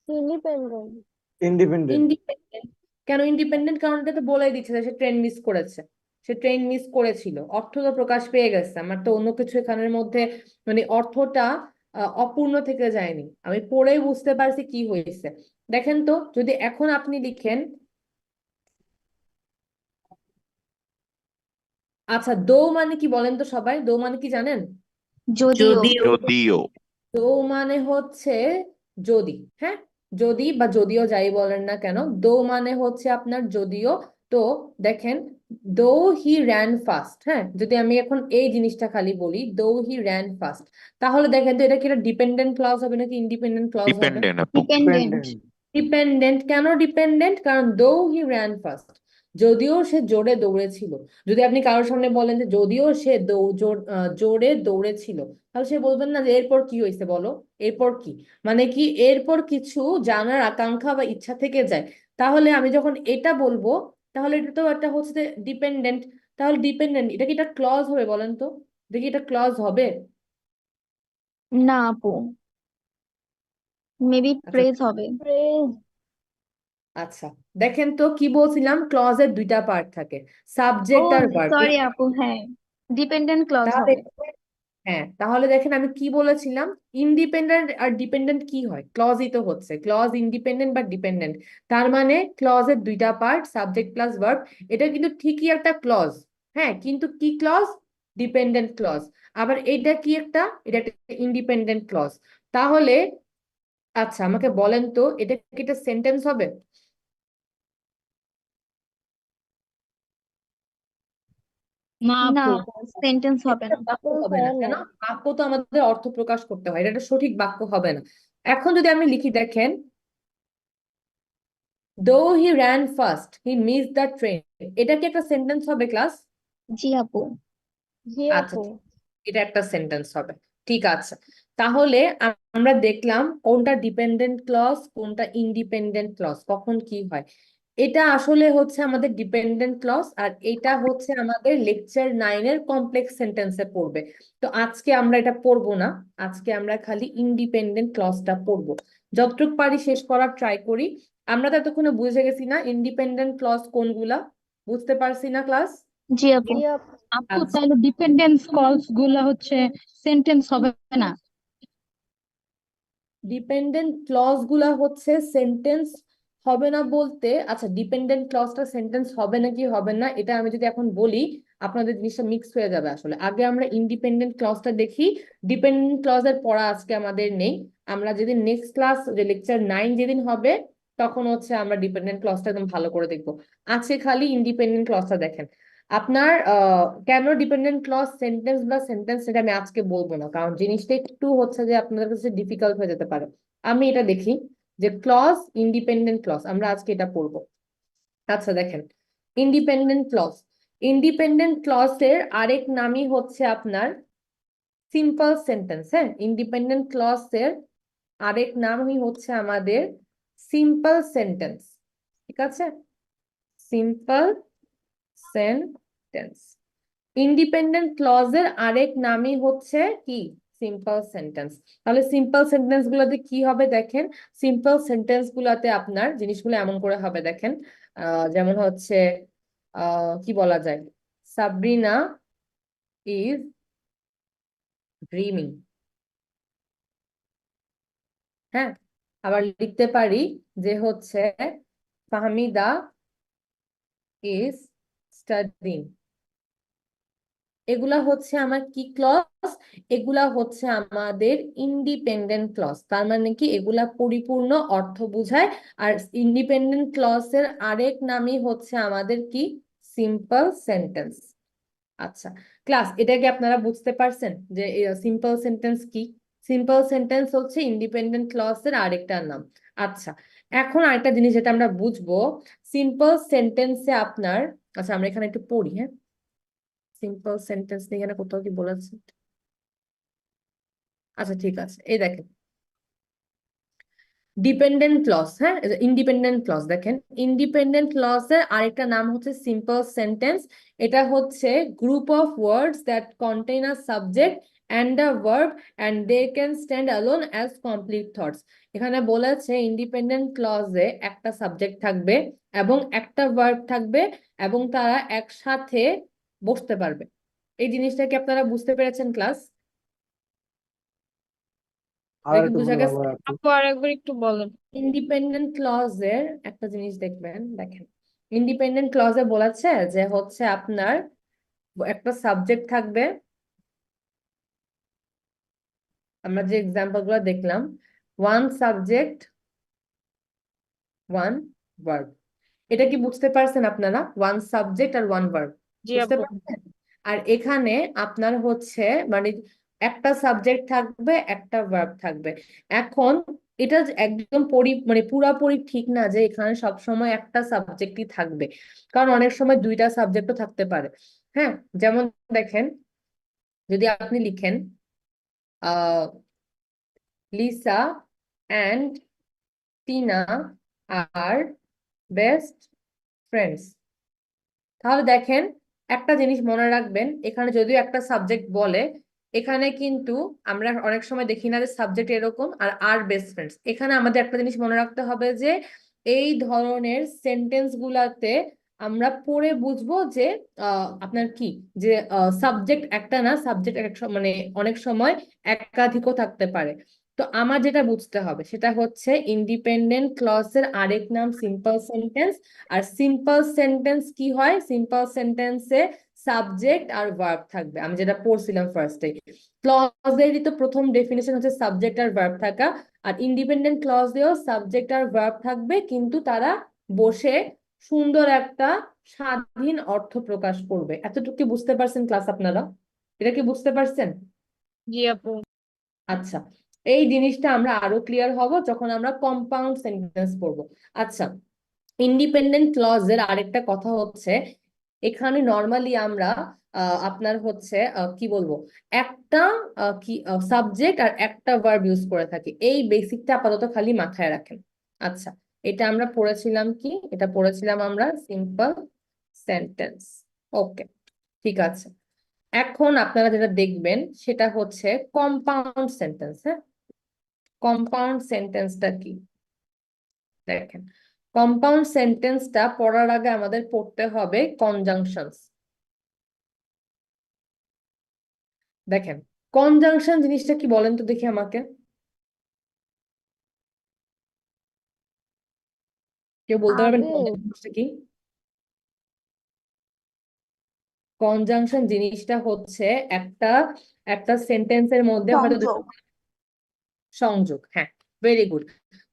Independent. Independent. Independent. কেন ইন্ডিপেন্ডেন্ট? কারণ এটা তো বলেই দিচ্ছে যে সে ট্রেন মিস করেছে, সে ট্রেন মিস করেছিল, অর্থ তো প্রকাশ পেয়ে গেছে, আমার তো অন্য কিছু এখানের মধ্যে মানে অর্থটা অপূর্ণ থেকে যায়নি, আমি পড়েই বুঝতে পারছি কি হয়েছে। দেখেন তো, যদি এখন আপনি লিখেন, আচ্ছা দো মানে কি বলেন তো সবাই, দো মানে কি জানেন? যদিও। যদিও। তো মানে হচ্ছে যদি। হ্যাঁ, যদি বা যদিও যাই বলেন না কেন, দো মানে হচ্ছে আপনার যদিও। তো দেখেন, দো হি র্যান ফাস্ট, হ্যাঁ, যদি আমি এখন এই জিনিসটা খালি বলি দো হি র্যান ফাস্ট, তাহলে দেখেন তো এটা কি একটা ডিপেন্ডেন্ট ক্লজ হবে নাকি ইন্ডিপেন্ডেন্ট ক্লজ হবে? ডিপেন্ডেন্ট আপু। ডিপেন্ডেন্ট। ডিপেন্ডেন্ট। কেন ডিপেন্ডেন্ট? কারণ দো হি র্যান ফাস্ট, যদিও সে জোরে দৌড়েছিল। যদি আপনি কারোর সামনে বলেন যে যদিও সে জোরে দৌড়েছিল, তাহলে সে বলবেন না যে এরপর কি হয়েছে বলো, এরপর কি, মানে কি এরপর কিছু জানার আকাঙ্ক্ষা বা ইচ্ছা থেকে যায়। তাহলে আমি যখন এটা বলবো, তাহলে এটা তো একটা হচ্ছে ডিপেন্ডেন্ট, তাহলে ডিপেন্ডেন্ট এটা কি একটা ক্লজ হবে বলেন তো? দেখি এটা ক্লজ হবে? না আপু, মেবি আচ্ছা, প্রেজ হবে। Praise. আচ্ছা, দেখেন তো কি বলছিলাম, ক্লজের দুইটা পার্ট থাকে, ও সাবজেক্ট আর ভার্ব। সরি আপু, হ্যাঁ ডিপেন্ডেন্ট ক্লজ তাহলে হবে। হ্যাঁ, তাহলে দেখেন আমি কি বলেছিলাম, ইন্ডিপেন্ডেন্ট আর ডিপেন্ডেন্ট কি হয়, ক্লজই তো হচ্ছে, ক্লজ ইন্ডিপেন্ডেন্ট বা ডিপেন্ডেন্ট। তার মানে ক্লজের দুইটা পার্ট, সাবজেক্ট প্লাস ভার্ব, এটা কিন্তু ঠিকই একটা ক্লজ। হ্যাঁ, কিন্তু কি ক্লজ? Dependent clause. আবার এটা কি একটা, এটা একটা ইন্ডিপেন্ডেন্ট ক্লজ। তাহলে আচ্ছা আমাকে বলেন তো, এটা কি একটা সেন্টেন্স হবে? না না আপু। আপু, সেন্টেন্স হবে এটা না। বাক্য Sentence হবে না, হয় না। কেন? বাক্য তো আমাদের অর্থ প্রকাশ করতে হয়, এটা একটা সঠিক বাক্য হবে না। এখন যদি আমি লিখি, দেখেন though he ran fast he missed the train, এটা কি একটা সেন্টেন্স হবে ক্লাস? জি আপু। জি আচ্ছা, আপু। এটা একটা সেন্টেন্স হবে। ঠিক আছে, তাহলে আমরা দেখলাম কোনটা ডিপেন্ডেন্ট ক্লজ কোনটা ইন্ডিপেন্ডেন্ট ক্লজ, কখন কি হয়। এটা আসলে হচ্ছে আমাদের ডিপেন্ডেন্ট ক্লজ, আর এটা হচ্ছে আমাদের লেকচার 9-এর কমপ্লেক্স সেন্টেন্সে পড়বে। তো আজকে আমরা এটা পড়বো না, আজকে আমরা খালি ইন্ডিপেন্ডেন্ট ক্লজটা পড়বো। যতটুকু পারি শেষ করার ট্রাই করি। আমরা তো এতক্ষণে বুঝে গেছি না ইন্ডিপেন্ডেন্ট ক্লজ কোনগুলা, বুঝতে পারছি না ক্লাস? জি আপু। জি আপু। আপু আচ্ছা, তাহলে ডিপেন্ডেন্স কলস গুলা হচ্ছে সেন্টেন্স হবে না? ডিপেন্ডেন্ট ক্লজ গুলা হচ্ছে সেন্টেন্স হবে না বলতে, আচ্ছা ডিপেন্ডেন্ট ক্লজটা সেন্টেন্স হবে নাকি হবে না এটা আমি যদি এখন বলি আপনাদের জিনিসটা মিক্স হয়ে যাবে। আসলে আগে আমরা ইন্ডিপেন্ডেন্ট ক্লজটা দেখি। ডিপেন্ডেন্ট ক্লজের পড়া আজকে আমাদের নেই, আমরা যেদিন নেক্সট ক্লাস যে লেকচার 9 যেদিন হবে তখন হচ্ছে আমরা ডিপেন্ডেন্ট ক্লজটা একদম ভালো করে দেখবো। আজকে খালি ইন্ডিপেন্ডেন্ট ক্লজটা দেখেন। আপনার কেন ডিপেন্ডেন্ট ক্লজ সেন্টেন্স বা সেন্টেন্স সেটা আমি আজকে বলবো না, কারণ জিনিসটা একটু হচ্ছে যে আপনাদের কাছে ডিফিকাল্ট হয়ে যেতে পারে। আমি এটা দেখি যে ক্লজ ইন্ডিপেন্ডেন্ট ক্লজ আমরা আজকে এটা পড়বো। আচ্ছা দেখেন, ইন্ডিপেন্ডেন্ট ক্লজ, ইন্ডিপেন্ডেন্ট ক্লজের আরেক নামই হচ্ছে আপনার সিম্পল সেন্টেন্স। হ্যাঁ, ইন্ডিপেন্ডেন্ট ক্লজের আরেক নামই হচ্ছে আমাদের সিম্পল সেন্টেন্স। ঠিক আছে, সিম্পল সেন্টেন্স। ইন্ডিপেন্ডেন্ট ক্লজের আরেক নামই হচ্ছে কি? Simple sentence. তাহলে সিম্পল সেন্টেন্স গুলোতে কি হবে দেখেন, সিম্পল সেন্টেন্স গুলাতে আপনার জিনিসগুলো এমন করে হবে দেখেন, যেমন হচ্ছে কি বলা যায়, সাবরিনা ইজ ড্রিমিং। হ্যাঁ, আবার লিখতে পারি যে হচ্ছে ফাহমিদা ইজ স্টাডিং। এগুলা হচ্ছে আমার কি ক্লজ? এগুলা হচ্ছে আমাদের ইন্ডিপেন্ডেন্ট ক্লজ। তার মানে কি এগুলা পরিপূর্ণ অর্থ বোঝায়। আর ইন্ডিপেন্ডেন্ট ক্লজের আরেক নামই হচ্ছে আমাদের কি? Simple sentence. আচ্ছা ক্লাস, এটা কি আপনারা বুঝতে পারছেন যে সিম্পল সেন্টেন্স কি? সিম্পল সেন্টেন্স হচ্ছে ইন্ডিপেন্ডেন্ট ক্লজের আরেকটা নাম। আচ্ছা, এখন আরেকটা জিনিস যেটা আমরা বুঝবো, সিম্পল সেন্টেন্সে আপনার, আচ্ছা আমরা এখানে একটু পড়ি। হ্যাঁ, সিম্পল সেন্টেন্স নিয়ে এখানে কোথাও কি বলেছে? আচ্ছা ঠিক আছে, এই দেখেন ডিপেন্ডেন্ট ক্লজ। হ্যাঁ, ইন্ডিপেন্ডেন্ট ক্লজ দেখেন, ইন্ডিপেন্ডেন্ট ক্লজের আরেকটা নাম হচ্ছে সিম্পল সেন্টেন্স। এটা হচ্ছে group of words that contain a subject and a verb and they can stand alone as complete thoughts. এখানে বলেছে ইন্ডিপেন্ডেন্ট ক্লজে একটা সাবজেক্ট থাকবে এবং একটা ভার্ব থাকবে এবং তারা একসাথে বসতে পারবে। এই জিনিসটা কি আপনারা বুঝতে পেরেছেন ক্লাস? আর এটা কি একটু বুঝা বলে গেছে? আবার আপু। আপু আরেকবার একটু বলেন। ইন্ডিপেন্ডেন্ট ক্লজের একটা জিনিস দেখবেন, দেখেন ইন্ডিপেন্ডেন্ট ক্লজে বলেছে যে হচ্ছে আপনার একটা সাবজেক্ট থাকবে, আমরা যে এক্সাম্পল গুলো দেখলাম, ওয়ান সাবজেক্ট ওয়ান ভার্ব। এটা কি বুঝতে পারছেন আপনারা? ওয়ান সাবজেক্ট আর ওয়ান ভার্ব জি বুঝতে আপু। পারছেন? আর এখানে আপনার হচ্ছে মানে একটা সাবজেক্ট থাকবে একটা ভার্ব থাকবে। এখন এটা যে একদম মানে পুরাপুরি ঠিক না যে এখানে সব সময় একটা সাবজেক্টই থাকবে, কারণ অনেক সময় দুইটা সাবজেক্টও থাকতে পারে। হ্যাঁ, যেমন দেখেন যদি আপনি লিখেন Lisa and Tina are best friends, তাহলে দেখেন একটা জিনিস মনে রাখবেন, এখানে যদিও একটা সাবজেক্ট বলে, এখানে কিন্তু আমরা অনেক সময় দেখি না যে সাবজেক্ট এরকম আর বেস্ট ফ্রেন্ডস। এখানে আমাদের একটা জিনিস মনে রাখতে হবে যে এই ধরনের সেন্টেন্স গুলাতে আমরা পড়ে বুঝবো যে আপনার কি, যে সাবজেক্ট একটা না, সাবজেক্ট মানে অনেক সময় একাধিকও থাকতে পারে। তো আমার যেটা বুঝতে হবে সেটা হচ্ছে ইন্ডিপেন্ডেন্ট ক্লজের আরেক নাম সিম্পল সেন্টেন্স। আর সিম্পল সেন্টেন্স কি হয়? সিম্পল সেন্টেন্সে সাবজেক্ট আর ভার্ব থাকবে, আমি যেটা পড়ছিলাম ফার্স্টে। ক্লজেরই তো প্রথম ডেফিনেশন হচ্ছে সাবজেক্ট আর ভার্ব থাকা, আর ইন্ডিপেন্ডেন্ট ক্লজেও সাবজেক্ট আর ভার্ব থাকবে, কিন্তু তারা বসে সুন্দর একটা স্বাধীন অর্থ প্রকাশ করবে। এতটুকু কি বুঝতে পারছেন ক্লাস আপনারা? এটা কি বুঝতে পারছেন? জি আপু। আচ্ছা, এই জিনিসটা আমরা আরো ক্লিয়ার হব যখন আমরা কম্পাউন্ড সেন্টেন্স পড়বো। আচ্ছা, ইন্ডিপেন্ডেন্ট ক্লজের আরেকটা কথা হচ্ছে, এখানে নর্মালি আমরা আপনার হচ্ছে কি বলবো, একটা কি সাবজেক্ট আর একটা ভার্ব ইউজ করে থাকি। এই বেসিকটা আপাতত খালি মাথায় রাখেন। আচ্ছা, এটা আমরা পড়েছিলাম কি? এটা পড়েছিলাম আমরা সিম্পল সেন্টেন্স। ওকে, ঠিক আছে। এখন আপনারা যেটা দেখবেন সেটা হচ্ছে কম্পাউন্ড সেন্টেন্স। হ্যাঁ, কম্পাউন্ড সেন্টেন্সটা কি? দেখেন, কম্পাউন্ড সেন্টেন্সটা পড়ার আগে আমাদের পড়তে হবে কনজাংশনস। দেখেন, কনজাংশন জিনিসটা কি বলেন তো দেখি আমাকে। কেউ বলতে পারবেন আগে কনজাংশনটা কি? কনজাংশন জিনিসটা হচ্ছে একটা একটা সেন্টেন্সের মধ্যে হয়তো সংযোগ। সংযোগ। হ্যাঁ, ভেরি গুড।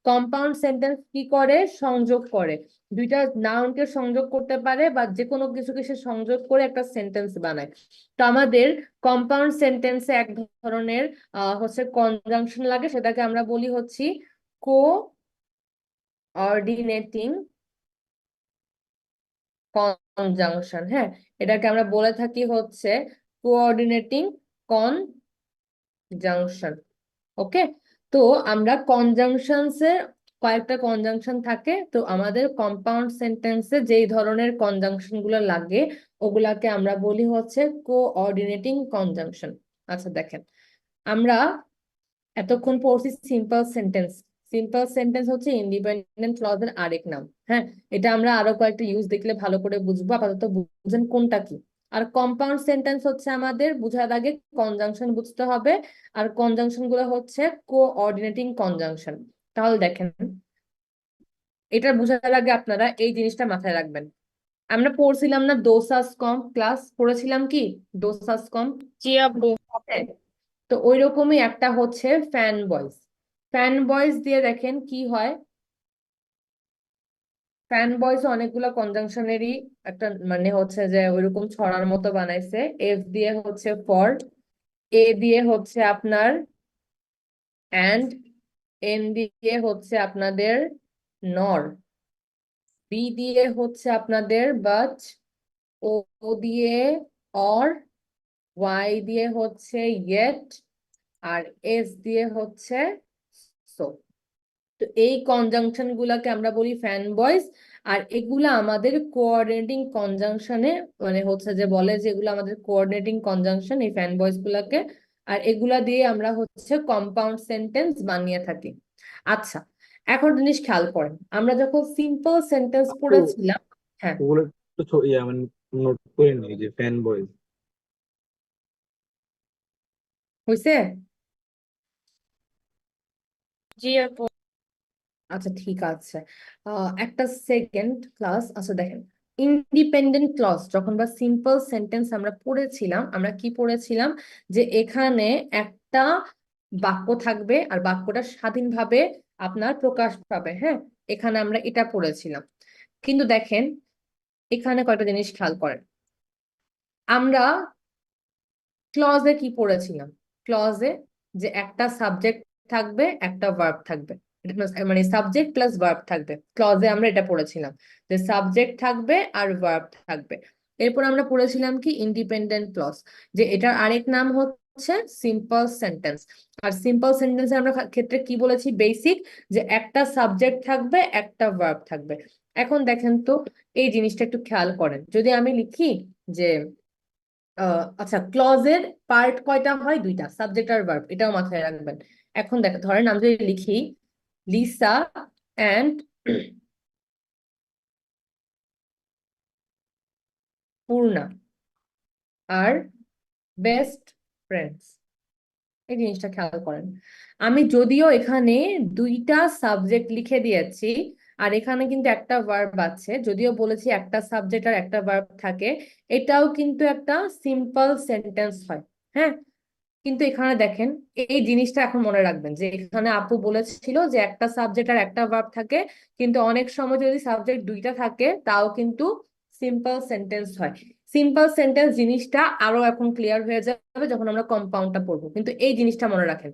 কম্পাউন্ড সেন্টেন্স কি করে? সংযোগ করে। দুইটা নাউনকে সংযোগ করতে পারে বা যে কোনো কিছুকে সে সংযোগ করে একটা সেন্টেন্স বানায়। তো আমাদের কম্পাউন্ড সেন্টেন্সে এক ধরনের হচ্ছে কনজাংশন লাগে, সেটাকে আমরা বলি হচ্ছে কোঅর্ডিনেটিং কনজাংশন। হ্যাঁ, এটাকে আমরা বলে থাকি হচ্ছে কোঅর্ডিনেটিং কনজাংশন। ওকে, তো আমরা কনজাংশনসের কয়েকটা কনজাংশন থাকে, তো আমাদের কম্পাউন্ড সেন্টেন্সে যেই ধরনের কনজাংশন গুলো লাগে ওগুলাকে আমরা বলি হচ্ছে কোঅর্ডিনেটিং কনজাংশন। আচ্ছা দেখেন, আমরা এতক্ষণ পড়ছি সিম্পল সেন্টেন্স। সিম্পল সেন্টেন্স হচ্ছে ইন্ডিপেন্ডেন্ট ক্লজের আরেক নাম। হ্যাঁ, এটা আমরা আরো কয়েকটা ইউজ দেখলে ভালো করে বুঝবো, আপাতত বুঝেন কোনটা কি। আর কম্পাউন্ড সেন্টেন্স হচ্ছে আমাদের বুঝার আগে কনজাংশন বুঝতে হবে, আর কনজাংশন গুলো হচ্ছে কোঅর্ডিনেটিং কনজাংশন। তাহলে দেখেন, এটা বুঝার আগে আপনারা এই জিনিসটা মাথায় রাখবেন। আমরা পড়ছিলাম না দোসাস কম, ক্লাস পড়েছিলাম কি দোসাস কম? জি আপু। তো ওই রকমই একটা হচ্ছে ফ্যান বয়েজ। ফ্যান বয়েজ দিয়ে দেখেন কি হয়। ফ্যান বয়েজ অনেকগুলো কনজাংশনেরই একটা মানে হচ্ছে যে ওইরকম ছড়ার মতো বানাইছে। এফ দিয়ে হচ্ছে ফর, এ দিয়ে হচ্ছে আপনার অ্যান্ড, এন দিয়ে হচ্ছে আপনাদের নর, বি দিয়ে হচ্ছে আপনাদের বাট, ও দিয়ে অর, ওয়াই দিয়ে হচ্ছে ইয়েট, আর এস দিয়ে হচ্ছে সো। তো এই কনজাংশন গুলাকে আমরা বলি ফ্যান বয়েজ। আর এগুলা আমাদের কোঅর্ডিনেটিং কনজাংশনে মানে হচ্ছে যে বলে যে এগুলো আমাদের কোঅর্ডিনেটিং কনজাংশন, এই ফ্যান বয়েজ গুলাকে। আর এগুলা দিয়ে আমরা হচ্ছে কম্পাউন্ড সেন্টেন্স বানিয়ে থাকি। আচ্ছা, এখন জিনিস খেয়াল করেন, আমরা যখন সিম্পল সেন্টেন্স আপু পড়েছিলাম। হ্যাঁ, ওগুলো একটু মানে নোট করে নিই যে ফ্যান বয়েজ। হয়েছে? জি আপু। আচ্ছা ঠিক আছে, একটা সেকেন্ড ক্লাস। আচ্ছা দেখেন, ইন্ডিপেন্ডেন্ট ক্লজ যখন বা সিম্পল সেন্টেন্স আমরা পড়েছিলাম, আমরা কি পড়েছিলাম যে এখানে একটা বাক্য থাকবে আর বাক্যটা স্বাধীনভাবে আপনার প্রকাশ পাবে। হ্যাঁ, এখানে আমরা এটা পড়েছিলাম। কিন্তু দেখেন, এখানে কয়েকটা জিনিস খেয়াল করেন। আমরা ক্লজে কি পড়েছিলাম? ক্লজে যে একটা সাবজেক্ট থাকবে, একটা ভার্ব থাকবে, মানে সাবজেক্ট প্লাস ভার্ব থাকবে। ক্লজে আমরা এটা পড়েছিলাম যে সাবজেক্ট থাকবে আর ভার্ব থাকবে। এরপর আমরা পড়েছিলাম কি ইন্ডিপেন্ডেন্ট ক্লজ, যে এটার আরেক নাম হচ্ছে সিম্পল সেন্টেন্স। আর সিম্পল সেন্টেন্সে আমরা ক্ষেত্রে কি বলেছি? বেসিক, যে একটা সাবজেক্ট থাকবে, একটা ভার্ব থাকবে। এখন দেখেন তো, এই জিনিসটা একটু খেয়াল করেন। যদি আমি লিখি যে আচ্ছা, ক্লজের পার্ট কয়টা হয়? দুইটা, সাবজেক্ট আর ভার্ব, এটাও মাথায় রাখবেন। এখন দেখো, ধরেন আমি যদি লিখি Lisa and Purna are best friends. এই জিনিসটা খেয়াল করেন, আমি যদিও এখানে দুইটা সাবজেক্ট লিখে দিয়েছি আর এখানে কিন্তু একটা ভার্ব আছে, যদিও বলেছি একটা সাবজেক্ট আর একটা ভার্ব থাকে, এটাও কিন্তু একটা সিম্পল সেন্টেন্স হয়। হ্যাঁ, কিন্তু এখানে দেখেন, এই জিনিসটা এখন মনে রাখবেন যে এখানে আপু বলেছিল যে একটা সাবজেক্ট আর একটা ভার্ব থাকে, কিন্তু অনেক সময় যদি সাবজেক্ট দুইটা থাকে তাও কিন্তু সিম্পল সেন্টেন্স হয়। সিম্পল সেন্টেন্স জিনিসটা আরো এখন ক্লিয়ার হয়ে যাবে যখন আমরা কম্পাউন্ডটা পড়বো। কিন্তু এই জিনিসটা মনে রাখেন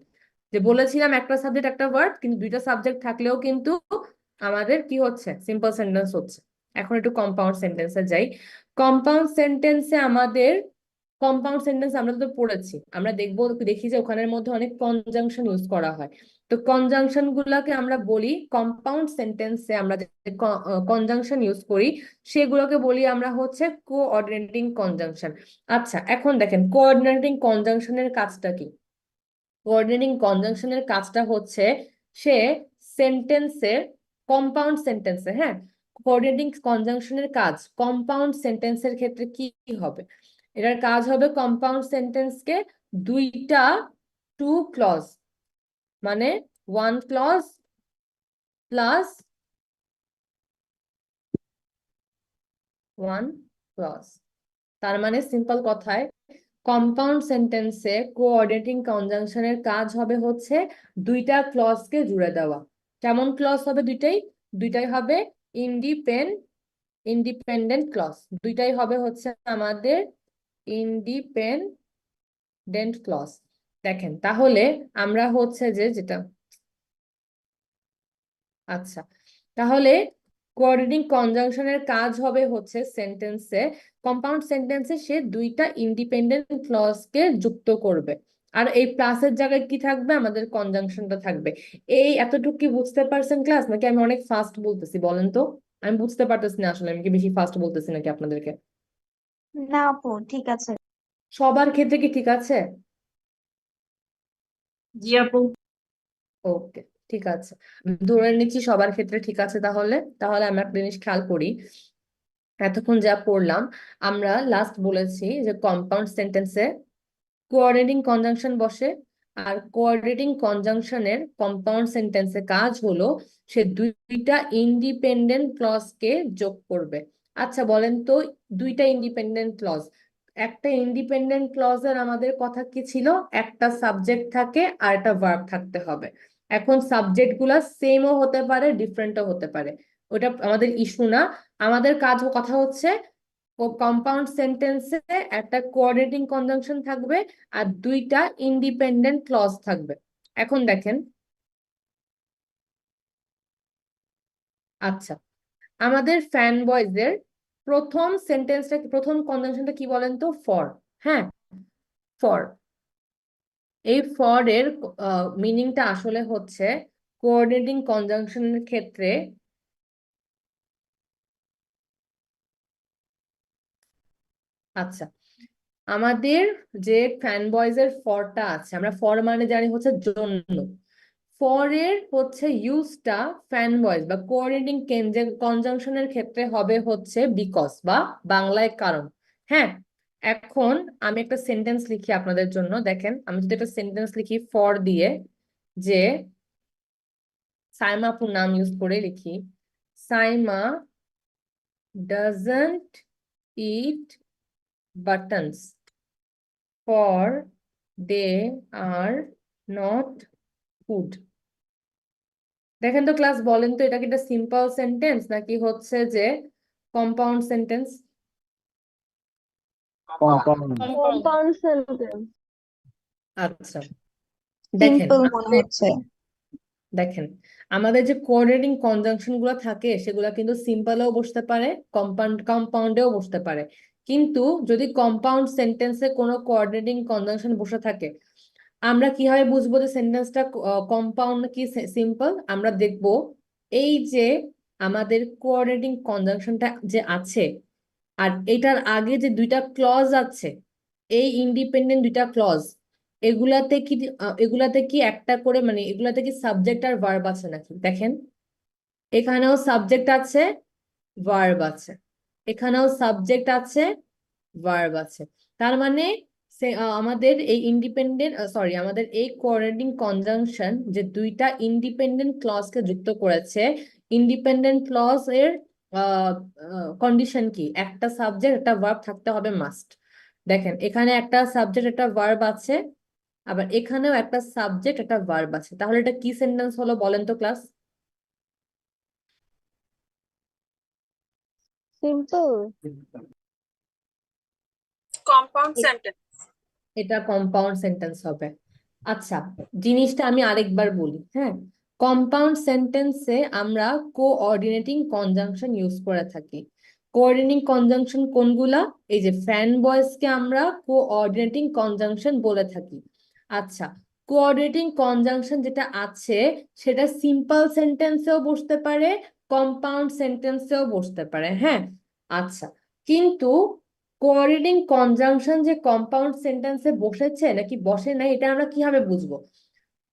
যে বলেছিলাম একটা সাবজেক্ট একটা ভার্ব, কিন্তু দুইটা সাবজেক্ট থাকলেও কিন্তু আমাদের কি হচ্ছে, সিম্পল সেন্টেন্স হচ্ছে। এখন একটু কম্পাউন্ড সেন্টেন্সে যাই। কম্পাউন্ড সেন্টেন্সে আমাদের, কম্পাউন্ড সেন্টেন্স আমরা তো পড়েছি, আমরা দেখি যে ওখানের মধ্যে অনেক কনজাংশন ইউজ করা হয়। তো কনজাংশন গুলাকে আমরা বলি, কম্পাউন্ড সেন্টেন্সে আমরা যে কনজাংশন ইউজ করি সেগুলোকে বলি আমরা হচ্ছে কোঅর্ডিনেটিং কনজাংশন। আচ্ছা, এখন দেখেন কোঅর্ডিনেটিং কনজাংশনের কাজটা কি। কোঅর্ডিনেটিং কনজাংশনের কাজটা হচ্ছে সে সেন্টেন্সের, কম্পাউন্ড সেন্টেন্সে, হ্যাঁ, কোঅর্ডিনেটিং কনজাংশনের কাজ কম্পাউন্ড সেন্টেন্সের ক্ষেত্রে কি হবে? এটার কাজ হবে কম্পাউন্ড সেন্টেন্সকে দুইটা টু ক্লজ, মানে one clause plus one clause. তার মানে সিম্পল কথায় কম্পাউন্ড সেন্টেন্সে কোঅর্ডিনেটিং কনজাংশনের কাজ হবে হচ্ছে দুইটা ক্লজকে জুড়ে দেওয়া। কেমন ক্লজ হবে দুইটাই? দুইটাই হবে ইন্ডিপেন্ডেন্ট ক্লজ। দুইটাই হবে হচ্ছে আমাদের ইন্ডিপেন্ডেন্ট ক্লজ। দেখেন তাহলে আমরা হচ্ছে যে যেটা, আচ্ছা, তাহলে কোঅর্ডিনেটিং কনজাংশনের কাজ হবে হচ্ছে সেন্টেন্সে, কম্পাউন্ড সেন্টেন্সে সে দুইটা ইন্ডিপেন্ডেন্ট ক্লজকে যুক্ত করবে। আর এই প্লাসের জায়গায় কি থাকবে? আমাদের কনজাংশনটা থাকবে। এই এতটুকু কি বুঝতে পারছেন ক্লাস, নাকি আমি অনেক ফাস্ট বলতেছি বলেন তো? আমি বুঝতে পারতেছি না আসলে, আমি কি বেশি ফাস্ট বলতেছি নাকি আপনাদেরকে? না আপু ঠিক আছে। সবার ক্ষেত্রে কি ঠিক আছে? জি আপু। ওকে, ঠিক আছে, ধরে নিচ্ছি সবার ক্ষেত্রে ঠিক আছে। তাহলে তাহলে আমরা একটা জিনিস খেয়াল করি, এতক্ষণ যা পড়লাম আমরা লাস্ট বলেছি যে কম্পাউন্ড সেন্টেন্সে কোঅর্ডিনেটিং কনজাংশন বসে, আর কোঅর্ডিনেটিং কনজাংশনের কম্পাউন্ড সেন্টেন্সে কাজ হলো সে দুইটা ইন্ডিপেন্ডেন্ট ক্লজকে যোগ করবে। আচ্ছা বলেন তো, দুইটা ইন্ডিপেন্ডেন্ট ক্লজ, একটা ইন্ডিপেন্ডেন্ট ক্লজের আমাদের কথা কি ছিল? একটা সাবজেক্ট থাকে আর একটা ভার্ব থাকতে হবে। এখন সাবজেক্ট গুলা সেমও হতে পারে, ডিফারেন্টও হতে পারে, ওটা আমাদের ইস্যু না। আমাদের কথা হচ্ছে কম্পাউন্ড সেন্টেন্সে একটা কোঅর্ডিনেটিং কনজাংশন থাকবে আর দুইটা ইন্ডিপেন্ডেন্ট ক্লজ থাকবে। এখন দেখেন, আচ্ছা, আমাদের ফ্যান বয়েজের প্রথম সেন্টেন্সটা, প্রথম কনজাংশনটা কি বলেন তো? ফর। হ্যাঁ, ফর। এই ফর এর মিনিংটা আসলে হচ্ছে কোঅর্ডিনেটিং কনজাংশনের ক্ষেত্রে, আচ্ছা, আমাদের যে ফ্যান বয়েজের ফরটা আছে, আমরা ফর মানে জানি হচ্ছে জন্য, ফর এর হচ্ছে ইউজটা ফ্যান বয়েজ বা কোঅর্ডিনেটিং কনজাংশনের ক্ষেত্রে হবে হচ্ছে বিকজ বা বাংলায় কারণ। হ্যাঁ, এখন আমি একটা সেন্টেন্স লিখি আপনাদের জন্য, দেখেন আমি যদি একটা সেন্টেন্স লিখি ফর দিয়ে, যে সাইমা আপুর নাম ইউজ করে লিখি, Saima doesn't it buttons for they are not food। দেখেন তো ক্লাস, বলেন তো এটা কি একটা সিম্পল সেন্টেন্স নাকি হচ্ছে যে কম্পাউন্ড সেন্টেন্স? Compound sentence. আচ্ছা, দেখেন সিম্পল মনে হচ্ছে। দেখেন আমাদের যে কোঅর্ডিনেটিং কনজাংশন গুলো থাকে সেগুলো কিন্তু সিম্পলেও বসতে পারে, কম্পাউন্ডেও বসতে পারে। কিন্তু যদি কম্পাউন্ড সেন্টেন্সে কোনো কোঅর্ডিনেটিং কনজাংশন বসে থাকে, আমরা কিভাবে বুঝবো যে সেন্টেন্সটা কম্পাউন্ড কি সিম্পল? আমরা দেখব এই যে আমাদের কোঅর্ডিনেটিং কনজাংশনটা যে আছে আর এটার আগে যে দুইটা ক্লজ আছে, এই ইন্ডিপেন্ডেন্ট দুইটা ক্লজ, এগুলাতে কি একটা করে, মানে এগুলাতে কি সাবজেক্ট আর ভার্ব আছে নাকি? দেখেন এখানেও সাবজেক্ট আছে, ভার্ব আছে, এখানেও সাবজেক্ট আছে, ভার্ব আছে। তার মানে আমাদের এই আমাদের এই কোঅর্ডিনেটিং কনজাংশন যে দুইটা ইন্ডিপেন্ডেন্ট ক্লজকে যুক্ত করেছে, ইন্ডিপেন্ডেন্ট ক্লজ এর কন্ডিশন কি? একটা সাবজেক্ট একটা ভার্ব থাকতে হবে মাস্ট। দেখেন এখানে একটা সাবজেক্ট একটা ভার্ব আছে, আবার এখানেও একটা সাবজেক্ট একটা ভার্ব আছে, তাহলে এটা কি সেন্টেন্স হলো বলেন তো ক্লাস? Simple. compound sentence. এটা কম্পাউন্ড সেন্টেন্স হবে। আচ্ছা, জিনিসটা আমি আরেকবার বলি, হ্যাঁ, কম্পাউন্ড সেন্টেন্সে আমরা কোঅর্ডিনেটিং কনজাংশন ইউজ করে থাকি। কোঅর্ডিনেটিং কনজাংশন কোনগুলা? এই যে ফ্যান বয়েজকে আমরা কোঅর্ডিনেটিং কনজাংশন বলে থাকি। আচ্ছা, কোঅর্ডিনেটিং কনজাংশন যেটা আছে সেটা সিম্পল সেন্টেন্সেও বসতে পারে, কম্পাউন্ড সেন্টেন্সেও বসতে পারে। হ্যাঁ, আচ্ছা, কিন্তু কোঅর্ডিনেটিং কনজাংশন যে কম্পাউন্ড সেন্টেন্সে বসেছে নাকি বসে নাই এটা আমরা কিভাবে বুঝবো?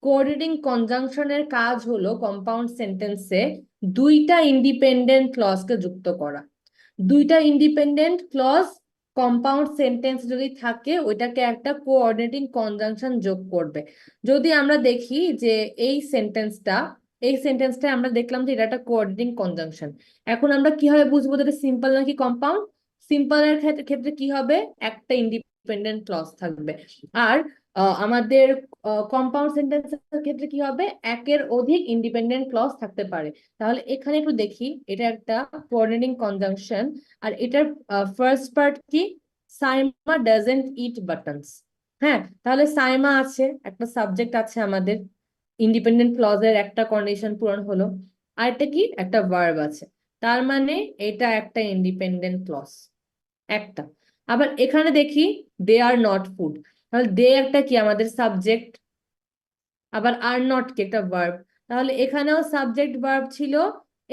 কোঅর্ডিনেটিং কনজাংশনের কাজ হলো কম্পাউন্ড সেন্টেন্সে দুইটা ইন্ডিপেন্ডেন্ট ক্লজকে যুক্ত করা। দুইটা ইন্ডিপেন্ডেন্ট ক্লজ কম্পাউন্ড সেন্টেন্স যদি থাকে ওইটাকে একটা কোঅর্ডিনেটিং কনজাংশন যোগ করবে। যদি আমরা দেখি যে এই সেন্টেন্সটা আমরা দেখলাম যে এটা একটা কোঅর্ডিনেটিং কনজাংশন। এখন আমরা কিভাবে বুঝবো যে এটা সিম্পল নাকি কম্পাউন্ড? সিম্পলের ক্ষেত্রে কি হবে? একটা ইন্ডিপেন্ডেন্ট ক্লজ থাকবে। আর আমাদের কম্পাউন্ড সেন্টেন্সের ক্ষেত্রে কি হবে? একের অধিক ইন্ডিপেন্ডেন্ট ক্লজ থাকতে পারে। তাহলে এখানে একটু দেখি, এটা একটা কোঅর্ডিনেটিং কনজাংশন। আর এটার ফার্স্ট পার্ট কি? Saima doesn't it buttons. হ্যাঁ, তাহলে সাইমা আছে, একটা সাবজেক্ট আছে আমাদের, ইন্ডিপেন্ডেন্ট ক্লজের একটা কন্ডিশন পূরণ হলো। আর এটা কি? একটা ভার্ব আছে, তার মানে এটা একটা ইন্ডিপেন্ডেন্ট ক্লজ একটা। আবার এখানে দেখি দে আর নট ফুড, তাহলে দে একটা কি? আমাদের সাবজেক্ট। আবার আর নট কি? একটা ভার্ব। তাহলে এখানেও সাবজেক্ট ভার্ব ছিল,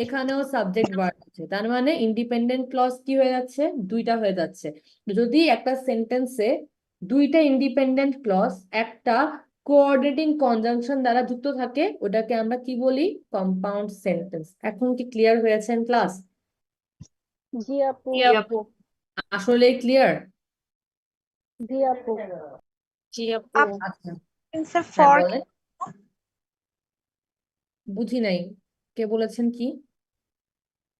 এখানেও সাবজেক্ট ভার্ব আছে, তার মানে ইন্ডিপেন্ডেন্ট ক্লজ কি হয়ে যাচ্ছে? দুইটা হয়ে যাচ্ছে। যদি একটা সেন্টেন্সে দুইটা ইন্ডিপেন্ডেন্ট ক্লজ একটা কোঅর্ডিনেটিং কনজাংশন দ্বারা যুক্ত থাকে ওটাকে আমরা কি বলি? Compound sentence. এখন কি ক্লিয়ার হয়েছেন ক্লাস? জি আপু, আসলে ক্লিয়ার? জি আপু। জি আপু। আচ্ছা, Answer হ্যাঁ for বলেন। বুঝি নাই, কে বলেছেন কি?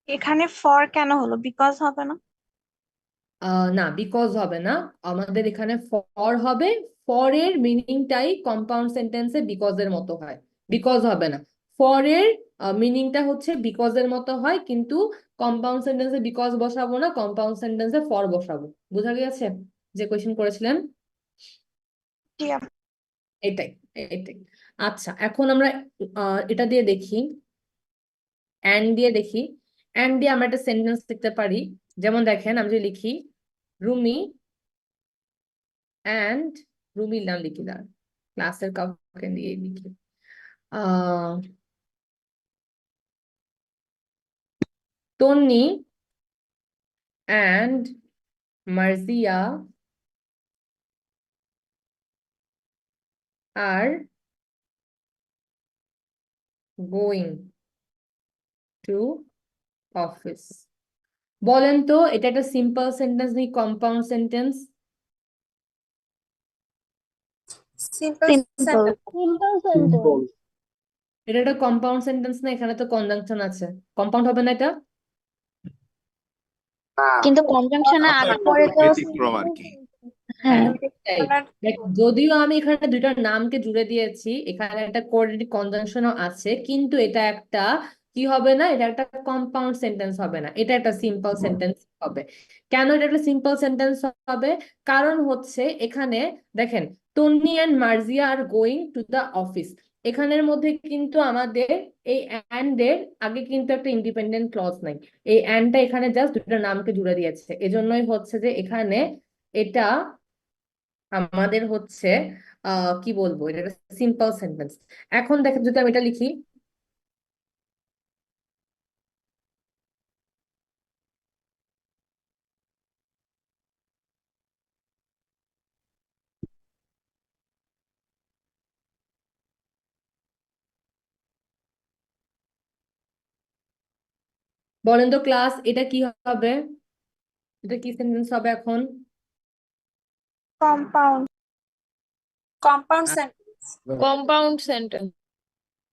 এখানে ফর কেন হলো? বিকজ হবে না? না, বিকজ হবে না, আমাদের এখানে ফর হবে। ফর এর মিনিংটাই কম্পাউন্ড সেন্টেন্সে বিকজ এর মতো হয়, বিকজ হবে না। ফর এর মিনিংটা হচ্ছে বিকজ এর মতো হয়, কিন্তু কম্পাউন্ড সেন্টেন্সে বিকজ বসাবো না, কম্পাউন্ড সেন্টেন্সে ফর বসাবো। বুঝা গেছে যে কোয়েশ্চেন করেছিলেন? জি আপু। এটাই এটাই। আচ্ছা, এখন আমরা এটা দিয়ে দেখি, অ্যান্ড দিয়ে দেখি। অ্যান্ড দিয়ে আমরা একটা সেন্টেন্স লিখতে পারি। যেমন দেখেন, আমি যদি লিখি রুমি অ্যান্ড, রুমির নাম লিখি না, ক্লাসের কাউকে দিয়ে লিখি। Tonni and Marzia are going to office. বলেন তো এটা একটা সিম্পল সেন্টেন্স নাকি compound sentence? Simple simple. sentence. Simple sentence. এটা একটা কম্পাউন্ড সেন্টেন্স না? এখানে তো কনজাংশন আছে, কম্পাউন্ড হবে না এটা? কিন্তু কনজাংশনের আচ্ছা, আগে এটা পরে তো ব্যতিক্রম আর কি। হ্যাঁ তাই। দেখ, যদিও আমি এখানে দুইটা নামকে জুড়ে দিয়েছি, এখানে একটা কোঅর্ডিনেটিং কনজাংশনও আছে, কিন্তু এটা একটা কি হবে না? এটা একটা কম্পাউন্ড সেন্টেন্স হবে না, এটা একটা সিম্পল সেন্টেন্স হবে। কেন এটা একটা সিম্পল সেন্টেন্স হবে? কারণ হচ্ছে এখানে দেখেন, Tonni and Marzia are going to the office, এখানের মধ্যে কিন্তু আমাদের এই অ্যান্ড এর আগে কিন্তু একটা ইন্ডিপেন্ডেন্ট ক্লজ নাই। এই অ্যান্ডটা এখানে জাস্ট দুটো নামকে জুড়ে দিয়েছে, এজন্যই হচ্ছে যে এখানে এটা আমাদের হচ্ছে কি বলবো, এটা একটা সিম্পল সেন্টেন্স। এখন দেখেন, যদি আমি এটা লিখি, বলেন তো ক্লাস, এটা কি হবে? এটা কি সেন্টেন্স হবে এখন? Compound. Compound sentence. Compound sentence.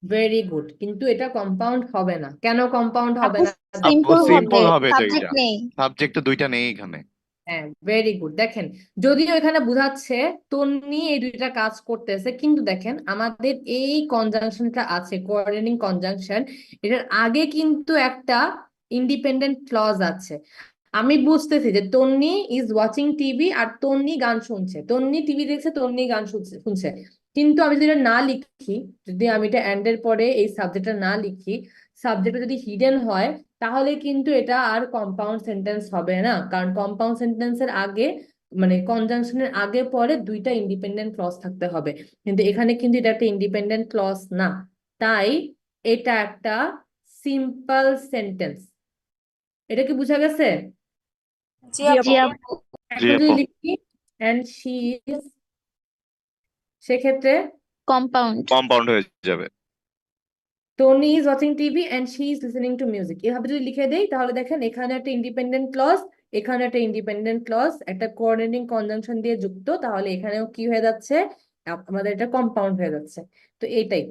Very good, কিন্তু এটা কম্পাউন্ড হবে না। কেন কম্পাউন্ড হবে আপু না? সিম্পল সিম্পল হবে, হবে তো সাবজেক্ট এটা, নেই। সাবজেক্ট তো দুইটা নেই এখানে। হ্যাঁ, ভেরি গুড। দেখেন, যদিও এখানে বোঝাচ্ছে তন্নি এই দুইটা কাজ করতেছে, কিন্তু দেখেন আমাদের এই কনজাংশনটা আছে, কোঅর্ডিনেটিং কনজাংশন, এটার আগে কিন্তু একটা ইন্ডিপেন্ডেন্ট ক্লজ আছে। আমি বুঝতেছি যে তন্নি ইজ ওয়াচিং টিভি আর তন্নি গান শুনছে, তন্নি টিভি দেখছে, তন্নি গান শুনছে, কিন্তু আমি যদি এটা না লিখি, যদি আমি এটা এন্ড এর পরে এই সাবজেক্টটা না লিখি, সাবজেক্টটা যদি হিডেন হয়, তাহলে কিন্তু এটা আর কম্পাউন্ড সেন্টেন্স হবে না, কারণ কম্পাউন্ড সেন্টেন্সের আগে মানে কনজাংশনের আগে পরে দুইটা ইন্ডিপেন্ডেন্ট ক্লজ থাকতে হবে, কিন্তু এখানে কিন্তু এটা একটা ইন্ডিপেন্ডেন্ট ক্লজ না, তাই এটা একটা সিম্পল সেন্টেন্স। এটা কি বোঝা গেছে? জি জি আপু। আপু। জি এখন যদি আপু। লিখি and she is, সেক্ষেত্রে কম্পাউন্ড। কম্পাউন্ড হয়ে যাবে। Tony is watching TV and she is listening to music, এভাবে যদি লিখে দেই তাহলে দেখেন এখানে একটা ইন্ডিপেন্ডেন্ট ক্লজ, এখানে একটা ইন্ডিপেন্ডেন্ট ক্লজ, একটা কোঅর্ডিনেটিং কনজাংশন দিয়ে যুক্ত, তাহলে এখানেও কি হয়ে যাচ্ছে, আমাদের এটা কম্পাউন্ড হয়ে যাচ্ছে। তো এটাই।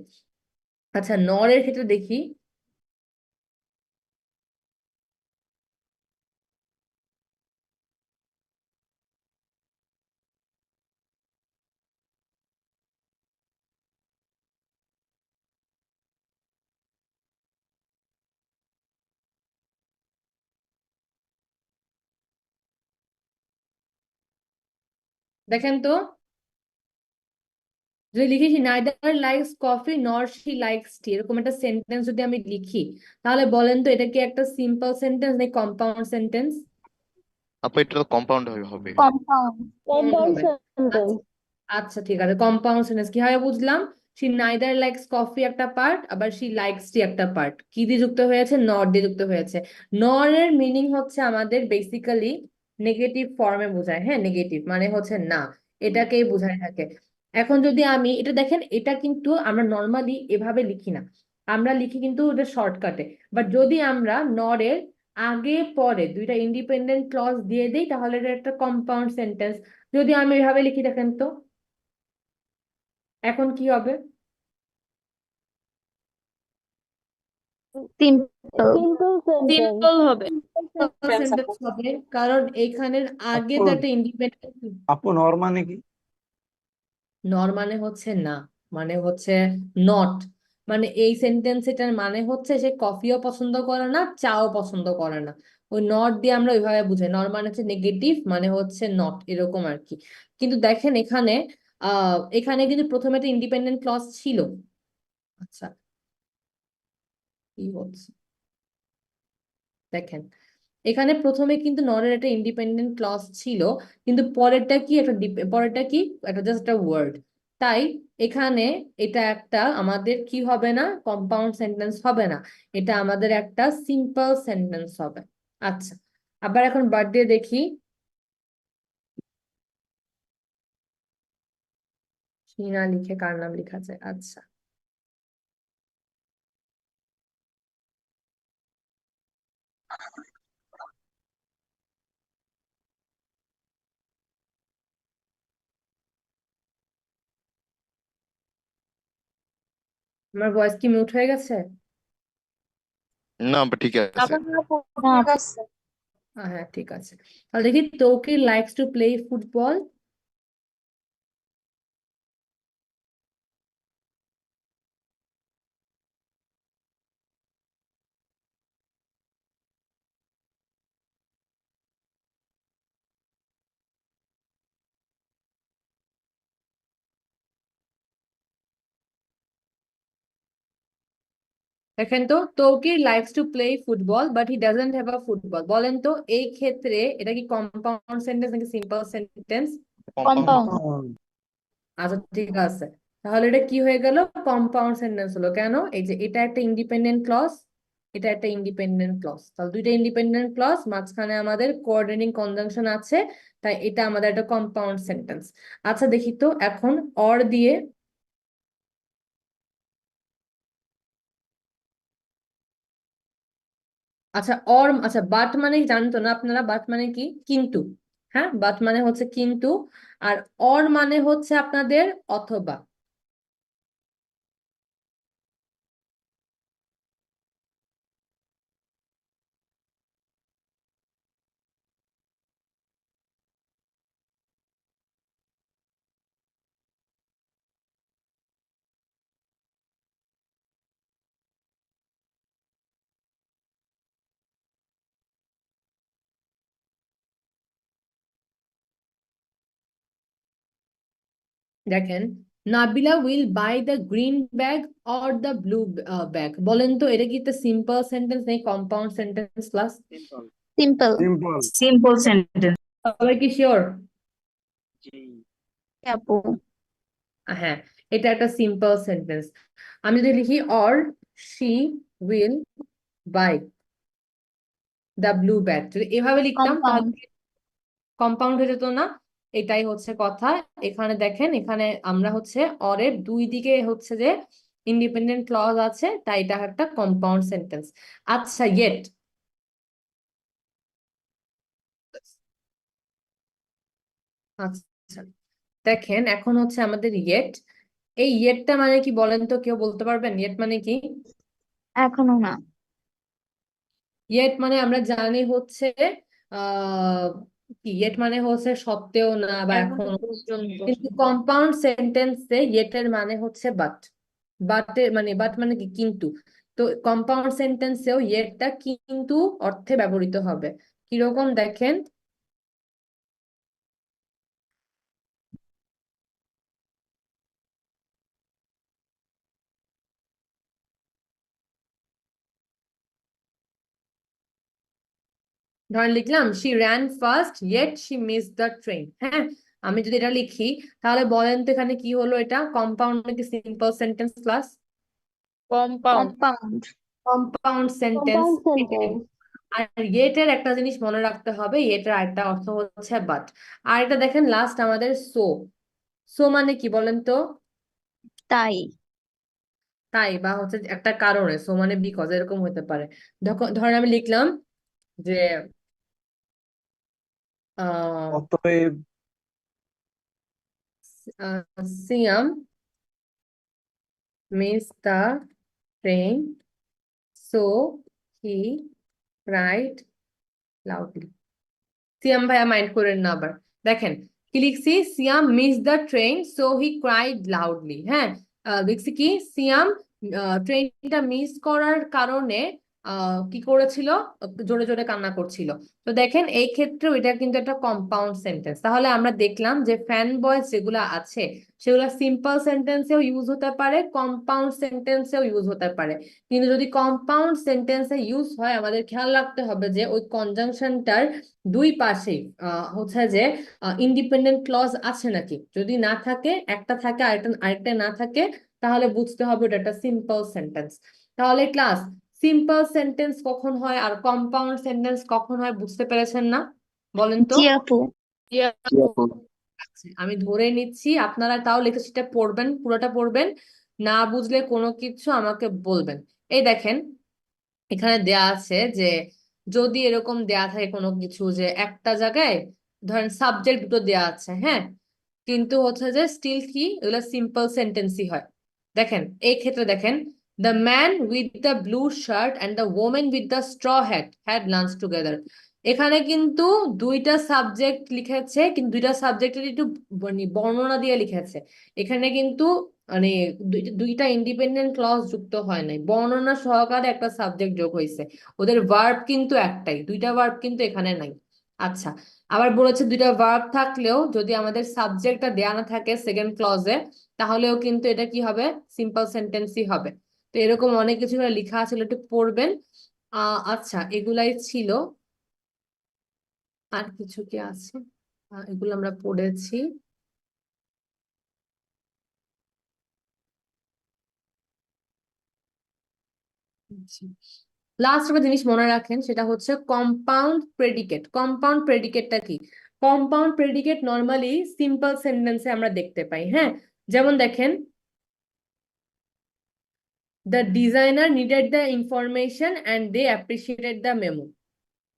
আচ্ছা, নর এর ক্ষেত্রে দেখি। দেখেন তো, যদি লিখি হি নাইদার লাইকস কফি নর শি লাইকস টি, এরকম একটা সেন্টেন্স যদি আমি লিখি, তাহলে বলেন তো এটা কি একটা সিম্পল সেন্টেন্স নাকি কম্পাউন্ড সেন্টেন্স? আপু এটা তো কম্পাউন্ড হবে। কম্পাউন্ড। Compound হবে। sentence. আচ্ছা ঠিক আছে, কম্পাউন্ড সেন্টেন্স কিভাবে বুঝলাম? শি নাইদার লাইকস কফি একটা পার্ট, আবার শি লাইকস টি একটা পার্ট, কি দিয়ে যুক্ত হয়েছে? নট দিয়ে যুক্ত হয়েছে। নর এর মিনিং হচ্ছে আমাদের বেসিক্যালি নেগেটিভ ফর্মে বোঝায়, হ্যাঁ নেগেটিভ মানে হচ্ছে না, এটাকেই বোঝায় থাকে। এখন যদি আমি এটা দেখেন, এটা কিন্তু আমরা নর্মালি এভাবে লিখি না, আমরা লিখি কিন্তু এটা শর্টকাটে, বাট যদি আমরা নরের আগে পরে দুইটা ইন্ডিপেন্ডেন্ট ক্লজ দিয়ে দিই তাহলে এটা একটা কম্পাউন্ড সেন্টেন্স। যদি আমি এভাবে লিখি দেখেন তো এখন কি হবে? সিম্পল। Simple sentence. সিম্পল হবে। সেন্টেন্স হবে, কারণ এখানের আগে আপু তো একটা ইন্ডিপেন্ডেন্ট। আপু নর মানে কি? নর মানে হচ্ছে না, মানে হচ্ছে নট, মানে এই সেন্টেন্স এটার মানে হচ্ছে সে কফিও পছন্দ করে না, চাও পছন্দ করে না। ওই নট দিয়ে আমরা ওইভাবে বুঝাই, নর মানে হচ্ছে নেগেটিভ, মানে হচ্ছে নট, এরকম আর কি। কিন্তু দেখেন এখানে এখানে কিন্তু প্রথমে একটা ইন্ডিপেন্ডেন্ট ক্লজ ছিল। আচ্ছা, কি হচ্ছে দেখেন, এখানে প্রথমে কিন্তু নরের একটা ইন্ডিপেন্ডেন্ট ক্লজ ছিল, কিন্তু পরেরটা কি একটা পরেরটা কি একটা জাস্ট একটা ওয়ার্ড, তাই এখানে এটা একটা আমাদের কি হবে না, কম্পাউন্ড সেন্টেন্স হবে না, এটা আমাদের একটা সিম্পল সেন্টেন্স হবে। আচ্ছা, আবার এখন বার্থডে দেখি। সিনা লিখে কার নাম লেখা যায়? আচ্ছা, আমার ভয়েস কি মিউট হয়ে গেছে? না আপু ঠিক আছে। আপনার আপু না ঠিক আছে। হ্যাঁ ঠিক আছে, তাহলে দেখি Taukir likes to play football. দেখেন তো, Taukir likes to play football but he doesn't have a football, বলেন তো এই ক্ষেত্রে এটা কি কম্পাউন্ড সেন্টেন্স নাকি সিম্পল সেন্টেন্স? কম্পাউন্ড। আচ্ছা ঠিক আছে, তাহলে এটা কি হয়ে গেল? কম্পাউন্ড সেন্টেন্স হলো। কেন? এই যে এটা একটা ইন্ডিপেন্ডেন্ট ক্লজ, এটা একটা ইন্ডিপেন্ডেন্ট ক্লজ, তাহলে দুইটা ইন্ডিপেন্ডেন্ট ক্লজ, মাঝখানে আমাদের কোঅর্ডিনেটিং কনজাংশন আছে, তাই এটা আমাদের একটা কম্পাউন্ড সেন্টেন্স। আচ্ছা দেখি তো এখন অর দিয়ে। আচ্ছা অর, আচ্ছা বাট মানে জানতো না আপনারা, বাট মানে কি? কিন্তু। হ্যাঁ, বাট মানে হচ্ছে কিন্তু, আর অর মানে হচ্ছে আপনাদের অথবা। দেখেন Nabila will buy the green bag or the blue bag. বলেন তো এটা কি একটা সিম্পল সেন্টেন্স নাকি compound sentence class? Simple. Simple. Simple sentence. সবাই কি শিওর? জি আপু হ্যাঁ, এটা একটা সিম্পল সেন্টেন্স। আমি যদি লিখি or she will buy the blue bag, যদি এভাবে লিখতাম তাহলে কম্পাউন্ড। কম্পাউন্ড হয়ে যেত না। এটাই হচ্ছে কথা। এখানে দেখেন, এখানে আমরা হচ্ছে অরের দুই দিকে হচ্ছে যে ইন্ডিপেন্ডেন্ট ক্লজ আছে, তাই এটা একটা কম্পাউন্ড সেন্টেন্স। আচ্ছা, ইয়েট। আচ্ছা, দেখেন এখন হচ্ছে আমাদের ইয়েট। এই ইয়েটটা মানে কি বলেন তো, কেউ বলতে পারবেন ইয়েট মানে কি? এখনো না। ইয়েট মানে আমরা জানি হচ্ছে আহ কি, ইয়েট মানে হচ্ছে সত্ত্বেও না বা এখন। কিন্তু কম্পাউন্ড সেন্টেন্সে ইয়েটের মানে হচ্ছে বাট। বাট মানে কি, কিন্তু। তো কম্পাউন্ড সেন্টেন্সেও ইয়েটটা কিন্তু অর্থে ব্যবহৃত হবে। কিরকম দেখেন, ধরেন লিখলাম she ran fast yet she miss the train. হ্যাঁ, আমি যদি এটা লিখি তাহলে বলেন তো এখানে কি হলো, এটা কম্পাউন্ড নাকি simple sentence class? Compound. Compound. Compound sentence. Compound sentence. আর ইয়েটের একটা জিনিস মনে রাখতে হবে, ইয়েটের আরেকটা অর্থ হচ্ছে বাট। আর এটা দেখেন লাস্ট আমাদের সো। সো মানে কি বলেন তো? তাই। তাই বা হচ্ছে একটা কারণে, সো মানে বিকজ, এরকম হতে পারে। ধরেন আমি লিখলাম যে আহ অতএব। সিয়াম missed the train, so he cried loudly. সিয়াম ভাইয়া মাইন্ড করেন না আবার। দেখেন কি লিখছি, Siam miss the train so he cried loudly. হ্যাঁ, লিখছি কি, সিয়াম ট্রেনটা মিস করার কারণে কি করেছিল, জোরে জোরে কান্না করছিল। তো দেখেন এই ক্ষেত্রেও এটা কিন্তু একটা কম্পাউন্ড সেন্টেন্স। তাহলে আমরা দেখলাম যে ফ্যান বয়েজ যেগুলো আছে সেগুলো সিম্পল সেন্টেন্সেও ইউজ হতে পারে, কম্পাউন্ড সেন্টেন্সেও ইউজ হতে পারে। কিন্তু যদি কম্পাউন্ড সেন্টেন্সে ইউজ হয়, আমাদের খেয়াল রাখতে হবে যে ওই কনজাংশনটার দুই পাশেই হচ্ছে যে ইন্ডিপেন্ডেন্ট ক্লজ আছে নাকি। যদি না থাকে, একটা থাকে আরেকটা না থাকে, তাহলে বুঝতে হবে ওটা একটা সিম্পল সেন্টেন্স। তাহলে ক্লাস, সিম্পল সেন্টেন্স কখন হয় আর কম্পাউন্ড সেন্টেন্স কখন হয় বুঝতে পেরেছেন না? বলেন তো। জি আপু। জি আপু। আচ্ছা, আমি ধরে নিচ্ছি আপনারা তাও লেখাটা পড়বেন, পুরোটা পড়বেন। না বুঝলে কোনো কিছু আমাকে বলবেন। এই দেখেন, এখানে দেয়া আছে যে যদি এরকম দেয়া থাকে কোনো কিছু, যে একটা জায়গায় ধরেন সাবজেক্ট দুটো দেয়া আছে, হ্যাঁ, কিন্তু হচ্ছে যে স্টিল কি এগুলো সিম্পল সেন্টেন্সই হয়। দেখেন এই ক্ষেত্রে দেখেন, the man with the blue shirt and the woman with the straw hat had lunch together. এখানে কিন্তু দুইটা সাবজেক্ট লিখেছে, কিন্তু দুইটা সাবজেক্টের একটু বর্ণনা দিয়ে লিখেছে। এখানে কিন্তু মানে দুইটা ইন্ডিপেন্ডেন্ট ক্লজ যুক্ত হয় নাই, বর্ণনা সহকারে একটা সাবজেক্ট যোগ হয়েছে। ওদের ভার্ব কিন্তু একটাই, দুইটা ভার্ব কিন্তু এখানে নাই। আচ্ছা, আবার বলেছে দুইটা ভার্ব থাকলেও যদি আমাদের সাবজেক্টটা দেয়া না থাকে সেকেন্ড ক্লজে, তাহলেও কিন্তু এটা কি হবে, সিম্পল সেন্টেন্সই হবে। তো এরকম অনেক কিছু লেখা আছে, একটু পড়বেন। আচ্ছা, এগুলাই ছিল। আর কিছু কি আছে? এগুলো আমরা পড়েছি। লাস্ট একটা জিনিস মনে রাখেন, সেটা হচ্ছে কম্পাউন্ড প্রেডিকেট। কম্পাউন্ড প্রেডিকেটটা কি? কম্পাউন্ড প্রেডিকেট নর্মালি সিম্পল সেন্টেন্সে আমরা দেখতে পাই। হ্যাঁ, যেমন দেখেন, the designer needed the information and they appreciated the memo.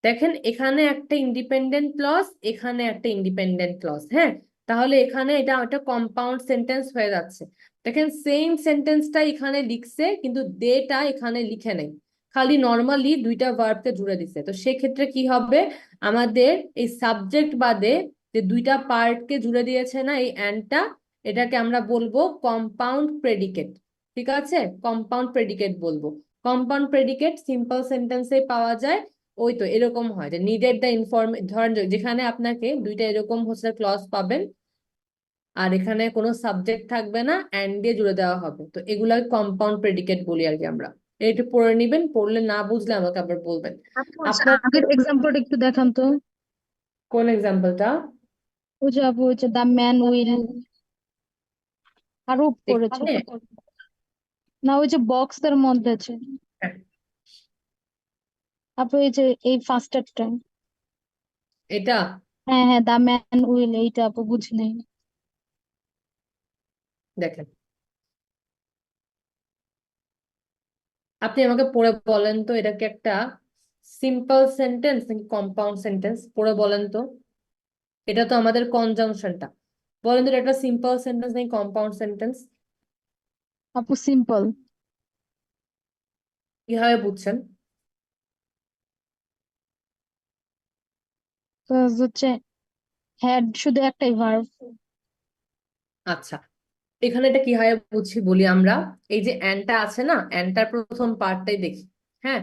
দেখেন এখানে একটা ইন্ডিপেন্ডেন্ট ক্লজ, এখানে একটা ইন্ডিপেন্ডেন্ট ক্লজ। হ্যাঁ, তাহলে এখানে এটা একটা কম্পাউন্ড সেন্টেন্স হয়ে যাচ্ছে। দেখেন সেম সেন্টেন্সটা এখানে লিখছে, কিন্তু দেটা এখানে লিখে নেই, খালি নর্মালি দুইটা ভার্বকে জুড়ে দিছে। তো সেক্ষেত্রে কি হবে, আমাদের এই সাবজেক্ট বাদে যে দুইটা পার্টকে জুড়ে দিয়েছে না এই অ্যান্ডটা, এটাকে আমরা বলবো কম্পাউন্ড প্রেডিকেট। ঠিক আছে, কম্পাউন্ড প্রেডিকেট বলবো। কম্পাউন্ড প্রেডিকেট সিম্পল সেন্টেন্সে পাওয়া যায়। ওই তো এরকম হয় যে নিডেড দ্য ধরেন যেখানে আপনাকে দুইটা এরকম হচ্ছে ক্লজ পাবেন, আর এখানে কোনো সাবজেক্ট থাকবে না, অ্যান্ড দিয়ে জুড়ে দেওয়া হবে। তো এগুলা কম্পাউন্ড প্রেডিকেট বলি আর কি আমরা। এটা পড়ে নিবেন, পড়লে না বুঝলে আমাকে আবার বলবেন। আপনার আগের এক্সাম্পলটা একটু দেখান তো। কোন এক্সাম্পলটা? ওই যে আপু, ওই যে দ্য ম্যান উইল, আরো পড়েছে এখানে না, ওই যে বক্সের মধ্যে আছে আপু, এই যে এই ফার্স্টেরটা। এটা হ্যাঁ হ্যাঁ, দ্য ম্যান উইল, এইটা আপু বুঝি নাই। দেখেন, আপনি আমাকে পড়ে বলেন তো এটা কি একটা সিম্পল সেন্টেন্স নাকি কম্পাউন্ড সেন্টেন্স? পড়ে বলেন তো। এটা তো আমাদের কনজাংশনটা। বলেন তো এটা একটা সিম্পল সেন্টেন্স নাকি কম্পাউন্ড সেন্টেন্স? আপু সিম্পল। কিভাবে বুঝছেন? হচ্ছে হ্যাড শুধু একটাই ভার্ব। আচ্ছা, এখানে এটা কিভাবে বুঝছি বলি আমরা। এই যে অ্যানটা আছে না, অ্যানটার প্রথম পার্টটাই দেখি। হ্যাঁ,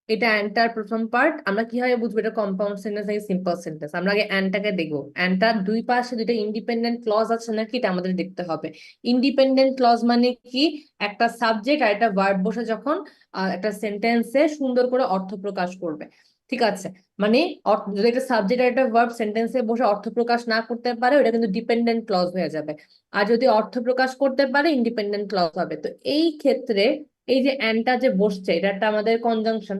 এটা অ্যানটার প্রথম পার্ট। আমরা কিভাবে বুঝবো এটা কম্পাউন্ড সেন্টেন্স নাকি সিম্পল সেন্টেন্স? আমরা আগে অ্যানটাকে দেখবো। অ্যানটার দুই পাশে দুইটা ইন্ডিপেন্ডেন্ট ক্লজ আছে নাকি এটা আমাদের দেখতে হবে। ইন্ডিপেন্ডেন্ট ক্লজ মানে কি? একটা সাবজেক্ট আর একটা ভার্ব বসে যখন একটা সেন্টেন্সে সুন্দর করে অর্থ প্রকাশ করবে। ঠিক আছে, মানে যদি একটা সাবজেক্ট আর একটা ভার্ব সেন্টেন্সে বসে অর্থ প্রকাশ না করতে পারে ওটা কিন্তু ডিপেন্ডেন্ট ক্লজ হয়ে যাবে। আর যদি অর্থ প্রকাশ করতে পারে ইন্ডিপেন্ডেন্ট ক্লজ হবে। তো এই ক্ষেত্রে এই যে অ্যানটা যে বসছে এটা একটা আমাদের কনজাংশন,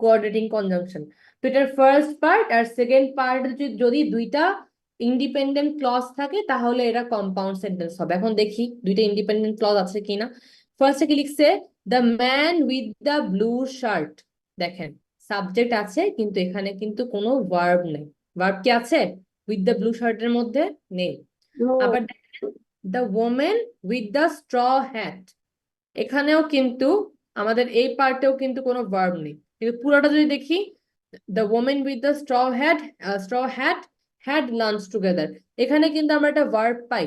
কোঅর্ডিনেটিং কনজাংশন। তো এটার ফার্স্ট পার্ট আর সেকেন্ড পার্ট যদি দুইটা ইন্ডিপেন্ডেন্ট ক্লজ থাকে তাহলে এটা কম্পাউন্ড সেন্টেন্স হবে। এখন দেখি দুইটা ইন্ডিপেন্ডেন্ট ক্লজ আছে কিনা। ফার্স্টে কি লিখছে? The man with the blue shirt. দেখেন, সাবজেক্ট আছে কিন্তু এখানে কিন্তু কোনো ভার্ব নেই। ভার্ব কি আছে উইথ দ্য ব্লু শার্টের মধ্যে? নেই। আবার দেখেন, the woman with the straw hat, এখানেও কিন্তু আমাদের এই পার্টেও কিন্তু কোনো ভার্ব নেই। কিন্তু পুরোটা যদি দেখি, the woman with the straw hat had lunch together, এখানে কিন্তু আমরা একটা ভার্ব পাই।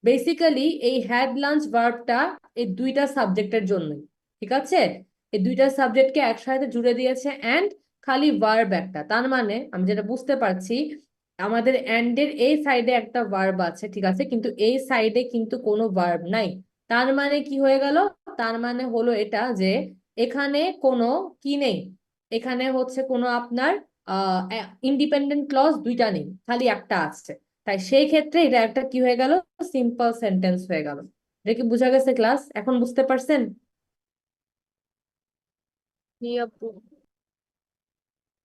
বেসিক্যালি এই হ্যাড লাঞ্চ ভার্বটা এই দুইটা সাবজেক্টের জন্যই। ঠিক আছে, এই দুইটা সাবজেক্টকে একসাথে জুড়ে দিয়েছে অ্যান্ড খালি ভার্ব একটা। তার মানে আমি যেটা বুঝতে পারছি আমাদের অ্যান্ড এর এই সাইডে একটা ভার্ব আছে, ঠিক আছে, কিন্তু এই সাইডে কিন্তু কোনো ভার্ব নাই। তার মানে কি হয়ে গেল? তার মানে হলো এটা যে এখানে কোনো কি নেই, এখানে হচ্ছে কোনো আপনার ইন্ডিপেন্ডেন্ট ক্লজ দুইটা নেই, খালি একটা আছে। তাই সেই ক্ষেত্রে এটা একটা কি হয়ে গেল? সিম্পল সেন্টেন্স হয়ে গেল। এটা কি বোঝা গেছে ক্লাস? এখন বুঝতে পারছেন? জি আপু।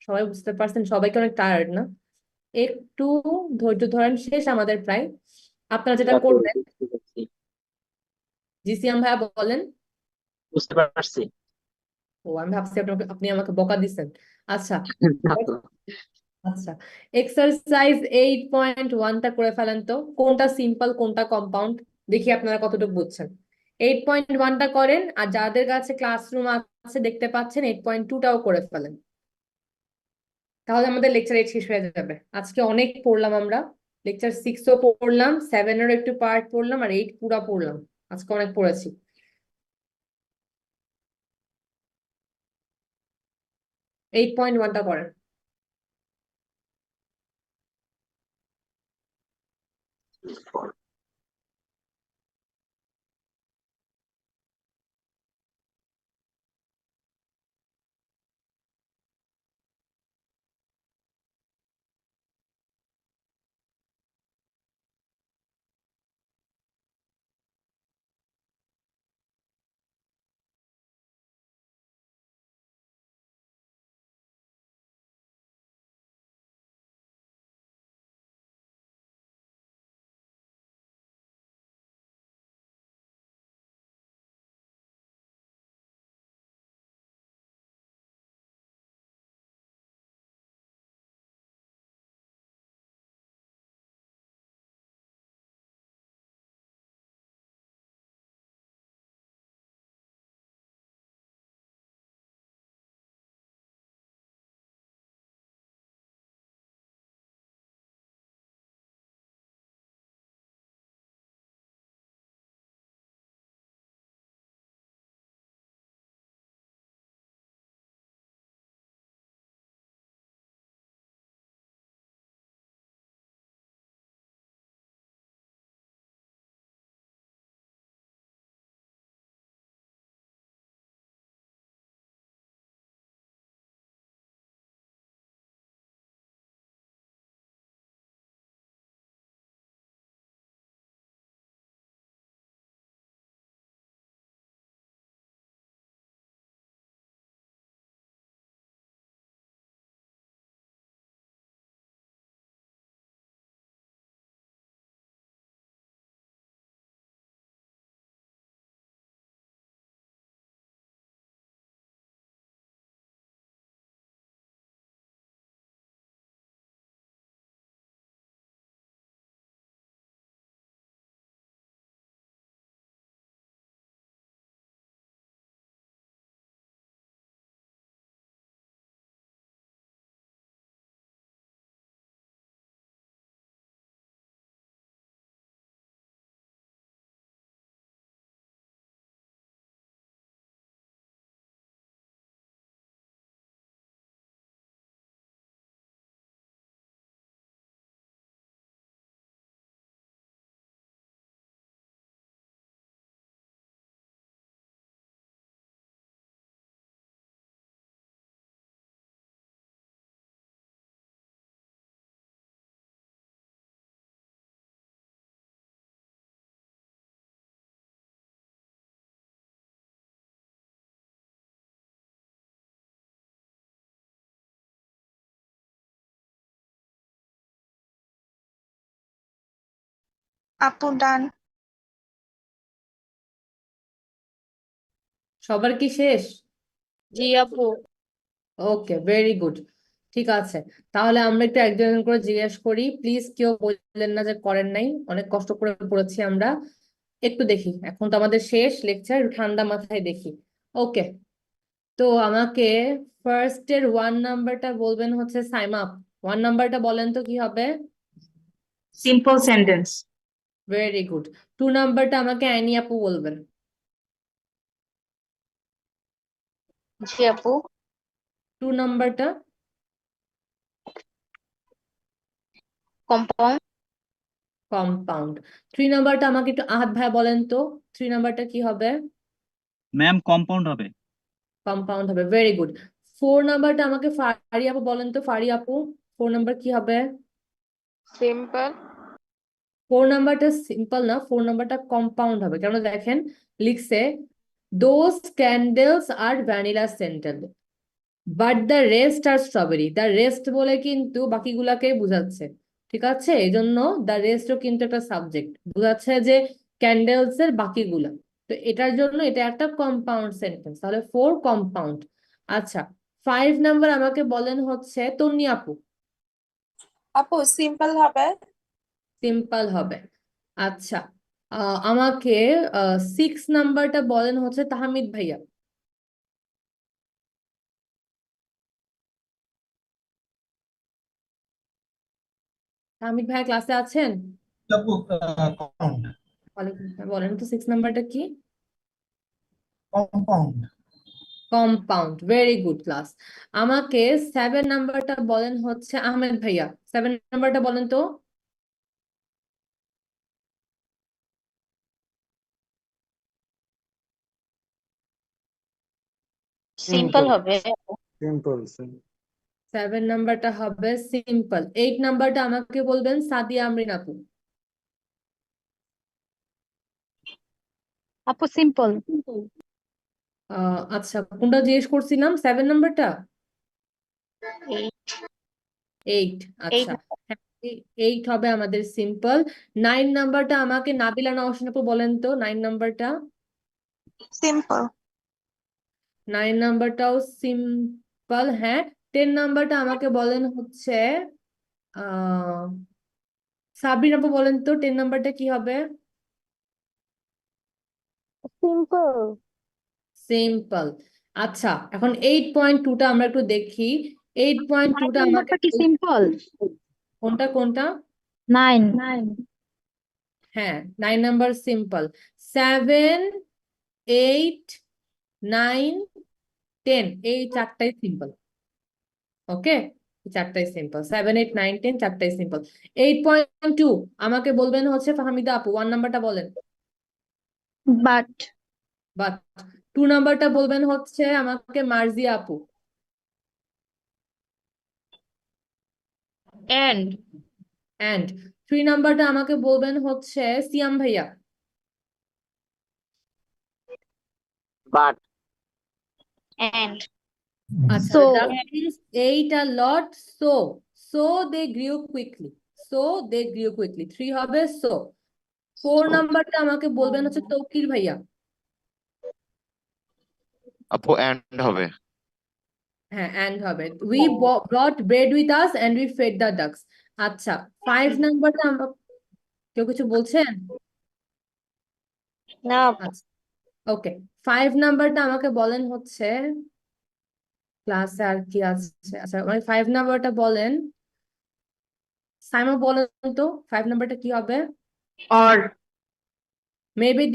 সবাই বুঝতে পারছেন? সবাইকে অনেক টায়ার্ড না? একটু ধৈর্য ধরেন, শেষ আমাদের প্রায়। আপনারা যেটা আপু করবেন, বুঝতে পারছি। জিসিয়াম ভাইয়া বলেন। বুঝতে পারছি। ও, আমি ভাবছি আপনি আমাকে বকা দিচ্ছেন। আচ্ছা, না তো। আচ্ছা, এক্সারসাইজ 8.1টা করে ফেলেন তো। কোনটা সিম্পল কোনটা কম্পাউন্ড, দেখি আপনারা কতটুকু বুঝছেন। 8.1টা করেন, আর যাদের কাছে ক্লাসরুম আছে দেখতে পাচ্ছেন 8.2টাও করে ফেলেন। তাহলে আমাদের লেকচার 8 শেষ হয়ে যাবে। আজকে অনেক পড়লাম আমরা। লেকচার 6ও পড়লাম, 7-এরও একটু পার্ট পড়লাম, আর 8 পুরা পড়লাম। আজকে অনেক পড়েছি। 8.1টা করেন। আপু ডান। সবার কি শেষ? জি আপু। ওকে, ভেরি গুড। ঠিক আছে, তাহলে আমরা একটু একজন একজন করে জিজ্ঞেস করি। প্লিজ কেউ বললেন না যে করেন নাই, অনেক কষ্ট করে পড়েছি আমরা। একটু দেখি, এখন তো আমাদের শেষ লেকচার, ঠান্ডা মাথায় দেখি। ওকে, তো আমাকে ফার্স্টের 1 নাম্বারটা বলবেন হচ্ছে সাইমা। 1 নাম্বারটা বলেন তো কি হবে? Simple sentence. Very good. 2 নাম্বারটা আমাকে আইনি আপু বলবেন। জি আপু। 2 নাম্বারটা কম্পাউন্ড। কম্পাউন্ড। 3 নাম্বারটা আমাকে একটু আহাত ভাই বলেন তো, 3 নাম্বারটা কি হবে? ম্যাম কম্পাউন্ড হবে। কম্পাউন্ড হবে, ভেরি গুড। 4 নাম্বারটা আমাকে ফারি আপু বলেন তো, ফারি আপু 4 নাম্বার কি হবে? Simple. 4 নাম্বারটা সিম্পল না, 4 নাম্বারটা কম্পাউন্ড হবে। কেন দেখেন, লিখছে those candles are vanilla scented but the rest are strawberry. The rest বলে কিন্তু বাকিগুলাকে বুঝাচ্ছে, ঠিক আছে? এই জন্য দ্য রেস্টও কিন্তু একটা সাবজেক্ট, বুঝাচ্ছে যে ক্যান্ডেলস এর বাকিগুলা। তো এটার জন্য এটা একটা কম্পাউন্ড সেন্টেন্স, তাহলে 4 কম্পাউন্ড। আচ্ছা, 5 নাম্বার আমাকে বলেন হচ্ছে তন্নি আপু। আপু সিম্পল হবে। সিম্পল হবে। আচ্ছা, আমাকে 6 নাম্বারটা বলেন হচ্ছে তাহমিদ ভাইয়া। তাহমিদ ভাইয়া ক্লাসে আছেন? আপু কম্পাউন্ড। ওয়ালাইকুম আসসালাম। বলেন তো 6 নাম্বারটা কি? Compound. Compound, very good class. আমাকে 7 নাম্বারটা বলেন হচ্ছে আহমেদ ভাইয়া। 7 নাম্বারটা বলেন তো। সিম্পল হবে। সিম্পল। 7 নাম্বারটা হবে সিম্পল। 8 নাম্বারটা আমাকে বলবেন সাদিয়া আমরিন আপু। আপু সিম্পল। আচ্ছা, কোনটা জিজ্ঞেস করছিলাম? 7 নাম্বারটা এইট। 8। এইট। আচ্ছা, 8 হবে আমাদের সিম্পল। 9 নাম্বারটা আমাকে নাবিলা নওশিন আপু বলেন তো, 9 নাম্বারটা। সিম্পল। 9 নাম্বারটাও সিম্পল, হ্যাঁ। 10 নাম্বারটা আমাকে বলেন হচ্ছে আহ সাবির আপু বলেন তো 10 নাম্বারটা কি হবে? Simple. সিম্পল। আচ্ছা, এখন 8.2টা আমরা একটু দেখি। 8.2টা আমাকে কি সিম্পল? কোনটা কোনটা? 9। হ্যাঁ, 9 নাম্বার সিম্পল। 7, 8, 9, 10 এই 4টাই সিম্পল। ওকে, 4টাই সিম্পল। 7, 8, 9, 10 4টাই সিম্পল। 8.2 আমাকে বলবেন হচ্ছে ফাহমিদা আপু। 1 নাম্বারটা বলেন। বাট। বাট। 2 নাম্বারটা বলবেন হচ্ছে আমাকে মার্জিয়া আপু। এন্ড। এন্ড। 3 নাম্বারটা আমাকে বলবেন হচ্ছে সিয়াম ভাইয়া। বাট। এন্ড। আচ্ছা, So the prince ate a lot, so they grew quickly. So they grew quickly. 3 হবে so। 4 নাম্বারটা আমাকে বলবেন হচ্ছে তৌকির ভাইয়া। আপু এন্ড হবে। হ্যাঁ, and হবে। We brought bread with us and we fed the ducks. আচ্ছা, 5 নাম্বারটা আমরা, কেউ কিছু বলছেন? না আপু। আচ্ছা, ওকে। 5 নাম্বারটা আমাকে বলেন হচ্ছে ক্লাসে আর কি আছে। আচ্ছা, মানে 5 নাম্বারটা বলেন সাইমা বলেন তো 5 নাম্বারটা কি হবে? or Maybe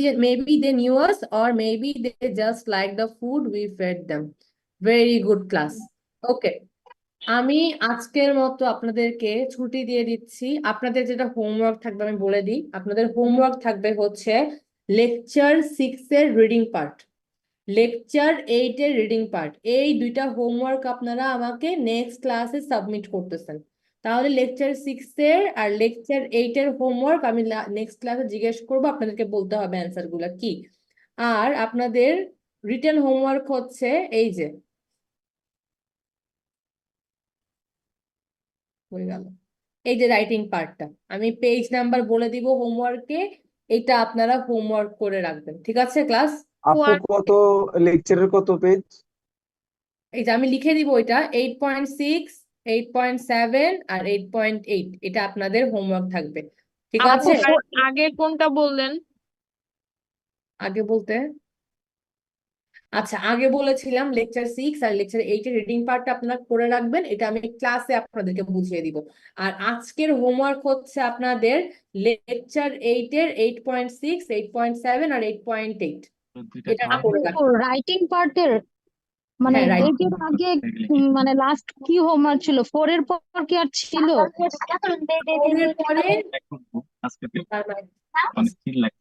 they knew us or maybe they just like the food we fed them. Very good class. Okay, আমি আজকের মতো আপনাদেরকে ছুটি দিয়ে দিচ্ছি। আপনাদের যেটা হোমওয়ার্ক থাকবে আমি বলে দিই। আপনাদের হোমওয়ার্ক থাকবে হচ্ছে লেকচার 6 এর রিডিং পার্ট, লেকচার 8 এর রিডিং পার্ট। এই 2টা হোমওয়ার্ক আপনারা আমাকে নেক্সট ক্লাসে সাবমিট করতেছেন। তাহলে লেকচার 6 এর আর লেকচার 8 এর হোমওয়ার্ক আমি নেক্সট ক্লাসে জিজ্ঞেস করবো, আপনাদেরকে বলতে হবে অ্যান্সার গুলা কি। আর আপনাদের রিটেন হোমওয়ার্ক হচ্ছে এই যে হয়ে গেল। এই যে রাইটিং পার্টটা আমি পেজ নাম্বার বলে দিব হোমওয়ার্কে, এটা আপনারা হোমওয়ার্ক করে রাখবেন, ঠিক আছে ক্লাস? আপু কত লেকচারের কত পেজ? এই যে আমি লিখে দিব, এটা 8.6, 8.7 আর 8.8, এটা আপনাদের হোমওয়ার্ক থাকবে, ঠিক আপু আছে? আর আগে কোনটা বললেন? আগে বলতে আচ্ছা, আগে বলেছিলাম লেকচার 6 আর লেকচার 8 এর রিডিং পার্টটা আপনারা করে রাখবেন, এটা আমি ক্লাসে আপনাদেরকে বুঝিয়ে দিব। আর আজকের হোমওয়ার্ক হচ্ছে আপনাদের লেকচার 8 এর 8.6, 8.7 আর 8.8, এটা করে রাখবেন। রাইটিং পার্টের মানে হ্যাঁ, রাইট। এইটের আগে মানে লাস্ট কি হোমওয়ার্ক ছিল? 4 এর পর কি আর ছিল? এর পরে আজকে তার মানে অনেক চিল লাগে।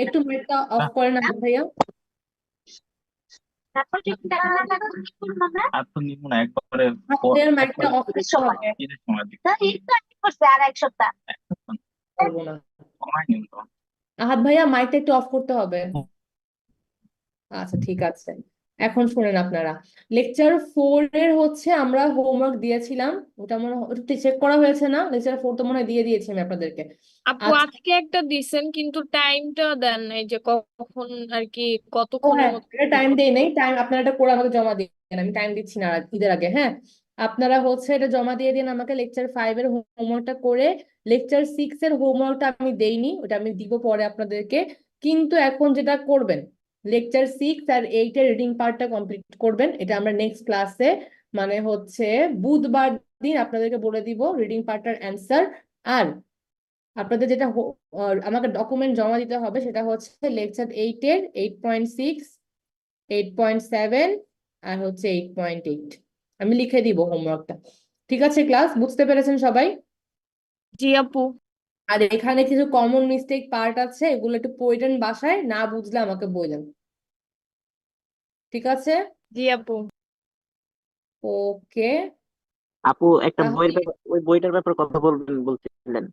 একটু মাইকটা অফ করেন না ভাইয়া। আর তো নিব না একবারে আপনাদের মাইকটা অফ করতে হবে। ঈদের সময় দিই। পারবো না। কমাই নিন তো। আহাদ ভাইয়া মাইকটা একটু অফ করতে হবে। আচ্ছা ঠিক আছে, এখন শুনেন আপনারা, লেকচার 4 এর হচ্ছে আমরা হোমওয়ার্ক দিয়েছিলাম, ওটা মনে হয় ওটা চেক করা হয়েছে না? লেকচার 4 তো মনে হয় দিয়ে দিয়েছি আমি আপনাদেরকে। আপু আজকে একটা দিছেন কিন্তু টাইমটা দেন নাই যে কখন আর কি ও কতক্ষণের হ্যাঁ, মধ্যে এটা টাইম দেই নেই, টাইম আপনারা এটা করে আমাকে জমা দিন, আমি টাইম দিচ্ছি না আর ঈদের আগে। হ্যাঁ, আপনারা হচ্ছে এটা জমা দিয়ে দিন আমাকে, লেকচার 5 এর হোমওয়ার্কটা করে। লেকচার 6 এর হোমওয়ার্কটা আমি দেইনি, ওটা আমি দিব পরে আপনাদেরকে। কিন্তু এখন যেটা করবেন, লেকচার 6 আর 8 এর রিডিং পার্টটা কমপ্লিট করবেন, এটা আমরা নেক্সট ক্লাসে মানে হচ্ছে বুধবার দিন আপনাদেরকে বলে দিব রিডিং পার্টটার অ্যান্সার। আর আপনাদের যেটা আমাকে ডকুমেন্ট জমা দিতে হবে সেটা হচ্ছে লেকচার 8 এর 8.6, 8.7 আর হচ্ছে 8.8, আমি লিখে দিব হোমওয়ার্কটা, ঠিক আছে? ক্লাস বুঝতে পেরেছেন সবাই? জি আপু। আর এখানে কিছু কমন মিস্টেক পার্ট আছে, এগুলো একটু পড়েন বাসায়, না বুঝলে আমাকে বললেন, ঠিক আছে? জি আপু। ওকে, আপু একটা বইয়ের তাহলে ব্যাপার, ওই বইটার ব্যাপারে কথা বলবেন বলছিলেন।